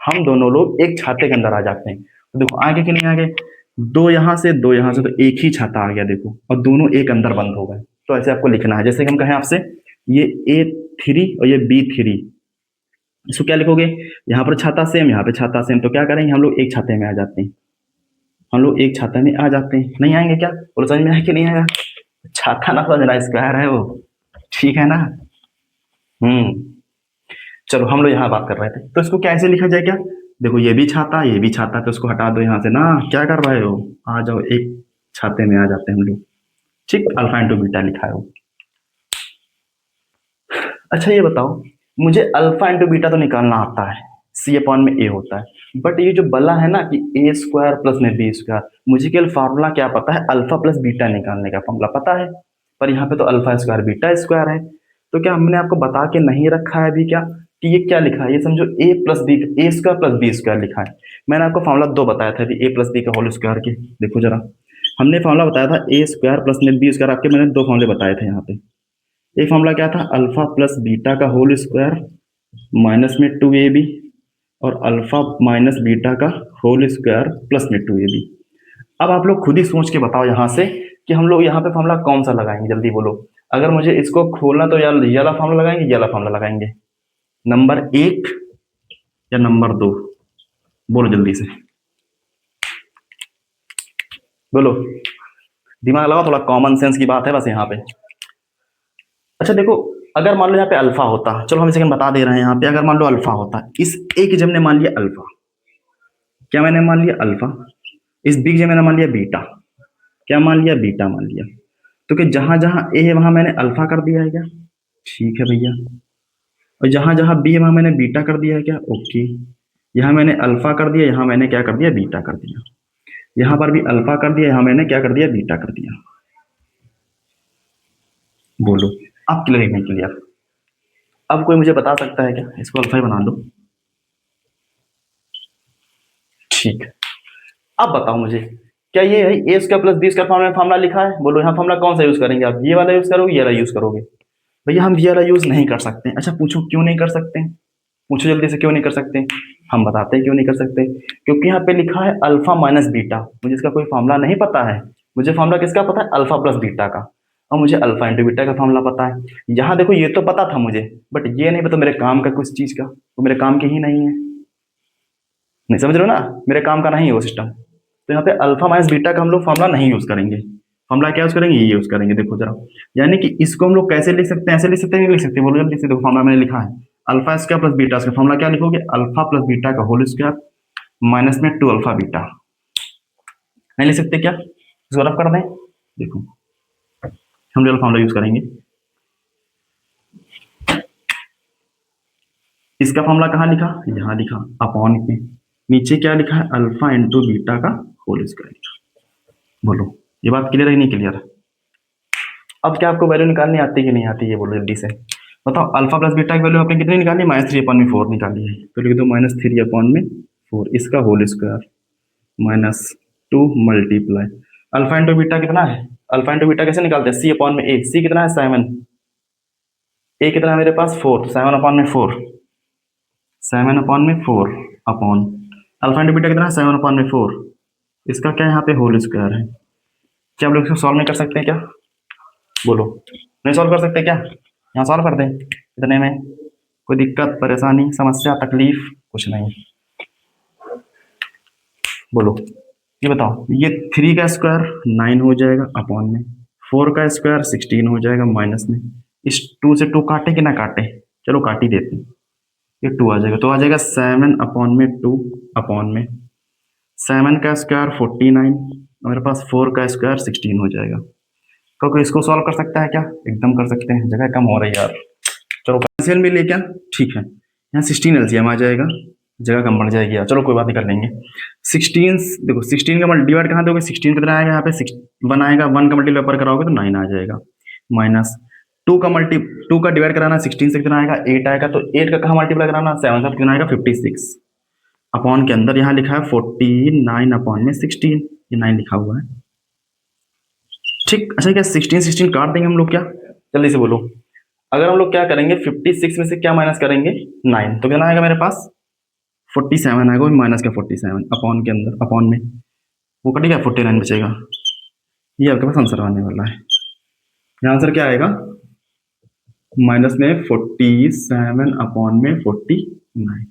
हम दोनों लोग एक छाते के अंदर आ जाते हैं। तो देखो आगे के नहीं आगे, 2 यहाँ से 2 यहाँ से, तो एक ही छाता आ गया देखो, और दोनों एक अंदर बंद हो गए। तो ऐसे आपको लिखना है, जैसे कि हम कहें आपसे ये A3 और ये B3, इसको क्या लिखोगे, यहाँ पर छाता सेम यहाँ पे छाता सेम, तो क्या करेंगे हम लोग एक छाते में आ जाते हैं, हम लोग एक छाते में आ जाते हैं, नहीं आएंगे क्या, बोलो समझ में आया कि नहीं आया, छाता ना समझना स्क्वायर है वो, ठीक है ना। चलो हम लोग यहाँ बात कर रहे थे, तो इसको कैसे लिखा जाए क्या, देखो ये भी छाता तो इसको हटा दो यहाँ से ना, क्या कर रहे हो, आ जाओ एक छाते में आ जाते हैं हम लोग, ठीक, अल्फा इंटू बीटा लिखा है वो। अच्छा ये बताओ, मुझे अल्फा इंटू बीटा तो निकालना आता है, सी अपॉन में ए होता है, बट ये जो बला है ना कि ए स्क्वायर प्लस में बी स्क्वायर, मुझे केवल फार्मूला क्या पता है, अल्फा प्लस बीटा निकालने का फार्मूला पता है, पर यहाँ पे तो अल्फा स्क्वायर बीटा स्क्वायर है। तो क्या हमने आपको बता के नहीं रखा है अभी क्या कि ये क्या लिखा है, ये समझो ए प्लस बी, ए स्क्वायर प्लस बी स्क्वायर लिखा है। मैंने आपको फार्मूला 2 बताया था अभी, ए प्लस बी का होल स्क्वायर के, देखो जरा हमने फार्मूला बताया था ए स्क्वायर प्लस में बी स्क्वायर, आपके मैंने 2 फार्मूले बताए थे यहाँ पे। एक फार्मूला क्या था, अल्फा प्लस बीटा का होल स्क्वायर माइनस में 2ab, और अल्फा माइनस बीटा का होल स्क्वायर प्लस में 2ab। अब आप लोग खुद ही सोच के बताओ यहाँ से कि हम लोग यहाँ पे फार्मूला कौन सा लगाएंगे, जल्दी बोलो। अगर मुझे इसको खोलना तो यार ये वाला फार्मूला लगाएंगे, ये वाला फार्मूला लगाएंगे, नंबर 1 या नंबर 2, बोलो जल्दी से बोलो, दिमाग लगाओ थोड़ा, कॉमन सेंस की बात है बस यहाँ पे। अच्छा देखो, अगर मान लो यहाँ पे अल्फा होता, चलो हम इसे बता दे रहे हैं यहाँ पे, अगर मान लो अल्फा होता, इस ए की जब ने मान लिया अल्फा, क्या मैंने मान लिया अल्फा, इस बी की जब मैंने मान लिया बीटा, क्या मान लिया बीटा मान लिया, तो कि जहां जहां ए है वहां मैंने अल्फा कर दिया है क्या, ठीक है भैया, और जहां जहां बी है वहां मैंने बीटा कर दिया है क्या, ओके, यहाँ मैंने अल्फा कर दिया, यहाँ मैंने क्या कर दिया बीटा कर दिया, यहाँ पर भी अल्फा कर दिया, यहाँ मैंने क्या कर दिया बीटा कर दिया। बोलो आप क्लियर नहीं क्लियर, अब कोई मुझे बता सकता है क्या, इसको अल्फा ही बना दो, ठीक है। अब बताओ मुझे, क्या ये है A square plus B square formula लिखा है, बोलो यहाँ फार्मूला कौन सा यूज करेंगे आप, ये वाला यूज करोगे ये वाला यूज करोगे, भैया हम ये वाला यूज नहीं कर सकते। अच्छा पूछो क्यों नहीं कर सकते, पूछो जल्दी से क्यों नहीं कर सकते, हम बताते हैं क्यों नहीं कर सकते, क्योंकि यहाँ पे लिखा है अल्फा माइनस बीटा, मुझे इसका कोई फार्मूला नहीं पता है, मुझे फार्मूला किसका पता है अल्फा प्लस बीटा का, और मुझे अल्फा इंटू बीटा का फार्मूला पता है। यहाँ देखो ये तो पता था मुझे, बट ये नहीं पता मेरे काम का कुछ चीज का, वो मेरे काम की ही नहीं है, नहीं समझ रहे हो ना, मेरे काम का नहीं है वो सिस्टम। तो यहाँ पे अल्फा माइनस बीटा का हम लोग फार्मूला नहीं यूज करेंगे, फॉर्मूला क्या यूज करेंगे, ये यूज करेंगे। देखो जरा, यानी कि इसको हम लोग कैसे लिख सकते हैं, ऐसे लिख सकते हैं, नहीं लिख सकते, बोलो जल्दी से। देखो फॉर्मूला मैंने लिखा है, alpha square plus beta square. Formula क्या लिखोगे, अल्फा प्लस बीटा का होल स्क्वायर माइनस में 2 अल्फा बीटा। नहीं लिख सकते क्या, इसको रफ कर दें। देखो हम जो फॉर्मूला यूज करेंगे, इसका फॉर्मूला कहाँ लिखा, यहाँ लिखा, अपॉन में नीचे क्या लिखा है, अल्फा इंटू बीटा का होल स्क्वायर। बोलो ये बात क्लियर है नहीं क्लियर है। अब क्या आपको वैल्यू निकालनी आती है कि नहीं आती है, बोलो जल्दी से बताओ। अल्फा प्लस बीटा की वैल्यू आपने कितनी निकाली, -3/4 निकाली है। तो लिख दो -3/4, इसका whole square -2 multiply alpha into beta कितना है, अल्फा इंटू बीटा कैसे निकालते हैं, C/A। सी कितना है 7, ए कितना है मेरे पास 4, 7/4, 7/4 अपॉन अल्फा इंटू बीटा कितना है 7/4, इसका क्या यहाँ पे होल स्क्वायर है। क्या हम लोग इसको सॉल्व नहीं कर सकते क्या, बोलो नहीं सॉल्व कर सकते क्या, यहाँ सॉल्व कर दें। इतने में कोई दिक्कत परेशानी समस्या तकलीफ कुछ नहीं, बोलो ये बताओ। ये 3 का स्क्वायर 9 हो जाएगा अपॉन में, 4 का स्क्वायर 16 हो जाएगा माइनस में। इस 2 से 2 काटे कि ना काटे, चलो काट ही देते हैं। ये 2 आ जाएगा, तो आ जाएगा 7/2 अपॉन में 7 का स्क्वायर 49, मेरे पास 4 का स्क्वायर 16 हो जाएगा। क्योंकि इसको सॉल्व कर सकता है क्या, एकदम कर सकते हैं, जगह कम हो रही है यार। चलो एलसीएम भी ले क्या, ठीक है, यहाँ 16 एलसीएम आ जाएगा, जगह कम बढ़ जाएगी यार। चलो कोई बात नहीं, कर लेंगे। 16 देखो 16 का डिवाइड कहाँ दोगे, 16 कितना आएगा यहाँ पे 1 आएगा, 1 का मल्टीप्लाई पर कराओगे तो 9 आ जाएगा। माइनस 2 का डिवाइड कराना 16 से कितना आएगा 8 आएगा, तो 8 का कहाँ मल्टीप्लाई कराना 7 से कितना आएगा 56 अपॉन के अंदर यहाँ लिखा है 49 अपॉन में 16, ये 9 लिखा हुआ है, ठीक। अच्छा क्या 16 काट देंगे हम लोग क्या, जल्दी से बोलो। अगर हम लोग क्या करेंगे 56 में से क्या माइनस करेंगे 9, तो कितना आएगा मेरे पास 47 आएगा, माइनस का 47 अपॉन के अंदर, अपॉन में वो कटेगा 49 बचेगा। ये आपके पास आंसर आने वाला है। यहाँ आंसर क्या आएगा, माइनस में 47 अपॉन में 49,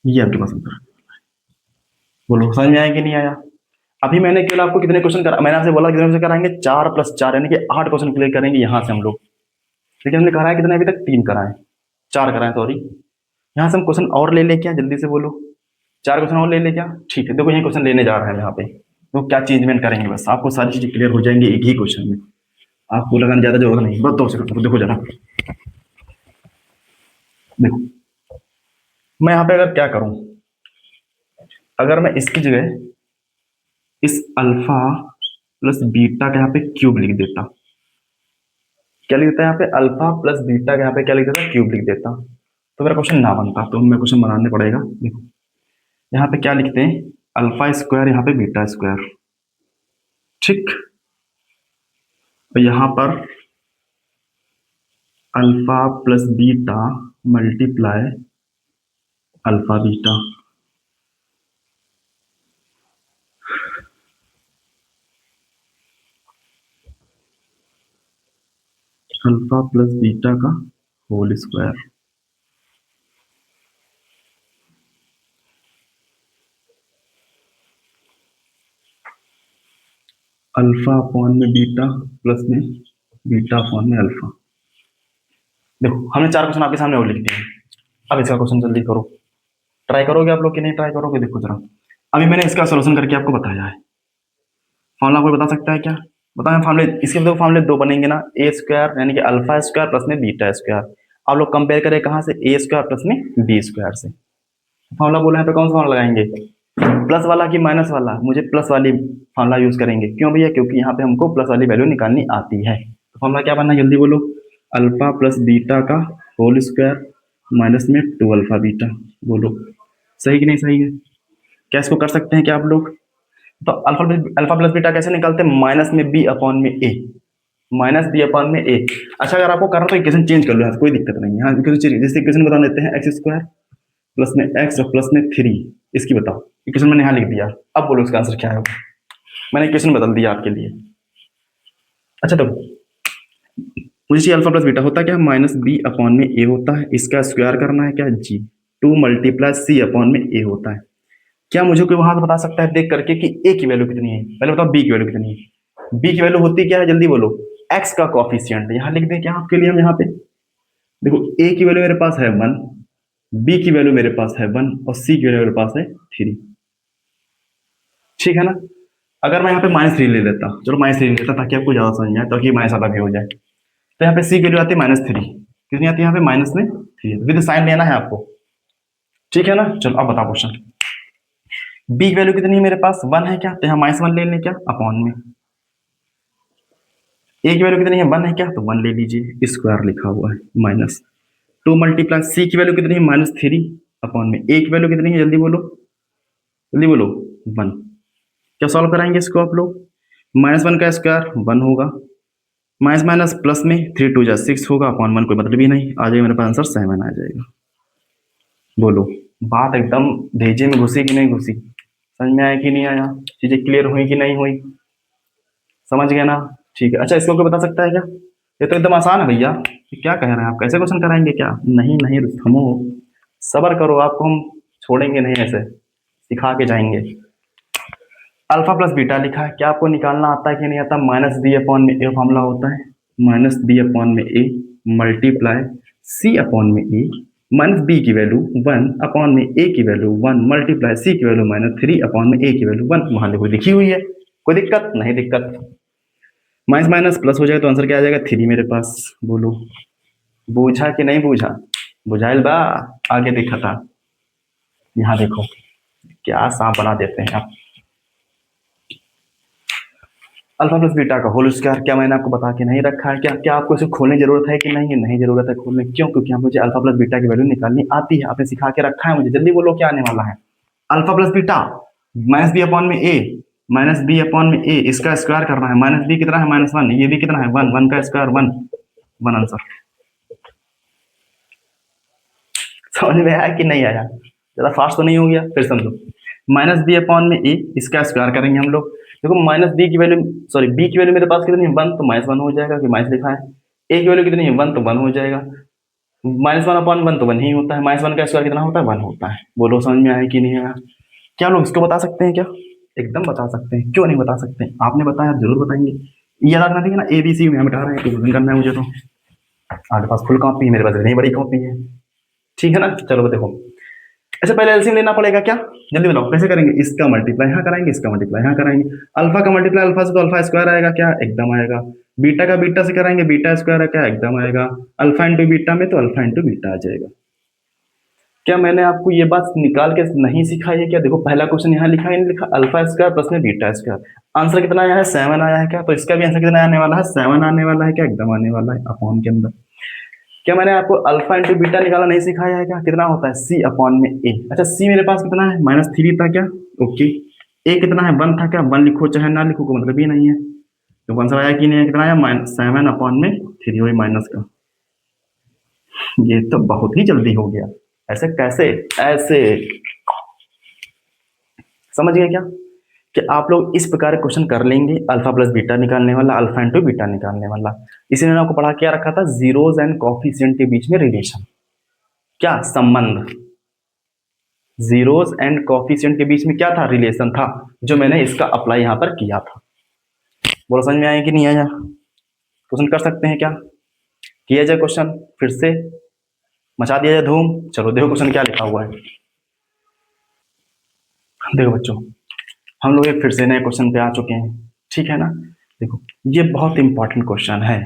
ये आपके पास आंसर। बोलो समझ में आया कि नहीं आया। अभी मैंने केवल आपको कितने क्वेश्चन करा, मैंने आपसे बोला कितने क्वेश्चन कराएंगे 4 + 4 यानी कि 8 क्वेश्चन क्लियर करेंगे यहाँ से हम लोग। लेकिन हमने कराया कितने अभी तक, 3 कराए, 4 कराए सॉरी। यहाँ से हम क्वेश्चन और ले ले क्या, जल्दी से बोलो, 4 क्वेश्चन और ले ले क्या, ठीक है। देखो ये क्वेश्चन लेने जा रहे हैं यहाँ पे, तो क्या चेंजमेंट करेंगे, बस आपको सारी चीजें क्लियर हो जाएंगी एक ही क्वेश्चन में, आपको लगाने ज्यादा जरूरत नहीं, बस 2 सेकंड देखो जरा। देखो मैं यहाँ पे अगर क्या करूं, अगर मैं इसकी जगह इस अल्फा प्लस बीटा का यहाँ पे क्यूब लिख देता, क्या लिख देता है यहाँ पे, अल्फा प्लस बीटा का यहाँ पे क्या लिख देता, क्यूब लिख देता, तो मेरा क्वेश्चन ना बनता। तो हमें क्वेश्चन बनाने पड़ेगा। देखो यहाँ पे क्या लिखते हैं, अल्फा स्क्वायर यहाँ पे बीटा स्क्वायर, ठीक। और यहाँ पर alpha plus beta multiply alpha beta, alpha plus beta का होल स्क्वायर, अल्फा अपॉन में बीटा प्लस में बीटा अपॉन में अल्फा। देखो हमने 4 क्वेश्चन आपके सामने और लिख दिए। अब इसका क्वेश्चन जल्दी करो, ट्राई करोगे आप लोग कि नहीं ट्राई करोगे, देखो जरा। अभी मैंने इसका सोल्यूशन करके आपको बताया है। फॉर्मूला कोई बता सकता है क्या, बताएं फॉर्मूले, इसके दो फॉर्मूले 2 बनेंगे ना, ए स्क्वायर यानी कि अल्फा स्क्वायर प्लस में बीटा स्क्वायर। आप लोग कंपेयर करें कहाँ से, ए स्क्वायर प्लस में बी स्क्वायर से। फॉर्मूला बोले यहाँ पे कौन सा फॉर्मूला लगाएंगे, प्लस वाला कि माइनस वाला, मुझे प्लस वाली फॉर्मूला यूज करेंगे। क्यों भैया, क्योंकि यहाँ पे हमको प्लस वाली वैल्यू निकालनी आती है। तो फॉर्मूला क्या बनना है जल्दी बोलो, अल्फा प्लस बीटा का होल स्क्वायर माइनस में 2 अल्फा बीटा। बोलो सही कि नहीं सही है, क्या इसको कर सकते हैं क्या आप लोग। तो अल्फा प्लस बीटा कैसे निकालते हैं, माइनस में बी अपॉन में ए, माइनस बी अपॉन में ए। अच्छा अगर आपको करना तो इक्वेशन चेंज कर लो, कोई दिक्कत नहीं है। हाँ जैसे इक्वेशन बता देते हैं, एक्स स्क्वायर प्लस में एक्स और प्लस में 3, इसकी बताओ इक्वेशन मैंने यहाँ लिख दिया। अब बोलो इसका आंसर क्या है, मैंने इक्वेशन बदल दिया आपके लिए। अच्छा तो मुझे अल्फा प्लस बीटा होता क्या, माइनस बी अपॉन में ए होता है, इसका स्क्वायर करना है क्या जी, 2 मल्टीप्लाई सी अपॉन में ए होता है। क्या मुझे कोई वहां से बता सकता है देख करके कि ए की वैल्यू कितनी है, पहले बताओ बी की वैल्यू कितनी है। बी की वैल्यू होती क्या है, जल्दी बोलो। एक्स का कॉफिशियंट। यहाँ लिख दें क्या आपके लिए हम यहाँ पे, देखो ए की वैल्यू मेरे पास है 1, बी की वैल्यू मेरे पास है 1 और सी की वैल्यू मेरे पास है 3। ठीक है ना। अगर मैं यहाँ पे -3 ले लेता, चलो -3 ले लेता ताकि आपको ज्यादा समझ में आए, ताकि माइनस वाला भी हो जाए। तो यहाँ पे सी की वैल्यू आती है -3, कितनी आती है यहाँ पे -3, विद साइन लेना है आपको। ठीक है ना। चलो अब बताओ क्वेश्चन। बी की वैल्यू कितनी है मेरे पास, 1 है क्या, तो यहाँ -1 ले लें क्या अपॉन में। ए की वैल्यू कितनी है, 1 है क्या, तो 1 ले लीजिए, स्क्वायर लिखा हुआ है -2 मल्टीप्लाई सी की वैल्यू कितनी है -3 अपॉन में ए की वैल्यू कितनी है, जल्दी बोलो जल्दी बोलो 1। क्या सॉल्व कराएंगे इसको आप लोग, -1 का स्क्वायर 1 होगा, माइनस माइनस प्लस में 3 2 जा 6 होगा, अपॉन 1 कोई मतलब ही नहीं, आ जाएगा मेरे पास आंसर 7 आ जाएगा। बोलो बात एकदम भेजे में घुसी कि नहीं घुसी, समझ में आया कि नहीं आया, चीजें क्लियर हुई कि नहीं हुई, समझ गए ना। ठीक है। अच्छा इसको कोई बता सकता है क्या, ये तो एकदम आसान है भैया, ये क्या कह रहे हैं आप, कैसे क्वेश्चन कराएंगे क्या, नहीं नहीं थमो, सब्र करो, आपको हम छोड़ेंगे नहीं, ऐसे सिखा के जाएंगे। अल्फा प्लस बीटा लिखा है, क्या आपको निकालना आता है कि नहीं आता, -b/a फॉर्मूला होता है, -b/a मल्टीप्लाई c/a, -b की वैल्यू 1 अपॉन में a की वैल्यू 1 मल्टीप्लाई c की वैल्यू -3 अपॉन में a की वैल्यू 1, वहां देखो लिखी हुई है, कोई दिक्कत नहीं, दिक्कत माइनस माइनस प्लस हो जाएगा तो आंसर क्या आ जाएगा 3 मेरे पास। बोलो बूझा कि नहीं बूझा, बुझाइल बा, आगे देखा था, यहाँ देखो क्या सांप बना देते हैं आप। अल्फा प्लस बीटा का होल स्क्वायर, क्या मैंने आपको बता के नहीं रखा है क्या, क्या आपको इसे खोलने की जरूरत है कि नहीं, नहीं जरूरत है खोलने, क्यों, क्योंकि मुझे अल्फा प्लस बीटा की वैल्यू निकालनी आती है, आपने सिखा के रखा है मुझे, जल्दी बोलो क्या आने वाला है। अल्फा प्लस बीटा -b/a इसका स्क्वायर करना है, -b कितना है -1, ये भी कितना है 1, 1 का स्क्वायर 1, 1 आंसर। समझ में आया कि नहीं आया, ज्यादा फास्ट तो नहीं हो गया, फिर समझो -b/a इसका स्क्वायर करेंगे हम लोग, देखो -b की वैल्यू, सॉरी b की वैल्यू मेरे पास कितनी है 1, तो -1 हो जाएगा कि माइनस लिखा है, a की वैल्यू कितनी है 1, तो 1 हो जाएगा, -1/1 तो 1 ही होता है, -1 का स्क्वायर कितना होता है 1 होता है। बोलो समझ में आया कि नहीं आया, क्या लोग इसको बता सकते हैं क्या, एकदम बता सकते हैं, क्यों नहीं बता सकते, आपने बताया जरूर बताएंगे, ये याद रखना ठीक है ना, ABC में मिटा रहे हैं तो करना है मुझे, तो आपके पास फुल कॉपी है, मेरे पास इतनी बड़ी कॉपी है, ठीक है ना। चलो देखो, अच्छा पहले एलसीएम लेना पड़ेगा क्या, जल्दी बताओ कैसे करेंगे, इसका मल्टीप्लाई यहाँ कराएंगे, इसका मल्टीप्लाई यहाँ कराएंगे, अल्फा का मल्टीप्लाई अल्फा से तो अल्फा स्क्वायर आएगा क्या, एकदम आएगा, बीटा का बीटा से कराएंगे, बीटा स्क्वायर है क्या, एकदम आएगा, अल्फा इंटू बीटा में तो अल्फा इंटू बीटा आ जाएगा। क्या मैंने आपको ये बात निकाल के नहीं सिखाई है क्या, देखो पहला क्वेश्चन यहाँ लिखा है, लिखा अल्फा स्क्वायर प्लस में बीटा स्क्वायर, आंसर कितना आया है 7 आया है क्या, तो इसका भी आंसर कितना आने वाला है 7 आने वाला है क्या, एकदम आने वाला है अपॉन के अंदर। क्या मैंने आपको अल्फा इंटू बीटा निकाला नहीं सिखाया है क्या, कितना होता है c/a, अच्छा c मेरे पास कितना है -3 था क्या, ओके, a कितना है 1 था क्या, 1 लिखो चाहे ना लिखो कोई मतलब ही नहीं है, तो आंसर आया कि नहीं, कितना आया -7/3 वही माइनस का, ये तो बहुत ही जल्दी हो गया, ऐसे कैसे, ऐसे समझ गए क्या, कि आप लोग इस प्रकार क्वेश्चन कर लेंगे, अल्फा प्लस बीटा निकालने वाला, अल्फा इंटू बीटा निकालने वाला, इसी मैंने आपको पढ़ा क्या रखा था, जीरोज एंड कॉफिशिएंट के बीच में रिलेशन, क्या संबंध, जीरोज एंड कॉफिशिएंट के बीच में क्या था, रिलेशन था, जो मैंने इसका अप्लाई यहां पर किया था। बोलो समझ में आया कि नहीं आया, क्वेश्चन कर सकते हैं क्या, किया जाए क्वेश्चन फिर से, मचा दिया जाए धूम, चलो देखो क्वेश्चन क्या लिखा हुआ है, देखो बच्चों हम लोग एक फिर से नए क्वेश्चन पे आ चुके हैं, ठीक है ना। देखो ये बहुत इंपॉर्टेंट क्वेश्चन है,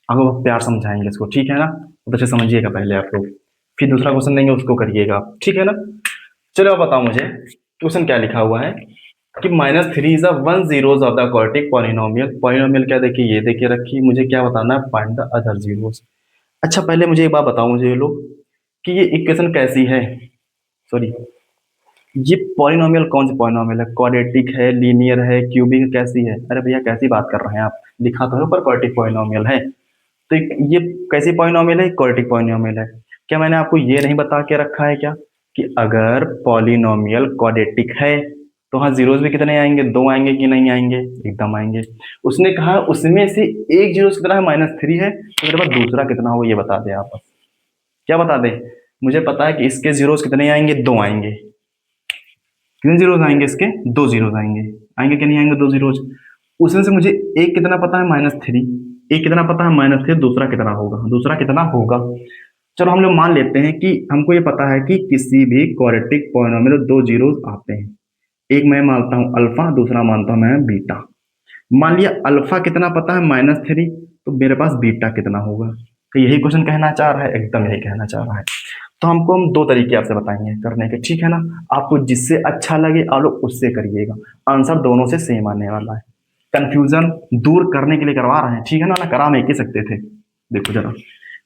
अब आप प्यार समझाएंगे इसको, ठीक है ना, तो अच्छे समझिएगा पहले आप लोग, फिर दूसरा क्वेश्चन देंगे उसको करिएगा, ठीक है ना। चलो अब बताओ मुझे क्वेश्चन क्या लिखा हुआ है, कि -3 is 1 zeros of the quadratic polynomial, polynomial क्या देखिए, ये देखिए रखी, मुझे क्या बताना है, फाइंड द अदर जीरोस। अच्छा पहले मुझे एक बात बताओ मुझे ये लोग, कि ये इक्वेशन कैसी है, सॉरी ये पॉलिनोमियल कौन सी पॉलिनोमियल है, क्वाड्रेटिक है, लीनियर है, क्यूबिक, कैसी है, अरे भैया कैसी बात कर रहे हैं आप, लिखा तो है ऊपर क्वाड्रेटिक पॉलिनोमियल है, तो ये कैसी पॉलिनोमियल है, क्वाड्रेटिक पॉलिनोमियल है। क्या मैंने आपको ये नहीं बता के रखा है क्या, कि अगर पॉलिनोमियल क्वाड्रेटिक है तो हाँ जीरोस भी कितने आएंगे, 2 आएंगे कि नहीं आएंगे, एकदम आएंगे। उसने कहा उसमें से एक जीरो कितना है -3 है, तो मेरे पास दूसरा कितना होगा ये बता दे आप, क्या बता दे, मुझे पता है कि इसके जीरोस कितने आएंगे, 2 आएंगे, कितने जीरोस आएंगे इसके, 2 जीरोस आएंगे, आएंगे कि नहीं आएंगे 2 जीरोस, उसमें से मुझे एक कितना पता है -3, एक कितना पता है -3, दूसरा कितना होगा, दूसरा कितना होगा। चलो हम लोग मान लेते हैं कि हमको ये पता है कि किसी भी क्वाड्रेटिक पॉलिनोमियल में दो जीरोस आते हैं। एक मैं मानता हूँ अल्फा, दूसरा मानता हूँ मैं बीटा। मान लिया अल्फा कितना पता है -3, तो मेरे पास बीटा कितना होगा। तो यही क्वेश्चन कहना चाह रहा है, एकदम यही कहना चाह रहा है। तो हम दो तरीके आपसे बताएंगे करने के, ठीक है ना। आपको जिससे अच्छा लगे आप लोग उससे करिएगा, आंसर दोनों से सेम आने वाला है। कंफ्यूजन दूर करने के लिए करवा रहे हैं, ठीक है ना करा हम एक ही सकते थे। देखो जरा,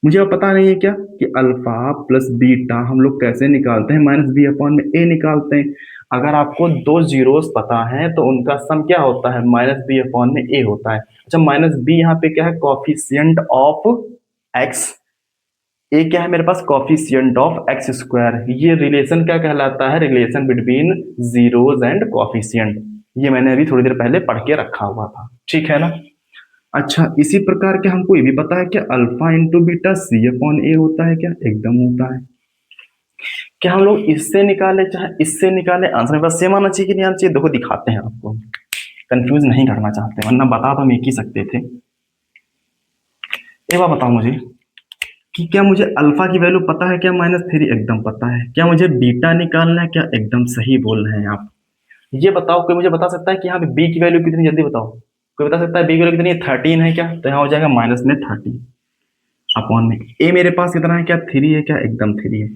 मुझे अब पता नहीं है क्या कि अल्फा प्लस बीटा हम लोग कैसे निकालते हैं, -b/a निकालते हैं। अगर आपको दो जीरोस पता है तो उनका सम क्या होता है, -b/a होता है। अच्छा, -b यहाँ पे क्या है, कॉफिशिएंट ऑफ एक्स, ए क्या है मेरे पास, कॉफिशिएंट ऑफ एक्स स्क्वायर। ये रिलेशन क्या कहलाता है, relation between zeros and coefficient. ये मैंने अभी थोड़ी देर पहले पढ़ के रखा हुआ था, ठीक है ना। अच्छा, इसी प्रकार के हमको ये भी पता है कि अल्फा इंटू बीटा c/a होता है क्या, एकदम होता है। क्या हम लोग इससे निकाले चाहे इससे निकाले, आंसर में बस सेम आना चाहिए कि नहीं आना चाहिए। देखो दिखाते हैं आपको, कंफ्यूज नहीं करना चाहते वरना बता तो हम एक ही सकते थे। एक बार बताओ मुझे कि क्या मुझे अल्फा की वैल्यू पता है क्या, -3, एकदम पता है। क्या मुझे बीटा निकालना है क्या, एकदम सही बोल रहे हैं आप। ये बताओ, कोई मुझे बता सकता है कि यहाँ पे बी की वैल्यू कितनी, जल्दी बताओ। कोई बता सकता है बी की वैल्यू कितनी है, 13 है क्या, तो यहाँ हो जाएगा -30 अपॉन में ए मेरे पास कितना है क्या, 3 है क्या, एकदम 3 है।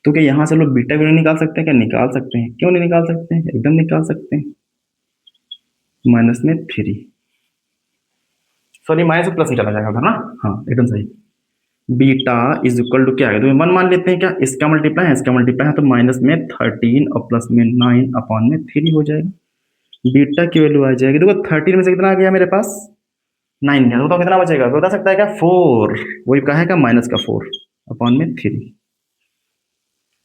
तो क्या यहाँ से लोग बीटा वैल्यू निकाल सकते हैं क्या, निकाल सकते हैं, क्यों नहीं निकाल सकते हैं, एकदम निकाल सकते हैं। -3, सॉरी माइनस प्लस में चला जाएगा उधर ना, हाँ एकदम सही। बीटा इज इक्वल टू क्या है, तो वन मान लेते हैं क्या, इसका मल्टीप्लाई है इसका मल्टीप्लाई है, तो -13 और प्लस में 9 अपॉन में 3 हो जाएगा। बीटा की वैल्यू आ जाएगी, देखो 13 में से कितना आ गया मेरे पास, 9 गया, तो कितना बचेगा, बता सकता है क्या, 4। वही कहा है क्या, -4 अपॉन में 3।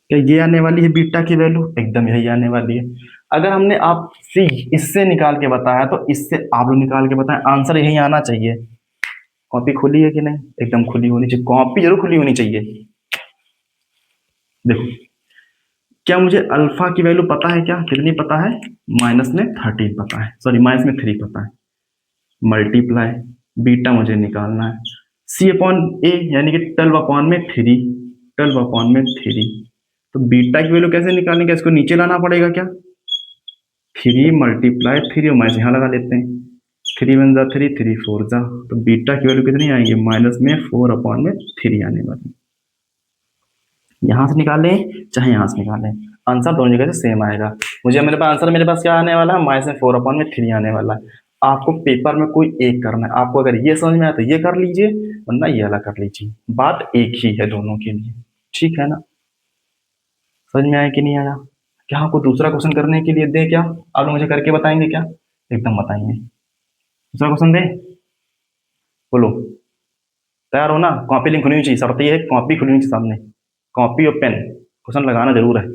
क्या ये आने वाली है बीटा की वैल्यू, एकदम यही आने वाली है। अगर हमने आपसे इससे निकाल के बताया तो इससे आप लोग निकाल के बताएं, आंसर यही आना चाहिए। कॉपी खुली है कि नहीं, एकदम खुली होनी चाहिए, कॉपी जरूर खुली होनी चाहिए। देखो, क्या मुझे अल्फा की वैल्यू पता है क्या, कितनी पता है, -13 पता है, सॉरी -3 पता है। मल्टीप्लाई बीटा मुझे निकालना है, c/a यानी कि 12/3, 12/3। तो बीटा की वैल्यू कैसे निकालेंगे, इसको नीचे लाना पड़ेगा क्या, 3 मल्टीप्लाई 3, और माइनस यहाँ लगा लेते हैं, 3 1 जा 3, 3 4 जा, तो बीटा की वैल्यू कितनी आएंगे, -4/3 आने वाली। यहाँ से निकालें चाहे यहाँ से निकालें, आंसर दोनों जगह से सेम आएगा। मेरे पास आंसर, मेरे पास क्या आने वाला है, -4/3 आने वाला है। आपको पेपर में कोई एक करना है, आपको अगर ये समझ में आया तो ये कर लीजिए, वरना ये वाला कर लीजिए, बात एक ही है दोनों के लिए, ठीक है ना। समझ में आया कि नहीं आया, क्या आपको दूसरा क्वेश्चन करने के लिए दे क्या, आप लोग मुझे करके बताएंगे क्या, एकदम बताएंगे। दूसरा क्वेश्चन दे, बोलो, तैयार हो ना, कॉपी लिंक खुली होनी चाहिए, शर्त ये है कॉपी खुली होनी चाहिए सामने, कॉपी और पेन, क्वेश्चन लगाना जरूर है।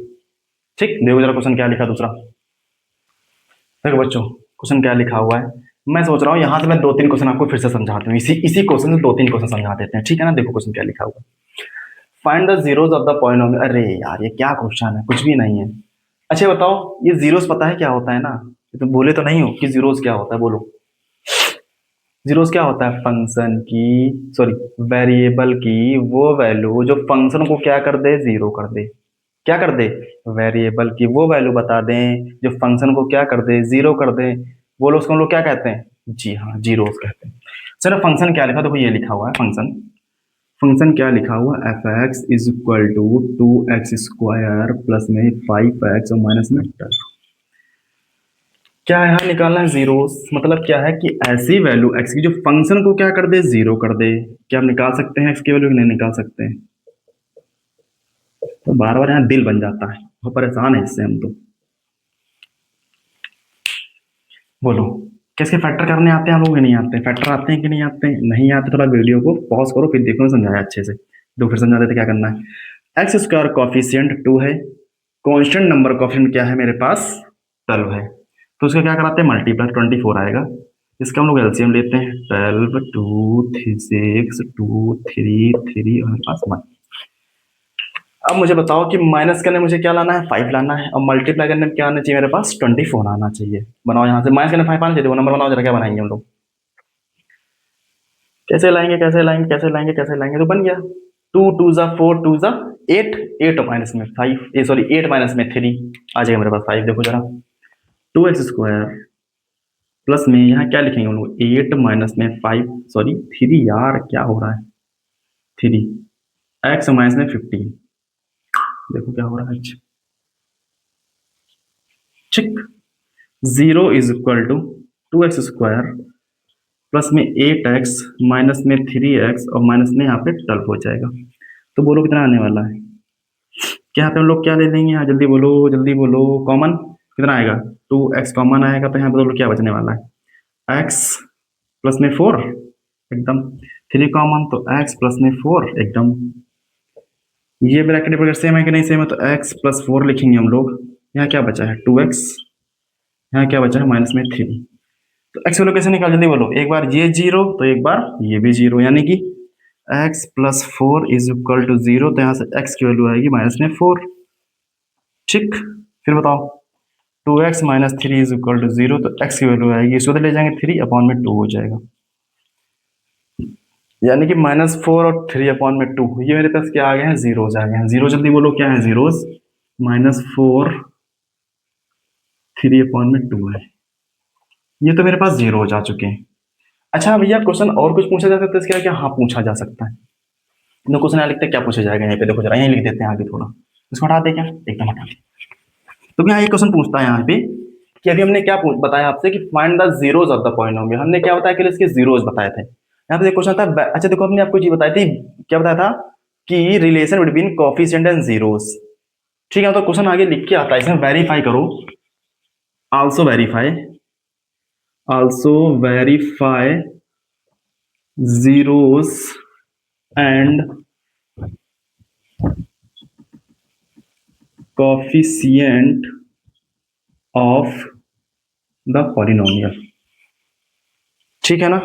ठीक, देखो जरा क्वेश्चन क्या लिखा दूसरा। देखो बच्चों, क्वेश्चन क्या लिखा हुआ है, मैं सोच रहा हूँ यहाँ से मैं 2-3 क्वेश्चन आपको फिर से समझाता हूँ, इसी क्वेश्चन से 2-3 क्वेश्चन समझा देते हैं, ठीक है ना। देखो क्वेश्चन क्या लिखा हुआ है, find the zeros of the polynomial. अरे यार ये क्या क्वेश्चन है, कुछ भी नहीं है। अच्छा बताओ, ये जीरोस पता है क्या होता है ना, ये तो बोले तो नहीं हो कि जीरोस क्या होता है, बोलो। जीरोस क्या होता है, फंक्शन की, सॉरी वेरिएबल की वो वैल्यू जो फंक्शन को क्या कर दे, जीरो कर दे। क्या कर दे, वेरिएबल की वो वैल्यू बता दें जो फंक्शन को क्या कर दे, जीरो कर दे। बोलो उसको हम लोग क्या कहते हैं, जी हाँ जीरोस कहते हैं। चलो फंक्शन क्या लिखा, देखो ये लिखा हुआ है फंक्शन, फंक्शन क्या लिखा हुआ, f(x) is equal to 2x² plus में 5x और माइनस में 12। क्या यहाँ निकालना है, जीरोस, मतलब क्या है कि ऐसी वैल्यू x की जो फंक्शन को क्या कर दे, जीरो कर दे। क्या हम निकाल सकते हैं x की वैल्यू, नहीं निकाल सकते हैं। तो बार बार यहाँ दिल बन जाता है, बहुत परेशान है इससे हम तो। बोलो, किसके फैक्टर करने आते हैं हम लोग, नहीं आते, फैक्टर आते हैं कि नहीं आते हैं, नहीं आते। थोड़ा वीडियो को पॉज करो फिर देखो, समझाया अच्छे से, दो फिर समझा देते क्या करना है। x² कॉफिशिएंट 2 है, कांस्टेंट नंबर कॉफिशिएंट क्या है मेरे पास, 12 है, तो उसका क्या कराते हैं, मल्टीप्लाई 24 आएगा। इसका हम लोग एलसीएम लेते हैं, 12 2 6 2 3 3 और मेरे पास 1। अब मुझे बताओ कि माइनस करने में मुझे क्या लाना है, 5 लाना है, और मल्टीप्लाई करने में क्या आना चाहिए मेरे पास, 24 आना चाहिए। बनाओ यहाँ से, माइनस करने 5 आना चाहिए, वो नंबर बनाओ जरा, क्या बनाएंगे हम लोग, कैसे लाएंगे कैसे लाएंगे कैसे लाएंगे कैसे लाएंगे, तो बन गया 2 2 जा 4 2 जा 8, 8 माइनस में 5, ये सॉरी 8 माइनस में 3 आ जाएगा मेरे पास 5। देखो जरा 2x² प्लस में यहाँ क्या लिखेंगे हम लोग, 8 माइनस में 5 सॉरी 3, यार क्या हो रहा है, 3 x माइनस में 15, देखो क्या हो रहा है, ठीक। 0 is equal to 2x² plus में 8x माइनस में 3x और माइनस में यहाँ पे 12 हो जाएगा। तो बोलो कितना आने वाला है, क्या यहाँ पे हम लोग क्या ले लेंगे, यहाँ जल्दी बोलो कॉमन कितना आएगा, 2x कॉमन आएगा, तो यहाँ पे बोलो क्या बचने वाला है, x प्लस में 4 एकदम, 3 कॉमन तो x प्लस में 4 एकदम, ये ब्रैकेट ब्रैकेट सेम है कि नहीं सेम है, तो x प्लस 4 लिखेंगे हम लोग। यहाँ क्या बचा है 2x, यहाँ क्या बचा है माइनस में 3, तो x वैल्यू कैसे निकाल, जल्दी बोलो, एक बार ये 0 तो एक बार ये भी 0, यानी कि x plus 4 is equal to 0, तो यहाँ से x की वैल्यू आएगी माइनस में 4, ठीक। फिर बताओ 2x minus 3 is equal to 0, तो x की वैल्यू आएगी, इसको तो ले जाएंगे 3 अपॉन में 2 हो जाएगा, यानी कि -4 और 3 अपॉन में 2, ये मेरे पास क्या आ गए हैं, जीरोज आ गए हैं। जीरो जल्दी बोलो क्या है जीरोज, -4 3 अपॉन में 2 है, ये तो मेरे पास जीरोज आ चुके हैं। अच्छा भैया क्वेश्चन और कुछ पूछा जा सकता है इसके, क्या हाँ पूछा जा सकता है, नो क्वेश्चन यहाँ लिखते क्या पूछा जाएगा, यहाँ पे देखो जरा, यहीं लिख देते हैं आगे थोड़ा, इसको हटा दे क्या, एकदम हटा दे। तो यहाँ एक क्वेश्चन पूछता है यहाँ पे कि अभी हमने क्या बताया आपसे कि find the zeros of the polynomial, हमने क्या बताया कि इसके जीरोज बताए थे। यहाँ पे क्वेश्चन था, अच्छा देखो हमने आपको चीज बताई थी, क्या बताया था कि relation between coefficient and zeros, ठीक है। तो क्वेश्चन आगे लिख के आता है, इसमें वेरीफाई करो, also verify zeros and coefficient of the polynomial, ठीक है ना।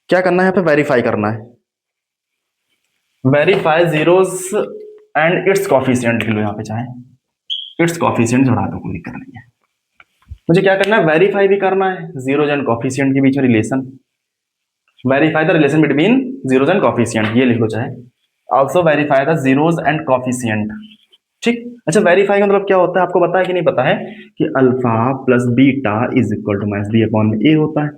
क्या करना है यहाँ पे, वेरीफाई करना है, verify zeros and it's coefficient लिख लो यहाँ पे, चाहे इट्स कोफिशिएंट जोड़ा दो, कोई दिक्कत नहीं है। मुझे क्या करना है, वेरीफाई भी करना है जीरोस एंड कोफिशिएंट के बीच में relation, verify the relation between zeros and coefficient, ये लिख लो चाहे, also verify the zeros and coefficient, ठीक। अच्छा वेरीफाई का मतलब क्या होता है, आपको पता है कि नहीं पता है, कि alpha plus beta is equal to minus b upon में ए होता है,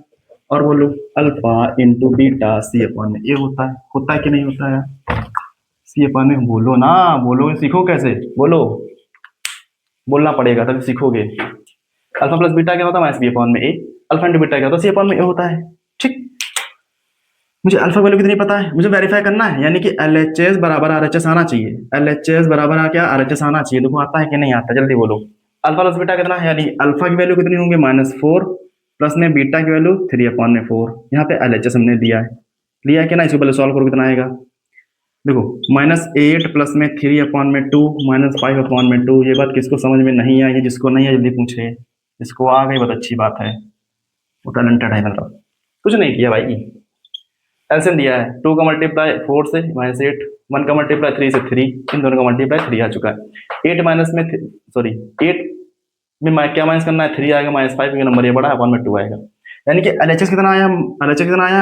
और बोलो alpha into beta c upon में ए होता है कि नहीं होता है, सी अपॉन में, बोलो ना, बोलो सीखो कैसे, बोलो, बोलना पड़ेगा तभी सीखोगे। अल्फा प्लस बीटा क्या होता है, माइनस बी अपॉन में ए, अल्फा इंटू बीटा क्या होता है, सी अपॉन में ए होता है, ठीक। मुझे अल्फा वैल्यू कितनी पता है, मुझे वेरीफाई करना है, यानी कि एलएचएस बराबर आरएचएस आना चाहिए, एलएचएस बराबर क्या आरएचएस आना चाहिए, देखो आता है कि नहीं आता, जल्दी बोलो। अल्फा प्लस बीटा कितना है, यानी अल्फा की वैल्यू कितनी होंगे -4 प्लस में बीटा की वैल्यू 3 अपॉन में 4, यहाँ पे एलएचएस हमने दिया है कि ना, इसको पहले सॉल्व करो कितना आएगा, देखो -8 प्लस में 3 अपॉन में 2 -5 अपॉन में 2, ये बात किसको समझ में नहीं आई है, जिसको नहीं है जल्दी पूछे, जिसको आ गई बहुत अच्छी बात है, वो टैलेंटेड है, मतलब कुछ नहीं किया भाई। एलसीएम दिया है, 2 का मल्टीप्लाई 4 से -8, 1 का मल्टीप्लाई 3 से 3, इन दोनों का मल्टीप्लाई 3 आ चुका है, 8 माइनस में सॉरी 8 में क्या माइनस करना है, 3 आएगा, -5 का नंबर ये बड़ा अपॉन में 2 आएगा, यानी कि एलएचएस कितना आया,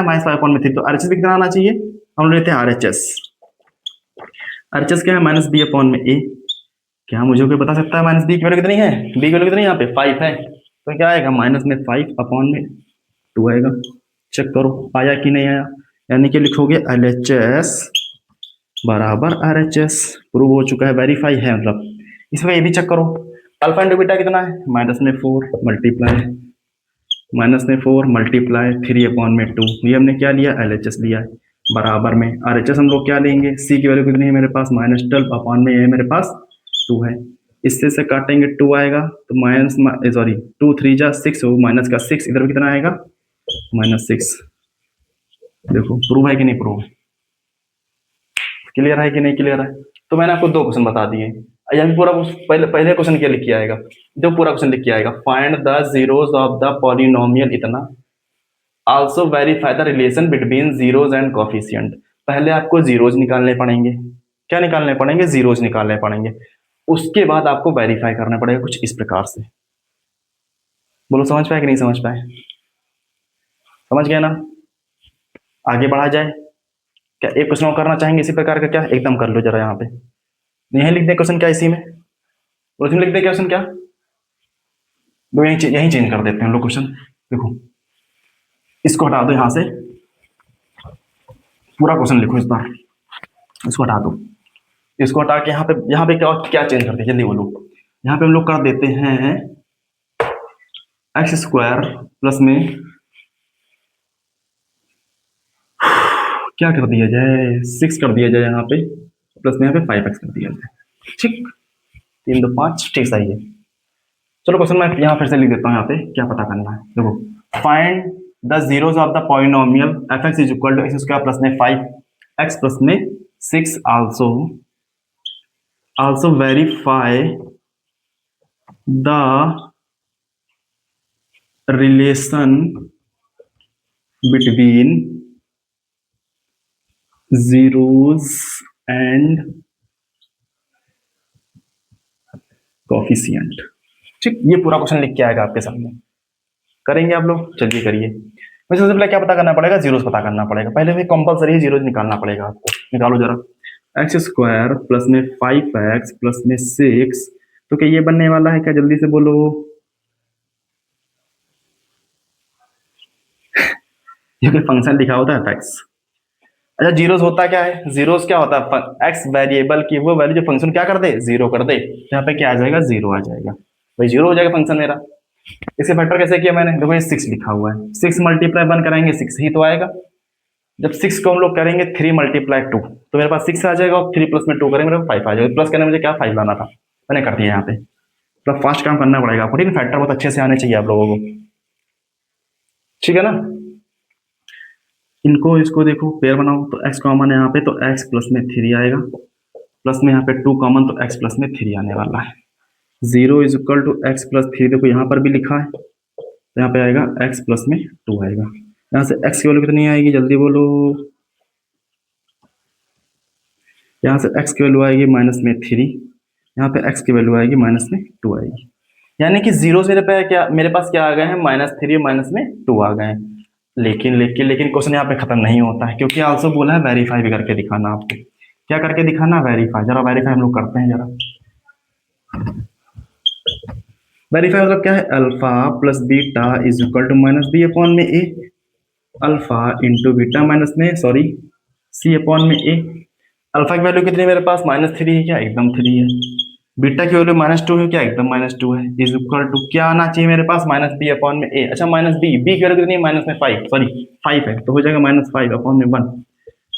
-5 अपॉन में 3, तो आरएचएस भी कितना आना चाहिए, हम लेते हैं आरएचएस क्या है, माइनस बी अपॉन में ए, क्या मुझे कोई बता सकता है माइनस बी की वैल्यू कितनी है, बी की वैल्यू कितनी है, यहाँ पे 5 है, तो क्या आएगा -5 अपॉन में 2 आएगा, चेक करो आया कि नहीं आया, यानी कि लिखोगे एलएचएस बराबर आरएचएस, प्रूव हो चुका है, वेरीफाई है, मतलब इसमें ये भी चेक करो, अल्फा इंटू बीटा कितना है, -4 मल्टीप्लाई 3 अपॉन में 2, ये हमने क्या लिया, एलएचएस लिया है, बराबर में आरएचएस हम लोग क्या लेंगे, सी की वैल्यू कितनी है मेरे पास, -12 अपॉन में ये मेरे पास 2 है, इससे से काटेंगे 2 आएगा, तो माइनस सॉरी 2 3 जा 6 हो, माइनस का 6 इधर भी कितना आएगा, -6, देखो प्रूव है कि नहीं, प्रूव क्लियर है कि नहीं क्लियर है। तो मैंने आपको 2 क्वेश्चन बता दिए, यहाँ पूरा पहले क्वेश्चन क्या लिख के आएगा, जो पूरा क्वेश्चन लिख के आएगा, find the zeros of the polynomial इतना, also verify the relation between zeros and coefficient, पहले आपको जीरोस निकालने पड़ेंगे, क्या निकालने पड़ेंगे, जीरोज निकालने पड़ेंगे। उसके बाद आपको वेरीफाई करना पड़ेगा कुछ इस प्रकार से। बोलो समझ पाए कि नहीं समझ पाए? समझ गए ना? आगे बढ़ा जाए क्या? एक क्वेश्चन और करना चाहेंगे इसी प्रकार का? क्या एकदम कर लो जरा यहाँ पे, यही लिख दे क्वेश्चन क्या इसी में, और इसमें लिख दे क्वेश्चन क्या, दो यही चेंज कर देते हैं हम लोग क्वेश्चन। देखो इसको हटा दो यहाँ से, पूरा क्वेश्चन लिखो इस बार, इसको हटा दो, इसको हटा के यहाँ पे क्या क्या चेंज करते हैं जल्दी बोलो। यहाँ पे हम लोग कर देते हैं एक्स स्क्वायर प्लस में क्या कर दिया जाए, 6 कर दिया जाए यहाँ पे, प्लस में यहाँ पे 5x कर दिया जाए। ठीक, 3 2 5, ठीक सही है। चलो क्वेश्चन मैं यहाँ फिर से लिख देता हूँ, यहाँ पे क्या पता करना है। देखो, find the zeros of the polynomial f x is equal to x square plus में 5x प्लस में 6, also verify the relation between zeros and coefficient. ठीक, ये पूरा क्वेश्चन लिख के आएगा आपके सामने, करेंगे आप लोग, चलिए करिए। वैसे सबसे पहले क्या पता करना पड़ेगा, जीरोस पता करना पड़ेगा, पहले भी कंपलसरी जीरोस निकालना पड़ेगा आपको। निकालो जरा, एक्स स्क्वायर प्लस में 5x प्लस में 6, तो क्या ये बनने वाला है क्या, जल्दी से बोलो। ये कोई फंक्शन लिखा होता है एक्स। अच्छा, जीरोस होता क्या है, जीरोस क्या होता है, एक्स वेरिएबल की वो वैल्यू जो फंक्शन क्या कर दे, जीरो कर दे, यहाँ पे क्या आ जाएगा, जीरो आ जाएगा, भाई जीरो हो जाएगा फंक्शन मेरा। इसे फैक्टर कैसे किया मैंने, देखो ये 6 लिखा हुआ है, 6 मल्टीप्लाई 1 कराएंगे 6 ही तो आएगा। जब 6 को हम लोग करेंगे 3 मल्टीप्लाई 2, तो मेरे पास 6 आ जाएगा, और 3 प्लस में 2 करेंगे मेरे पास 5 आ जाएगा। प्लस करने में मुझे क्या 5 लाना था, मैंने कर दिया यहाँ पे। तो फास्ट काम करना पड़ेगा आपको, ठीक है, फैक्टर बहुत अच्छे से आने चाहिए आप लोगों को, ठीक है ना। इनको इसको देखो पेयर बनाओ, तो x कॉमन है यहाँ पे, तो x प्लस में 3 आएगा, प्लस में यहाँ पे 2 कॉमन, तो x प्लस में 3 आने वाला है। 0 is equal to x plus 3, देखो यहाँ पर भी लिखा है, तो यहाँ पे आएगा x प्लस में 2 आएगा। यहाँ से x की वैल्यू कितनी आएगी, जल्दी बोलो। यहाँ से x की वैल्यू आएगी माइनस में 3, यहाँ पे x की वैल्यू आएगी माइनस में 2 आएगी। यानी कि जीरो से मेरे पास क्या आ गए हैं, -3 और माइनस में 2 आ गए हैं। लेकिन क्वेश्चन यहाँ पे खत्म नहीं होता है, क्योंकि आल्सो बोला है वेरीफाई भी करके दिखाना आपको। क्या करके दिखाना, वेरीफाई। जरा वेरीफाई हम लोग करते हैं जरा। वेरीफाई मतलब क्या है, alpha plus beta is equal to minus b upon में a, alpha into beta minus में सी अपॉन में ए। अल्फा की वैल्यू कितनी है मेरे पास, -3 है क्या, एकदम 3 है। बीटा की वैल्यू -2 है क्या, एकदम -2 है। इज इक्वल टू क्या आना चाहिए मेरे पास, -b अपॉन में a। अच्छा, -b की वैल्यू कितनी है, -5 है, तो हो जाएगा -5 अपॉन में 1,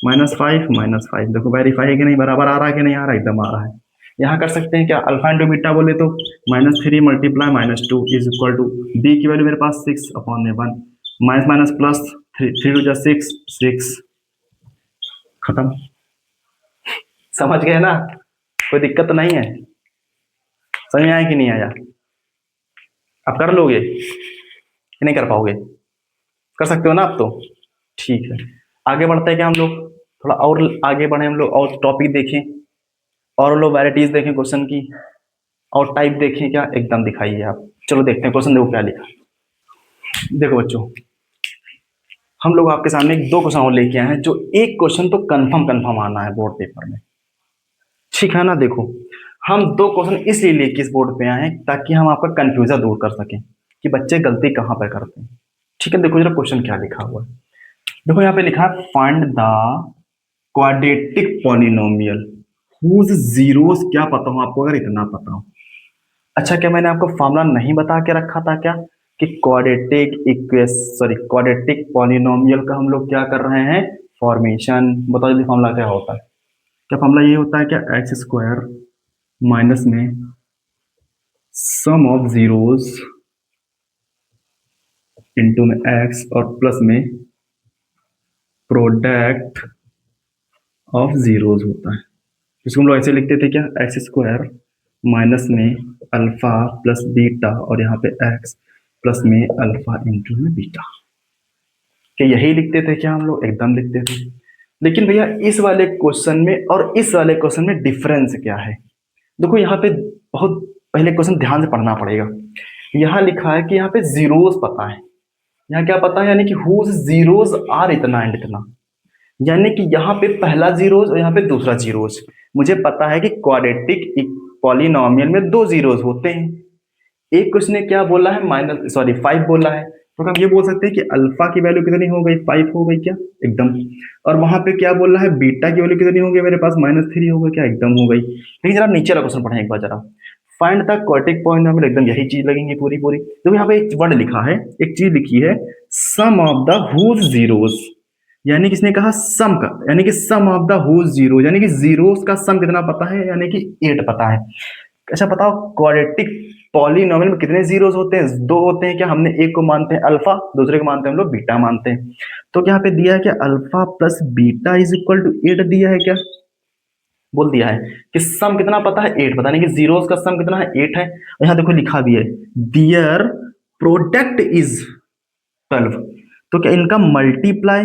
-5 देखो वेरीफाई है कि नहीं, बराबर आ रहा है कि नहीं आ रहा है, एकदम आ रहा है। यहाँ कर सकते हैं क्या, अल्फा इंटू बीटा बोले तो -3 multiply -2 is equal to b की वैल्यू मेरे पास 6 अपॉन में 1, माइनस माइनस प्लस 3 टू 6, खत्म। समझ गए ना, कोई दिक्कत तो नहीं है, समझ में आया कि नहीं आया? आप कर लोगे कि नहीं कर पाओगे, कर सकते हो ना आप तो, ठीक है। आगे बढ़ते हैं क्या हम लोग, थोड़ा और आगे बढ़े हम लोग, और टॉपिक देखें, और लोग वैराइटीज देखें क्वेश्चन की, और टाइप देखें क्या, एकदम दिखाइए आप। चलो देखते हैं क्वेश्चन, देखो क्या लिखा। देखो बच्चों, हम लोग आपके सामने 2 क्वेश्चन और लेके आए हैं, जो एक क्वेश्चन तो कंफर्म आना है बोर्ड पेपर में, ठीक है ना। देखो, हम 2 क्वेश्चन इसलिए लेके इस बोर्ड पे आए हैं ताकि हम आपका कंफ्यूजन दूर कर सकें कि बच्चे गलती कहाँ पर करते हैं, ठीक है। देखो जरा क्वेश्चन क्या लिखा हुआ है, देखो यहाँ पे लिखा है find the quadratic polynomial whose zeros, क्या पता हो आपको, अगर इतना पता हो। अच्छा, क्या मैंने आपको फॉर्मूला नहीं बता के रखा था क्या, कि क्वाड्रेटिक पॉलिनोमियल का हम लोग क्या कर रहे हैं, फॉर्मेशन। बताओ जल्दी फॉर्मूला क्या होता है, क्या फॉर्मूला ये होता है क्या, एक्स स्क्वायर माइनस में सम ऑफ जीरोस इंटू में एक्स, और प्लस में प्रोडक्ट ऑफ जीरोस होता है। इसको हम लोग ऐसे लिखते थे क्या, एक्स स्क्वायर माइनस में अल्फा प्लस बीटा, और यहाँ पे एक्स प्लस में अल्फा इंटू में बीटा, क्या यही लिखते थे क्या हम लोग, एकदम लिखते थे। लेकिन भैया इस वाले क्वेश्चन में और इस वाले क्वेश्चन में डिफरेंस क्या है? देखो यहाँ पे बहुत पहले क्वेश्चन ध्यान से पढ़ना पड़ेगा। यहाँ लिखा है कि यहाँ पे जीरोस पता है, यहाँ क्या पता है, यानी कि हुज जीरोस आर इतना एंड इतना, यानी कि यहाँ पे पहला जीरोस और यहाँ पे दूसरा जीरोस। मुझे पता है कि क्वाड्रेटिक पॉलिनोमियल में दो जीरोस होते हैं। एक क्वेश्चन ने क्या बोला है, माइनस सॉरी 5 बोला है, तो हम ये बोल सकते हैं कि अल्फा की वैल्यू कितनी हो गई, 5 हो गई क्या, एकदम। और वहां पे क्या बोला है, बीटा की वैल्यू कितनी हो गई मेरे पास, -3 हो गई क्या, एकदम हो गई। लेकिन जरा नीचे वाला क्वेश्चन पढ़ें एक बार जरा, फाइंड द क्वाड्रेटिक पॉलिनोमियल, एकदम यही चीज लगेंगी पूरी पूरी। तो यहाँ पे एक वर्ड लिखा है, एक चीज लिखी है, सम ऑफ द हुज जीरोस, यानी किसने कहा सम का, यानी कि सम ऑफ द हुज जीरो, यानी कि जीरोस का सम कितना पता है, यानी कि 8 पता है। अच्छा बताओ क्वाड्रेटिक पॉलिनोमियल में कितने जीरोस होते हैं, दो होते हैं क्या? हमने एक को मानते हैं अल्फा, दूसरे को मानते हैं हम लोग बीटा मानते हैं। तो यहाँ पे दिया है कि alpha plus beta is equal to 8 दिया है क्या, बोल दिया है कि सम कितना पता है, 8 पता नहीं, कि जीरोस का सम कितना है, 8 है। और यहाँ देखो लिखा भी है दियर प्रोडक्ट इज 12, तो क्या इनका मल्टीप्लाई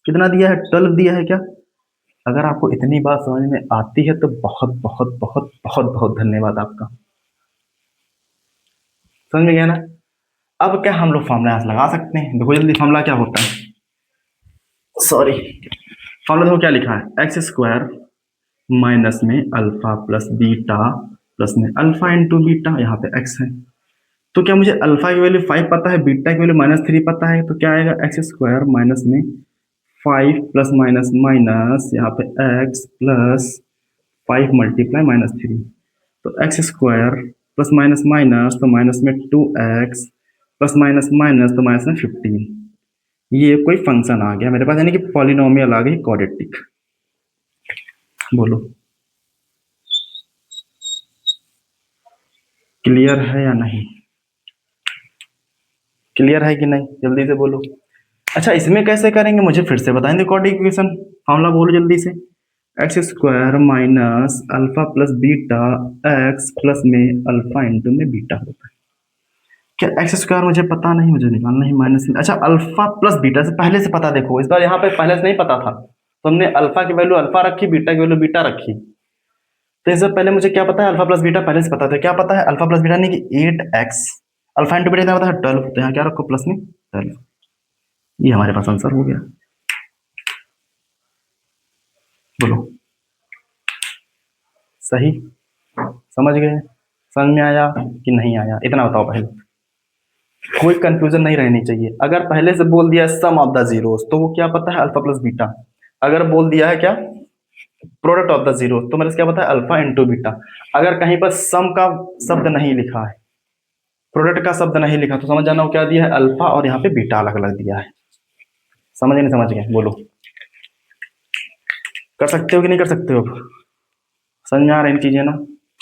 कितना दिया है, 12 दिया है क्या? अगर आपको इतनी बात समझ में आती है तो बहुत बहुत बहुत बहुत बहुत धन्यवाद आपका, समझ में गया ना। अब क्या हम लोग फॉर्मूला लगा सकते हैं, देखो जल्दी फॉर्मूला क्या होता है, सॉरी फॉर्मूला देखो क्या लिखा है, एक्स स्क्वायर माइनस में अल्फा प्लस बीटा प्लस में अल्फा इंटू बीटा, यहाँ पे एक्स है। तो क्या मुझे अल्फा की वैल्यू 5 पता है, बीटा की वैल्यू -3 पता है, तो क्या आएगा, एक्स स्क्वायर माइनस में 5 प्लस माइनस माइनस यहाँ पे एक्स प्लस 5 मल्टीप्लाई -3, तो x square plus minus minus तो माइनस में 2x प्लस माइनस माइनस तो माइनस में 15। ये कोई फंक्शन आ गया मेरे पास, यानी कि पॉलिनोमियल आ गई क्वाड्रेटिक। बोलो क्लियर है या नहीं, क्लियर है कि नहीं, जल्दी से बोलो। अच्छा इसमें कैसे करेंगे मुझे फिर से बताएंगे, क्वाड्रेटिक इक्वेशन फॉर्मूला बोलो जल्दी से, x square minus alpha plus beta x plus में अल्फा इंटू में बीटा होता है। क्या एक्स स्क्वायर मुझे पता नहीं, मुझे निकालना ही माइनस में, अच्छा अल्फा प्लस बीटा से पहले से पता, देखो इस बार यहाँ पे पहले से नहीं पता था, तो हमने अल्फा की वैल्यू अल्फा रखी, बीटा की वैल्यू बीटा रखी। तो इससे पहले मुझे क्या पता है, अल्फा प्लस बीटा पहले से पता था, क्या पता है अल्फा प्लस बीटा, नहीं कि 8x, अल्फा इंटू बीटा कितना पता है 12, तो यहाँ क्या रखो प्लस में 12, ये हमारे पास आंसर हो गया। बोलो सही, समझ गए, समझ में आया कि नहीं आया, इतना बताओ पहले, कोई कंफ्यूजन नहीं रहनी चाहिए। अगर पहले से बोल दिया सम ऑफ द जीरोस तो वो क्या पता है, अल्फा प्लस बीटा। अगर बोल दिया है क्या, प्रोडक्ट ऑफ द जीरो, तो मेरे से क्या पता है, अल्फा इंटू बीटा। अगर कहीं पर सम का शब्द नहीं लिखा है, प्रोडक्ट का शब्द नहीं लिखा, तो समझ जाना वो क्या दिया है, अल्फा, और यहाँ पे बीटा अलग अलग दिया है। समझ नहीं, समझ गए, बोलो कर सकते हो कि नहीं कर सकते हो, समझ में आ रही चीजें ना,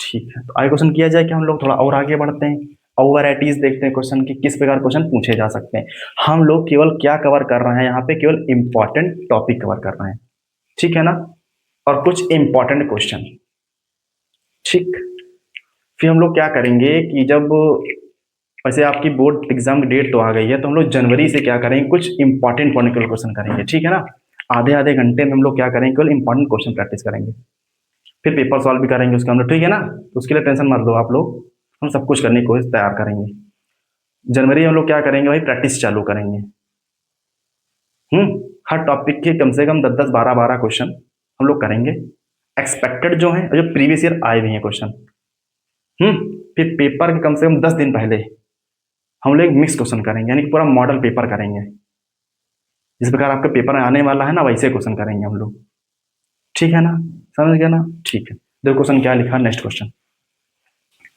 ठीक है। तो आगे क्वेश्चन किया जाए कि हम लोग थोड़ा और आगे बढ़ते हैं और वैरायटीज देखते हैं क्वेश्चन की, किस प्रकार क्वेश्चन पूछे जा सकते हैं। हम लोग केवल क्या कवर कर रहे हैं यहाँ पे, केवल इंपॉर्टेंट टॉपिक कवर कर रहे हैं, ठीक है ना, और कुछ इंपॉर्टेंट क्वेश्चन, ठीक। फिर हम लोग क्या करेंगे कि जब वैसे आपकी बोर्ड एग्जाम की डेट तो आ गई है, तो हम लोग जनवरी से क्या करेंगे, कुछ इंपॉर्टेंट क्वेश्चन करेंगे, ठीक है ना। आधे आधे घंटे में हम लोग क्या करेंगे, केवल इंपॉर्टेंट क्वेश्चन प्रैक्टिस करेंगे, फिर पेपर सॉल्व भी करेंगे उसका हम लोग, ठीक है ना। तो उसके लिए टेंशन मत लो आप लोग, हम सब कुछ करने की कोशिश तैयार करेंगे। जनवरी में हम लोग क्या करेंगे भाई, प्रैक्टिस चालू करेंगे। हर टॉपिक के कम से कम 10 10 12 12 क्वेश्चन हम लोग करेंगे, एक्सपेक्टेड जो है, जो प्रीवियस ईयर आए भी हैं क्वेश्चन। फिर पेपर के कम से कम 10 दिन पहले हम लोग मिक्स क्वेश्चन करेंगे, यानी कि पूरा मॉडल पेपर करेंगे, जिस प्रकार आपका पेपर आने वाला है ना, वैसे क्वेश्चन करेंगे हम लोग, ठीक है ना, समझ गया ना, ठीक है। देखो क्वेश्चन क्या लिखा, नेक्स्ट क्वेश्चन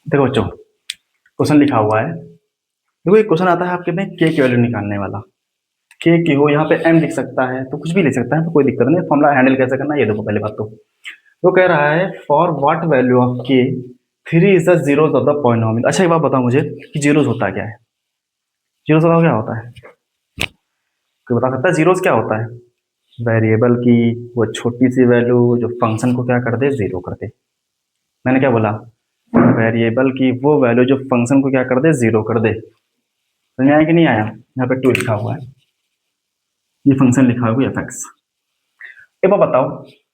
देखो बच्चों, क्वेश्चन लिखा हुआ है, देखो एक क्वेश्चन आता है आपके में के की वैल्यू निकालने वाला, के की हो, यहाँ पे एम लिख सकता है, तो कुछ भी लिख सकता है, तो कोई दिक्कत नहीं, फॉर्मूला हैंडल कैसे करना है ये देखो पहले बात। तो कह रहा है फॉर व्हाट वैल्यू ऑफ के 3 is the zeros of the polynomial. अच्छा एक बात बताओ मुझे कि जीरोस होता क्या है, जीरोस बताओ क्या होता है, कोई बता सकता है जीरोस क्या होता है? वेरिएबल की वो छोटी सी वैल्यू जो फंक्शन को क्या कर दे, जीरो कर दे। मैंने क्या बोला, वेरिएबल की वो वैल्यू जो फंक्शन को क्या कर दे, जीरो कर दे। समझ में आया कि नहीं आया, यहाँ पे 2 लिखा हुआ है, ये फंक्शन लिखा हुआ है एफ एक्स। एक बार बताओ,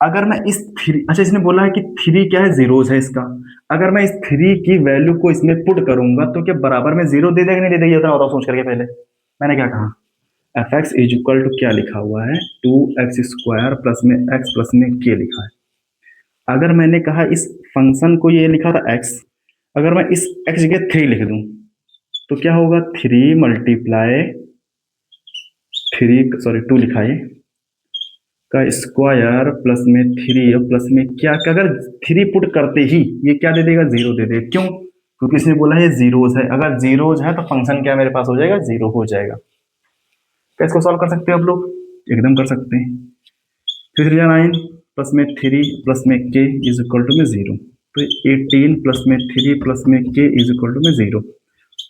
अगर मैं इस थ्री, अच्छा इसने बोला है कि थ्री क्या है, जीरोज है इसका, अगर मैं इस थ्री की वैल्यू को इसमें पुट करूंगा तो क्या बराबर में जीरो दे देगा नहीं दे देगा, इतना बताओ सोच करके पहले। मैंने क्या कहा, f x is equal to क्या लिखा हुआ है, टू एक्स स्क्वायर प्लस में एक्स प्लस में के लिखा है। अगर मैंने कहा इस फंक्शन को, ये लिखा था एक्स, अगर मैं इस एक्स जगह थ्री लिख दूं तो क्या होगा, three multiply three, sorry two लिखा है का स्क्वायर प्लस में थ्री प्लस में क्या क्या, अगर थ्री पुट करते ही ये क्या दे देगा, जीरो दे देगा। क्यों, क्योंकि इसने बोला है जीरोज है, अगर जीरोज है तो फंक्शन क्या मेरे पास हो जाएगा, जीरो हो जाएगा। क्या इसको सॉल्व कर सकते हो आप लोग, एकदम कर सकते हैं। थ्री थ्री नाइन प्लस में थ्री प्लस में के इज इक्वल टू में जीरो, तो 18 प्लस में थ्री प्लस में के इज इक्वल टू में जीरो,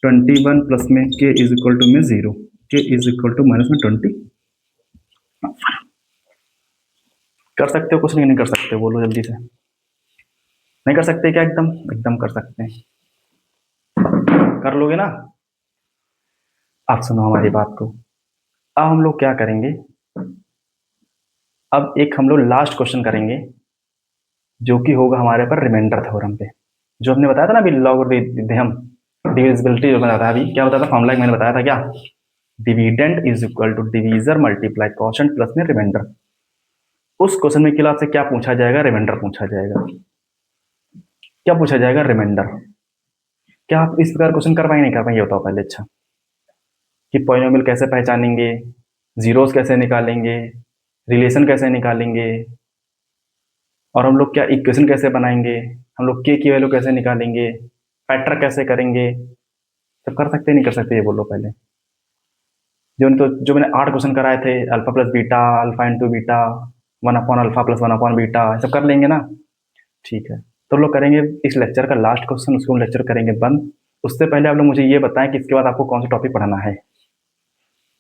21 प्लस में के इज इक्वल टू में जीरो, के इज इक्वल टू माइनस में 20। कर सकते हो कुछ नहीं कर सकते, बोलो जल्दी से। नहीं कर सकते क्या, एकदम एकदम कर सकते हैं, कर लोगे ना। आप सुनो हमारी बात को, अब हम लोग क्या करेंगे, अब एक हम लोग लास्ट क्वेश्चन करेंगे जो कि होगा हमारे पर रिमाइंडर थ्योरम पे, जो हमने बताया था ना अभी, लॉगरिथम डिविजिबिलिटी जो बताया था अभी, क्या बताया था फॉर्मूला, मैंने बताया था क्या, dividend is equal to divisor multiply quotient plus में रिमाइंडर। उस क्वेश्चन में क्लास से क्या पूछा जाएगा, रिमाइंडर पूछा जाएगा। क्या पूछा जाएगा, रिमाइंडर। क्या आप इस प्रकार क्वेश्चन कर पाएंगे, नहीं कर पाएंगे, बताओ पहले। अच्छा, कि पॉलिनोमियल कैसे पहचानेंगे, जीरोस कैसे निकालेंगे, रिलेशन कैसे निकालेंगे, और हम लोग क्या इक्वेशन कैसे बनाएंगे, हम लोग के की वैल्यू कैसे निकालेंगे, फैक्टर कैसे करेंगे, सब कर सकते हैं नहीं कर सकते, ये बोलो पहले। जो मैंने 8 क्वेश्चन कराए थे, alpha plus beta, alpha into beta, one upon alpha plus one upon beta, सब कर लेंगे ना। ठीक है, तो हम लोग करेंगे इस लेक्चर का लास्ट क्वेश्चन, उसको हम लेक्चर करेंगे बंद। उससे पहले आप लोग मुझे ये बताएं कि इसके बाद आपको कौन सा टॉपिक पढ़ाना है,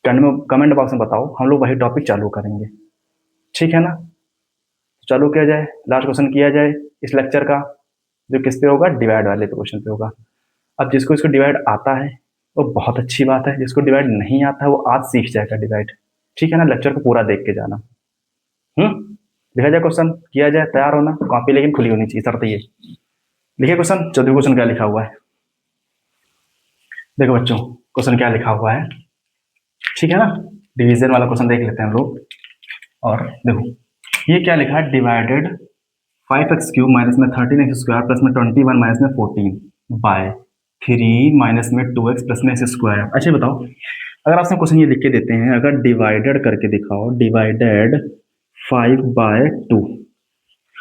कमेंट बॉक्स में बताओ, हम लोग वही टॉपिक चालू करेंगे। ठीक है ना, चालू किया जाए, लास्ट क्वेश्चन किया जाए इस लेक्चर का, जो किस पे होगा, डिवाइड वाले क्वेश्चन पे होगा। अब जिसको इसको डिवाइड आता है वो बहुत अच्छी बात है, जिसको डिवाइड नहीं आता है वो आज सीख जाएगा डिवाइड। ठीक है ना, लेक्चर को पूरा देख के जाना। लिखा जाए क्वेश्चन, किया जाए, तैयार होना, कॉपी लेकिन खुली होनी चाहिए, शर्त ये। लिखे क्वेश्चन, 14 क्वेश्चन क्या लिखा हुआ है, देखो बच्चों क्वेश्चन क्या लिखा हुआ है। ठीक है ना, डिवीजन वाला क्वेश्चन देख लेते हैं हम लोग। और देखो ये क्या लिखा है, डिवाइडेड 5x क्यूब माइनस में 13x स्क्वायर प्लस में 21 माइनस में 14 बाय 3 माइनस में 2x प्लस में एक्स स्क्वायर। अच्छा बताओ, अगर आपसे क्वेश्चन ये लिख के देते हैं, अगर डिवाइडेड करके दिखाओ, डिवाइडेड 5/2,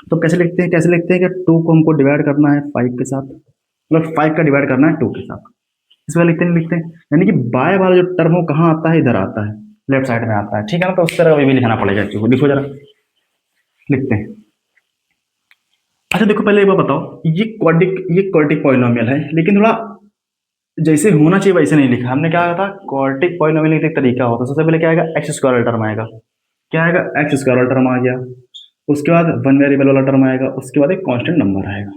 तो कैसे लिखते हैं, कैसे लिखते हैं कि 2 को हमको डिवाइड करना है 5 के साथ, मतलब 5 का डिवाइड करना है 2 के साथ, इस बार लिखते नहीं लिखते हैं, यानी कि बाय वाला जो टर्म हो कहाँ आता है, इधर आता है, लेफ्ट साइड में आता है। ठीक है ना, तो उस तरह भी लिखना पड़ेगा, लिखो जरा, लिखते हैं। अच्छा देखो पहले एक बार बताओ, ये क्वाड्रिक पॉलिनोमियल है, लेकिन थोड़ा जैसे होना चाहिए वैसे नहीं लिखा हमने। क्या था, क्वाड्रिक पॉलिनोमियल का एक तरीका होता है, सबसे पहले क्या आएगा, एक्स स्क्वायर वाला टर्म आएगा, क्या आएगा, एक्स स्क्वायर वाला टर्म आ गया, उसके बाद वन वेरिएबल वाला टर्म आएगा, उसके बाद एक कांस्टेंट नंबर आएगा।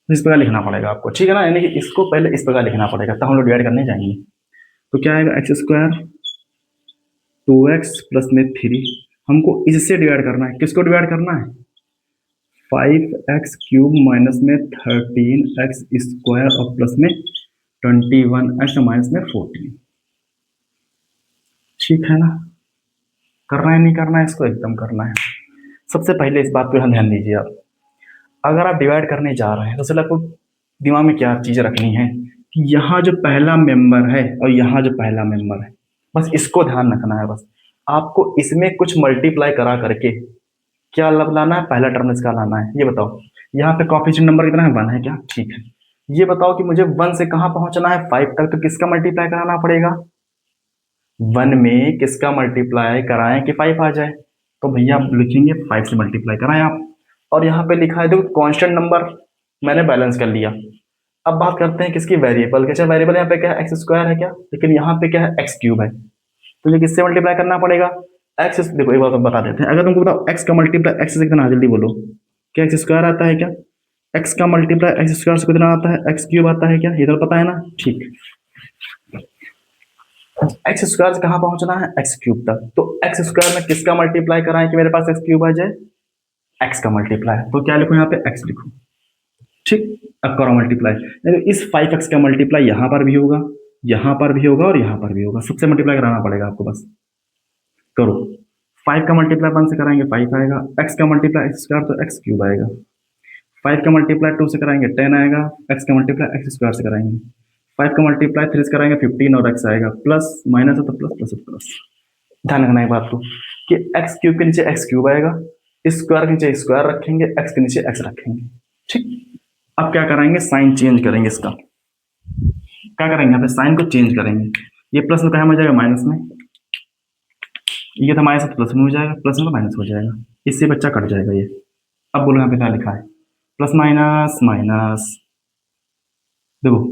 इस प्रकार लिखना पड़ेगा आपको, ठीक है ना, यानी कि इसको पहले इस प्रकार लिखना पड़ेगा, तब हम लोग डिवाइड करने जाएंगे। तो क्या आएगा, एक्स स्क्वायर 2x प्लस में 3, हमको इससे डिवाइड करना है, किसको डिवाइड करना है, 5x क्यूब माइनस में 13x स्क्वायर और प्लस में 21x माइनस में 14। ठीक है ना, करना है नहीं करना है, इसको एकदम करना है। सबसे पहले इस बात पे ध्यान दीजिए आप, अगर आप डिवाइड करने जा रहे हैं तो सिर्फ आपको दिमाग में क्या चीज़ रखनी है कि यहाँ जो पहला मेंबर है और यहाँ जो पहला मेंबर है, बस इसको ध्यान रखना है। बस आपको इसमें कुछ मल्टीप्लाई करा करके क्या लाना है, पहला टर्म इसका लाना है। ये बताओ यहाँ पे कोएफिशिएंट नंबर कितना है, 1 है क्या, ठीक है। ये बताओ कि मुझे 1 से कहाँ पहुंचना है, 5 तक, तो किसका मल्टीप्लाई कराना पड़ेगा, 1 में किसका मल्टीप्लाई कराएं कि 5 आ जाए, तो भैया आप लिखेंगे 5 से मल्टीप्लाई कराएं आप। और यहाँ पे लिखा है देखो कांस्टेंट नंबर, मैंने बैलेंस कर लिया। अब बात करते हैं किसकी, वेरिएबल के। वेरिएबल यहाँ पे क्या है, एक्स स्क्वायर है क्या, लेकिन यहाँ पे क्या है, एक्स क्यूब है, तो ये किससे मल्टीप्लाई करना पड़ेगा, एक्स। देखो एक बार तो बता देते हैं, अगर तुमको बताओ एक्स का मल्टीप्लाई एक्स से कितना, जल्दी बोलो, क्या एक्स स्क्वायर आता है क्या, एक्स का मल्टीप्लाई एक्स स्क्वायर से कितना आता है, एक्स क्यूब आता है क्या, ये तो पता है ना, ठीक। एक्स स्क्वायर से कहाँ पहुंचना है, एक्स क्यूब तक, तो एक्स स्क्वायर में किसका मल्टीप्लाई कराएं कि मेरे पास एक्स क्यूब आ जाए, एक्स का मल्टीप्लाई। तो क्या लिखूं यहाँ पे, एक्स लिखूं। ठीक, अब करो मल्टीप्लाई, यानी इस 5x का मल्टीप्लाई यहाँ पर भी होगा, यहाँ पर भी होगा और यहाँ पर भी होगा, सबसे मल्टीप्लाई कराना पड़ेगा आपको बस। करो, 5 का मल्टीप्लाई 1 से कराएंगे 5 आएगा, x का मल्टीप्लाई एक्स स्क्वायर तो एक्स क्यूब आएगा, 5 का मल्टीप्लाई 2 से कराएंगे 10 आएगा, x का मल्टीप्लाई एक्स स्क्वायर से कराएंगे, 5 का मल्टीप्लाई 3 से कराएंगे 15 और x आएगा, प्लस माइनस है तो प्लस, प्लस प्लस। ध्यान रखना एक बात को कि एक्स क्यूब के नीचे एक्स क्यूब आएगा, स्क्वायर के नीचे स्क्वायर रखेंगे, एक्स के नीचे एक्स रखेंगे। ठीक, अब क्या कराएंगे, साइन चेंज करेंगे इसका। क्या करेंगे, यहाँ पे साइन को चेंज करेंगे। ये प्लस में कहाँ में हो जाएगा, माइनस में, ये तो माइनस प्लस में हो जाएगा, प्लस में माइनस हो जाएगा, इससे बच्चा कट जाएगा ये। अब बोलो यहाँ पे क्या लिखा है, प्लस माइनस माइनस, देखो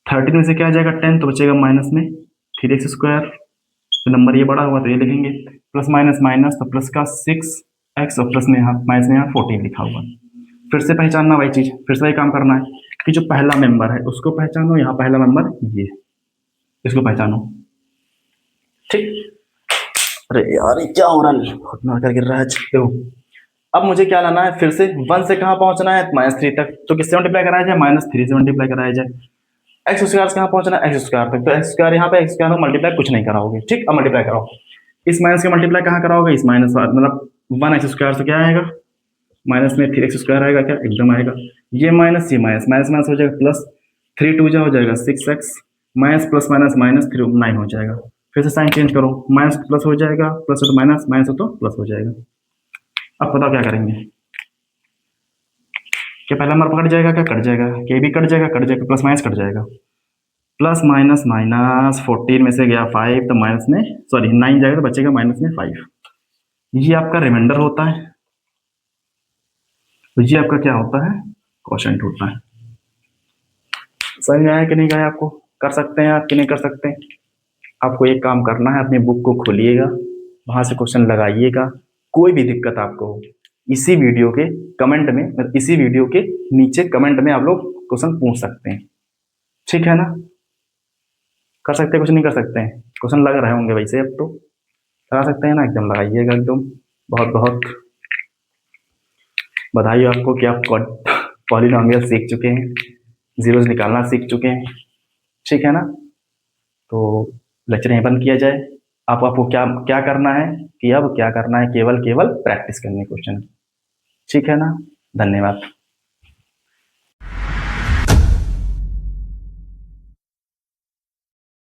13 में से क्या आ जाएगा 10, तो बचेगा माइनस में 3x स्क्वायर, तो नंबर ये बड़ा हुआ तो ये लिखेंगे, प्लस माइनस माइनस तो प्लस का 6x और प्लस में यहाँ माइनस में यहाँ 14 लिखा हुआ। फिर से पहचानना वही चीज, फिर से वही काम करना है कि जो पहला मेंबर है उसको पहचानो, यहाँ पहला मेंबर ये, इसको पहचानो। ठीक, अरे यार ये क्या हो रहा है, घुटना कर गिर रहा है। देखो अब मुझे क्या लाना है, फिर से 1 से कहाँ पहुंचना है, -3 तक, तो किससे मल्टीप्लाई कराया जाए, -3 से मल्टीप्लाई कराया जाए। एक्स स्क्वायर से कहाँ पहुंचना है, एक्स स्क्वायर तक, तो एक्स स्क्वायर यहाँ पे एक्स स्क्वायर मल्टीप्लाई कुछ नहीं कराओगे। ठीक, अब मल्टीप्लाई कराओ, इस माइनस के मल्टीप्लाई कहाँ कराओगे, इस माइनस मतलब 1x स्क्वायर से क्या आएगा, माइनस में 3x स्क्वायर आएगा, क्या एकदम आएगा, ये माइनस ये माइनस, माइनस माइनस हो जाएगा प्लस, 3 2 हो जाएगा 6x, minus plus minus minus 3 9 हो जाएगा। फिर से साइन चेंज करो, माइनस प्लस हो जाएगा, प्लस हो तो माइनस, माइनस हो तो प्लस हो जाएगा। अब बताओ क्या करेंगे, क्या पहला नंबर कट जाएगा, क्या कट जाएगा, के भी कट जाएगा, प्लस माइनस कट जाएगा, प्लस माइनस माइनस 14 में से गया 5 तो माइनस में, सॉरी 9 जाएगा तो बचेगा माइनस में 5। ये आपका रिमाइंडर होता है, तो ये आपका क्या होता है, क्वोशंट होता है। समझ में आया कि नहीं आया आपको, कर सकते हैं आप कि नहीं कर सकते। आपको एक काम करना है, अपनी बुक को खोलिएगा, वहां से क्वेश्चन लगाइएगा, कोई भी दिक्कत आपको हो इसी वीडियो के कमेंट में, इसी वीडियो के नीचे कमेंट में आप लोग क्वेश्चन पूछ सकते हैं। ठीक है ना, कर सकते हैं, कुछ नहीं कर सकते हैं, क्वेश्चन लग रहे होंगे वैसे, अब तो लगा सकते हैं ना, एकदम लगाइएगा एकदम। बहुत बहुत बधाई हो आपको कि आप पॉलिनोमियल सीख चुके हैं, जीरोस निकालना सीख चुके हैं। ठीक है ना, तो लेक्चर यहीं बंद किया जाए। आपको क्या क्या करना है कि अब क्या करना है, केवल केवल प्रैक्टिस करनी क्वेश्चन। ठीक है ना, धन्यवाद।